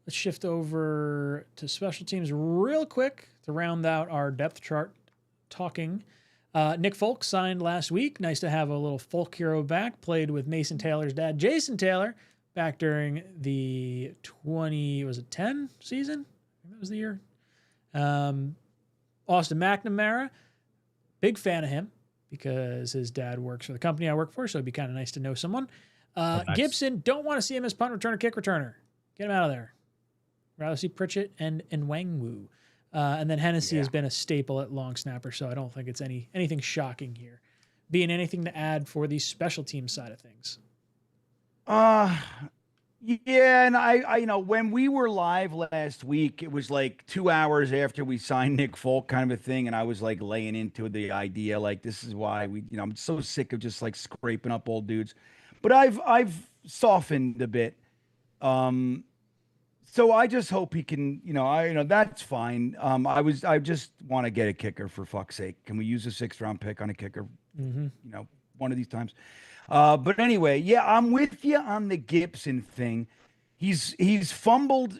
Let's shift over to special teams real quick to round out our depth chart talking. Nick Folk signed last week. Nice to have a little folk hero back. Played with Mason Taylor's dad, Jason Taylor, back during the 10 season? I think that was the year. Austin McNamara, big fan of him because his dad works for the company I work for, so it'd be kind of nice to know someone. Nice. Gibson, don't want to see him as punt returner, kick returner. Get him out of there. Rather see Pritchett and Wangwu. And then Hennessy has been a staple at long snapper, so I don't think it's anything shocking here. Being anything to add for the special team side of things? Yeah, and I when we were live last week, it was like 2 hours after we signed Nick Folk, kind of a thing, and I was like laying into the idea, like this is why I'm so sick of just like scraping up old dudes, but I've softened a bit. So I just hope he can, that's fine. I just want to get a kicker, for fuck's sake. Can we use a 6th round pick on a kicker? One of these times. But anyway, yeah, I'm with you on the Gibson thing. He's fumbled,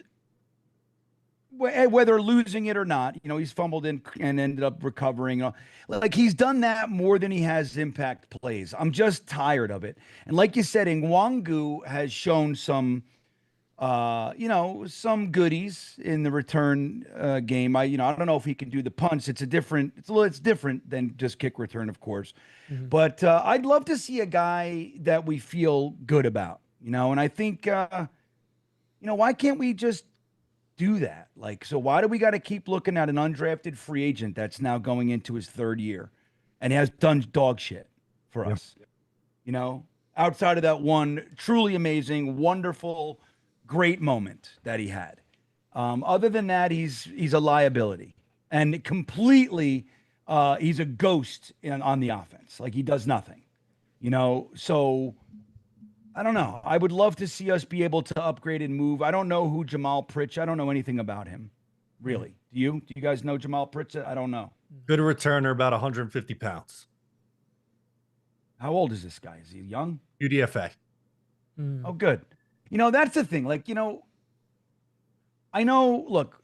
whether losing it or not. He's fumbled and ended up recovering. Like, he's done that more than he has impact plays. I'm just tired of it. And like you said, Ngwangu has shown some some goodies in the return game. I don't know if he can do the punts. It's different than just kick return, of course. But I'd love to see a guy that we feel good about, and I think, why can't we just do that? Like, so why do we got to keep looking at an undrafted free agent that's now going into his third year and has done dog shit for us? Outside of that one truly amazing, wonderful, great moment that he had. Other than that, he's a liability and completely he's a ghost on the offense. Like, he does nothing, so I don't know. I would love to see us be able to upgrade and move. I don't know who Jamal Pritch. I don't know anything about him, really. Do you guys know Jamal Pritch? I don't know. Good returner, about 150 pounds. How old is this guy? Is he young? UDFA. Oh, good. That's the thing. Like, I know, look,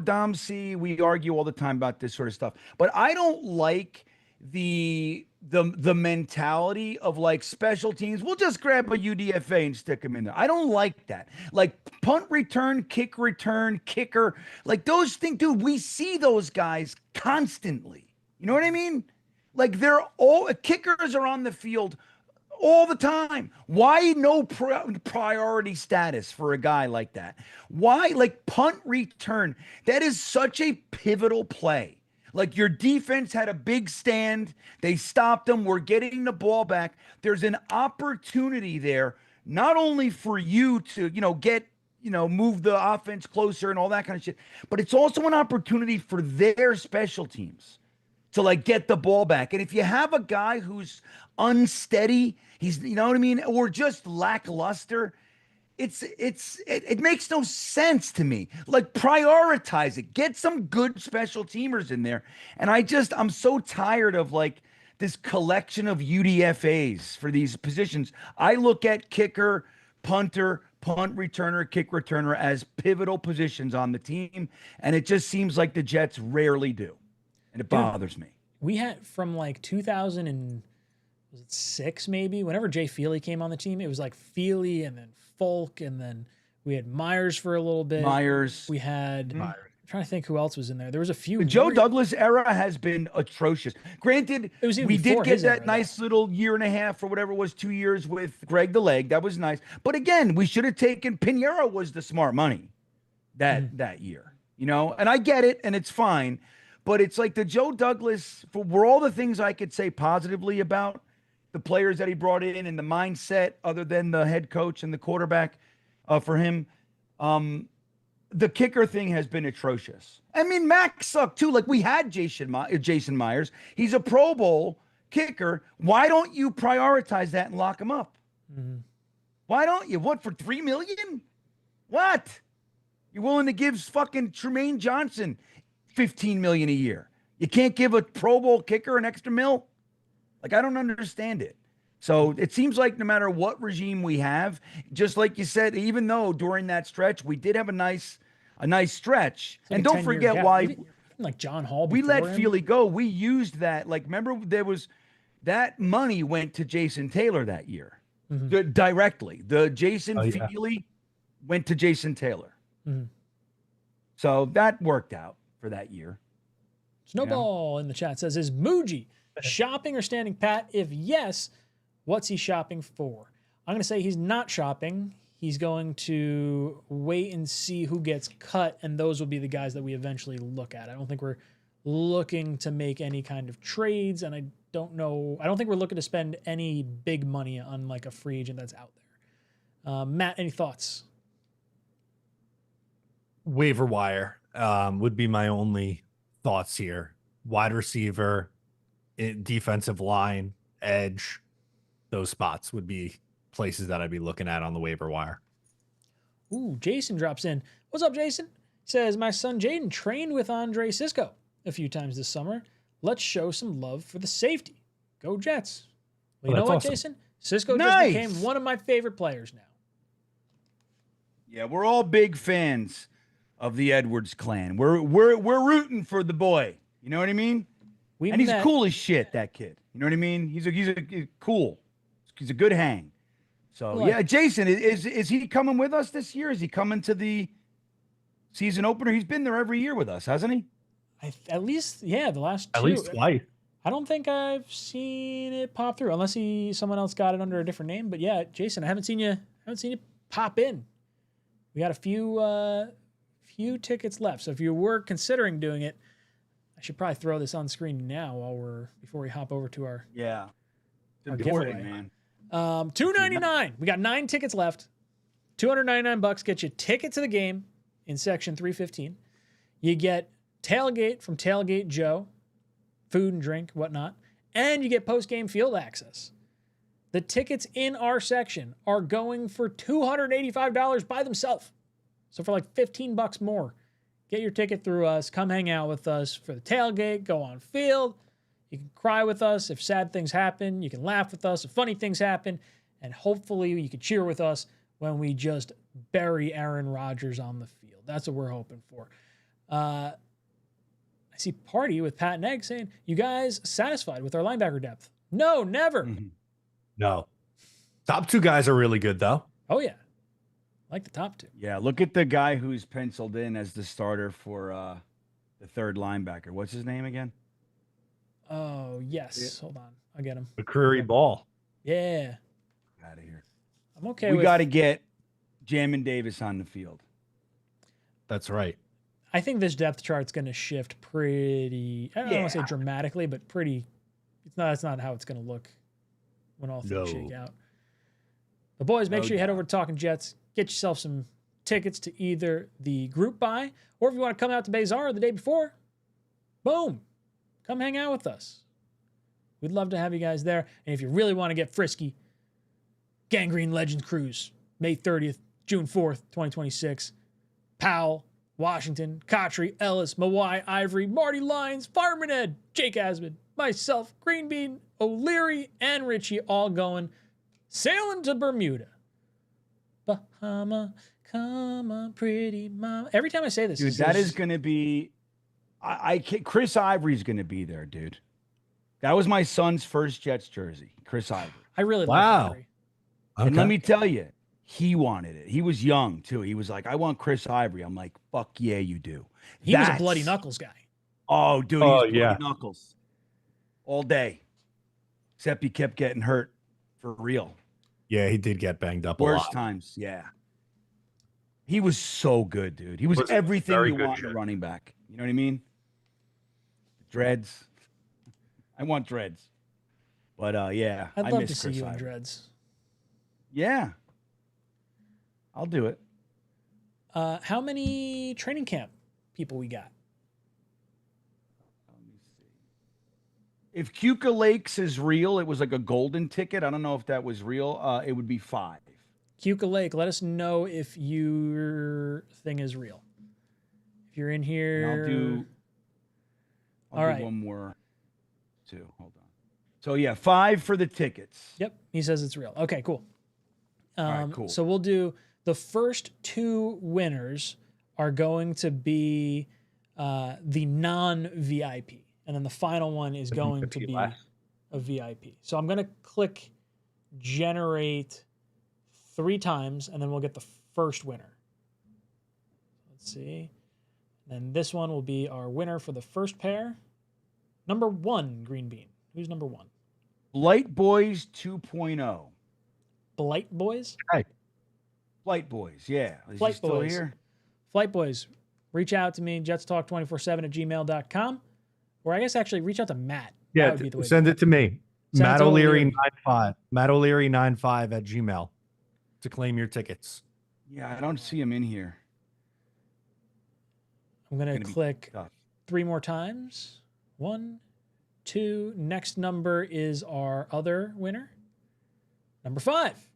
Dom C, we argue all the time about this sort of stuff, but I don't like the mentality of like special teams. We'll just grab a UDFA and stick him in there. I don't like that. Like punt return, kick return, kicker, like those things, dude, we see those guys constantly. You know what I mean? Like kickers are on the field all the time. Why no priority status for a guy like that? Why, like, punt return? That is such a pivotal play. Like, your defense had a big stand. They stopped them. We're getting the ball back. There's an opportunity there, not only for you to, move the offense closer and all that kind of shit, but it's also an opportunity for their special teams to like get the ball back. And if you have a guy who's unsteady, he's, or just lackluster, it makes no sense to me. Like, prioritize it. Get some good special teamers in there. And I'm so tired of like this collection of UDFAs for these positions. I look at kicker, punter, punt returner, kick returner as pivotal positions on the team. And it just seems like the Jets rarely do. And it bothers me. We had from like 2006, maybe, whenever Jay Feely came on the team, it was like Feely and then Folk, and then we had Myers for a little bit. We had, I'm trying to think who else was in there. There was a few. The Joe Douglas era has been atrocious. Granted, we did get that nice little year and a half or whatever it was, 2 years with Greg the Leg. That was nice. But again, we should have taken, Pinheiro was the smart money that year, and I get it, and it's fine. But it's like the Joe Douglas, for all the things I could say positively about the players that he brought in and the mindset, other than the head coach and the quarterback for him, the kicker thing has been atrocious. I mean, Mac sucked too. Like, we had Jason Myers. He's a Pro Bowl kicker. Why don't you prioritize that and lock him up? Why don't you? What, for $3 million? What? You're willing to give fucking Trumaine Johnson $15 million a year. You can't give a Pro Bowl kicker an extra mil? Like, I don't understand it. So it seems like no matter what regime we have, just like you said, even though during that stretch we did have a nice stretch, like and don't forget why, even like John Hall, we let Feely go. We used that. Like, remember, there was that money went to Jason Taylor that year directly. The Jason Feely went to Jason Taylor. So that worked out for that year. Snowball in the chat says, is Muji shopping or standing pat? If yes, what's he shopping for? I'm going to say he's not shopping. He's going to wait and see who gets cut, and those will be the guys that we eventually look at. I don't think we're looking to make any kind of trades, and I don't think we're looking to spend any big money on like a free agent that's out there. Matt, any thoughts? Waiver wire would be my only thoughts here. Wide receiver, defensive line, edge, those spots would be places that I'd be looking at on the waiver wire. Ooh, Jason drops in. What's up, Jason? Says, my son Jaden trained with Andre Cisco a few times this summer. Let's show some love for the safety. Go Jets. Well, you know what, awesome. Jason? Cisco just became one of my favorite players now. Yeah, we're all big fans of the Edwards clan. We're rooting for the boy. You know what I mean? And he's cool as shit, that kid. You know what I mean? He's a cool. He's a good hang. So Like- yeah, Jason, is he coming with us this year? Is he coming to the season opener? He's been there every year with us, hasn't he? At least, yeah, the last At two. least twice. I don't think I've seen it pop through, unless someone else got it under a different name. But yeah, Jason, I haven't seen you pop in. We got a few tickets left. So if you were considering doing it, I should probably throw this on screen now before we hop over to our Yeah. Our Important, giveaway. man. $299. We got 9 tickets left. $299 gets you ticket to the game in section 315. You get tailgate from Tailgate Joe, food and drink, whatnot, and you get post-game field access. The tickets in our section are going for $285 by themselves. So for like $15 more, get your ticket through us. Come hang out with us for the tailgate. Go on field. You can cry with us if sad things happen. You can laugh with us if funny things happen. And hopefully you can cheer with us when we just bury Aaron Rodgers on the field. That's what we're hoping for. I see Party with Pat and Egg saying, you guys satisfied with our linebacker depth? No, never. Mm-hmm. No. Top 2 guys are really good, though. Oh, yeah. Like the top 2. Yeah, look at the guy who's penciled in as the starter for the third linebacker. What's his name again? Oh, yes. Hold on. I'll get him. McCreary Ball. Yeah. Out of here. I'm okay We with got to get Jamin Davis on the field. That's right. I think this depth chart's going to shift pretty, I don't want to say Yeah. dramatically, but pretty, that's not how it's going to look when all things shake out. But boys, make No sure you head doubt. over to Talkin' Jets, get yourself some tickets to either the group buy, or if you want to come out to Bazaar the day before, boom, come hang out with us. We'd love to have you guys there. And if you really want to get frisky, Gangrene Legends Cruise, May 30th, June 4th, 2026. Powell, Washington, Cottrey, Ellis, Mawai, Ivory, Marty Lyons, Fireman Ed, Jake Asman, myself, Green Bean, O'Leary, and Richie all going sailing to Bermuda. Bahama, come on, pretty mama. Every time I say this, Dude, that is going to be. I can't. Chris Ivory's going to be there, dude. That was my son's first Jets jersey, Chris Ivory. I really Wow. like Ivory. And let me tell you, he wanted it. He was young too. He was like, "I want Chris Ivory." I'm like, "Fuck yeah, you do." He was a bloody knuckles guy. Oh, dude, Oh, he's bloody yeah. knuckles all day. Except he kept getting hurt for real. Yeah, he did get banged up a Worst lot. times, yeah. He was so good, dude. He was Was a everything very you good want in a Jet. running back. You know what I mean? Dreads. I want dreads. But yeah, I'd I love miss to see Chris you in Ivory. dreads. Yeah. I'll do it. How many training camp people we got? Let me see. If 𝐒𝐿𝐫𝐞𝐚𝐫𝐲 is real, it was like a golden ticket. I don't know if that was real. It would be 5. 𝐒𝐿𝐫𝐫𝐞, let us know if your thing is real. If you're in And here, I'll do All right. one more too. Hold on. So yeah, 5 for the tickets. Yep, he says it's real. Okay, cool. right, cool. So we'll do the first 2 winners are going to be the non-VIP, and then the final one is going to be a VIP. So I'm going to click generate 3 times, and then we'll get the first winner. Let's see. And this one will be our winner for the first pair. Number 1, Green Bean. Who's number 1? Light Boys 2.0. Blight Boys? Flight Boys, yeah. Is Flight he still Boys. here? Flight Boys, reach out to me, jetstalk247@gmail.com. Or I guess actually reach out to Matt. That Yeah, would be the way to send go. it to me. Send it Matt to O'Leary O'Leary. 95. Matt O'Leary 95 at Gmail to claim your tickets. Yeah, I don't see him in here. I'm going Gonna to be click tough. 3 more times. 1, 2. Next number is our other winner. Number 5.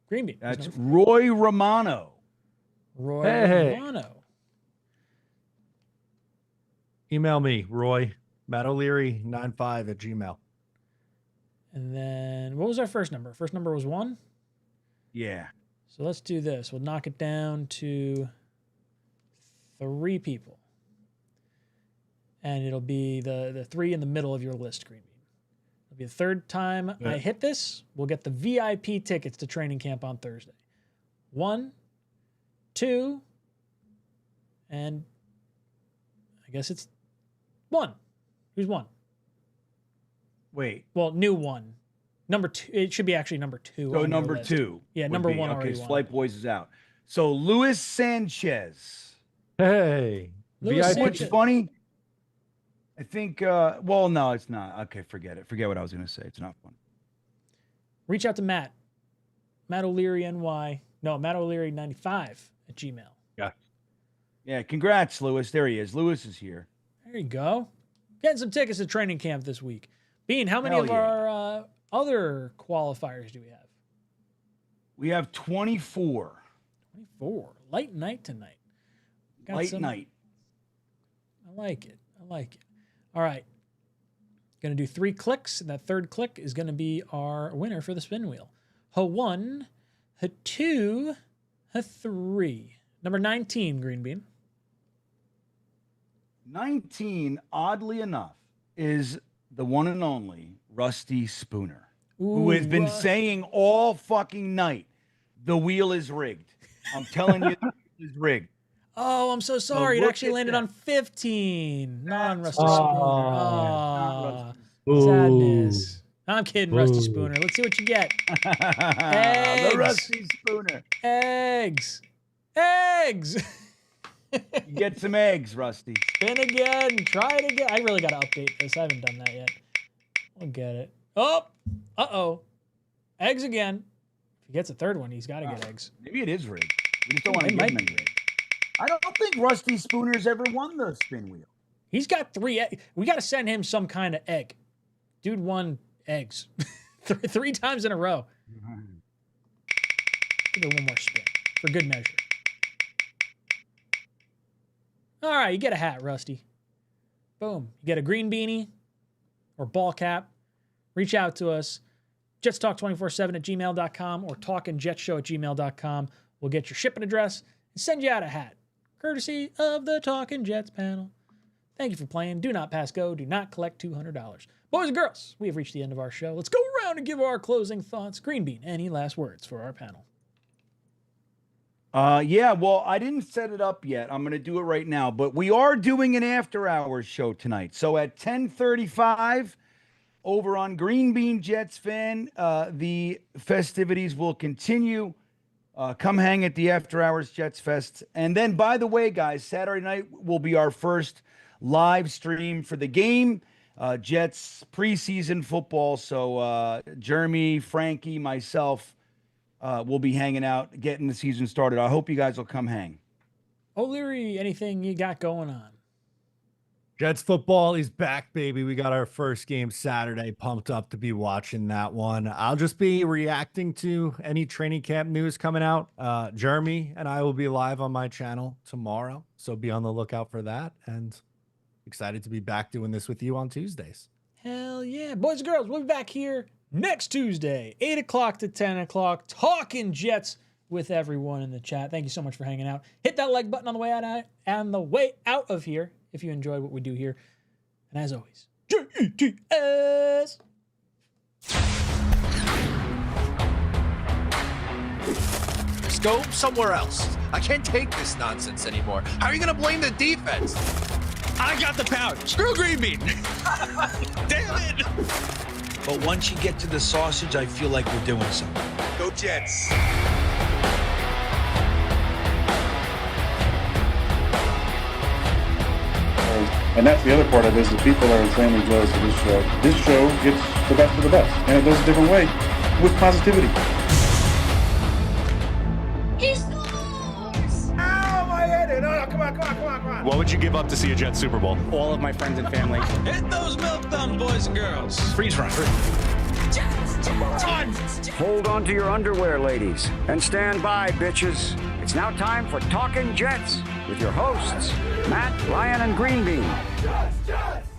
Green Bean. Who's That's number Roy Romano. 5? Roy Hey. Romano. Email me, Roy, Matt O'Leary 95 at Gmail. And then what was our first number? First number was 1. Yeah. So let's do this. We'll knock it down to 3 people. And it'll be the 3 in the middle of your list, Green Bean. It'll be the third time I hit this. We'll get the VIP tickets to training camp on Thursday. 1, 2, and I guess it's 1. Who's 1? Wait. Well, new 1. Number 2. It should be actually number 2. So number 2. Yeah, number 1 Okay, already won. Flight Boys is out. So Luis Sanchez. Hey. Luis VIP. What's Sanchez. funny? I think, well, no, it's not. Okay, forget it. Forget what I was going to say. It's not fun. Reach out to Matt. Matt O'Leary NY. No, Matt O'Leary 95 at Gmail. Yeah. Yeah, congrats, Lewis. There he is. Lewis is here. There you go. Getting some tickets to training camp this week. Bean, how many Hell of yeah. our other qualifiers do we have? We have 24. 24. Light night tonight. Got Light some- night. I like it. I like it. All right. Going to do 3 clicks, and that third click is going to be our winner for the spin wheel. 𝐒1, 𝐒2, 𝐒3. Number 19, Green Bean. 19, oddly enough, is the one and only Rusty Spooner, who has been saying all fucking night, the wheel is rigged. I'm telling you, the wheel is rigged. Oh, I'm so sorry. It look actually at landed that. on 15. Non-Rusty Oh. Spooner. Not Sadness. I'm kidding, Rusty Spooner. Let's see what you get. The Eggs. Rusty Spooner. Eggs. Eggs. You get some eggs, Rusty. Spin again. Try it again. I really got to update this. I haven't done that yet. We'll get it. Oh. Uh-oh. Eggs again. If he gets a third one, he's got to get eggs. Maybe it is rigged. We just don't want to It give might him be any. rigged. I don't think Rusty Spooner's ever won the spin wheel. He's got 3 eggs. We got to send him some kind of egg. Dude won eggs 3 times in a row. Give it one more spin for good measure. All right, you get a hat, Rusty. Boom. You get a green beanie or ball cap. Reach out to us. JetsTalk247@gmail.com or talkinjetshow@gmail.com. We'll get your shipping address and send you out a hat, courtesy of the Talkin' Jets panel. Thank you for playing. Do not pass go. Do not collect $200. Boys and girls, we have reached the end of our show. Let's go around and give our closing thoughts. Green Bean, any last words for our panel? Yeah, well, I didn't set it up yet. I'm going to do it right now, but we are doing an after-hours show tonight. So at 10:35 over on Green Bean Jets Fan, the festivities will continue. Come hang at the after-hours Jets Fest. And then, by the way, guys, Saturday night will be our first live stream for the game. Jets preseason football. So Jeremy, Frankie, myself will be hanging out, getting the season started. I hope you guys will come hang. O'Leary, anything you got going on? Jets football is back, baby. We got our first game Saturday. Pumped up to be watching that one. I'll just be reacting to any training camp news coming out. Jeremy and I will be live on my channel tomorrow, so be on the lookout for that. And excited to be back doing this with you on Tuesdays. Hell yeah. Boys and girls, we'll be back here next Tuesday, 8 o'clock to 10 o'clock, talking Jets with everyone in the chat. Thank you so much for hanging out. Hit that like button on the way out of here if you enjoyed what we do here. And as always, JETS. Just go somewhere else. I can't take this nonsense anymore. How are you going to blame the defense? I got the pouch. Screw Green Bean. Damn it. But once you get to the sausage, I feel like we're doing something. Go Jets. And that's the other part of this, is people are insanely jealous of this show. This show gets the best of the best, and it does a different way, with positivity. He scores! Ow, my head! No, come on. What would you give up to see a Jets Super Bowl? All of my friends and family. Hit those milk thumbs, boys and girls. Freeze run. Hold on to your underwear, ladies, and stand by, bitches. It's now time for Talkin' Jets with your hosts, Matt, Ryan, and Green Bean. Jets!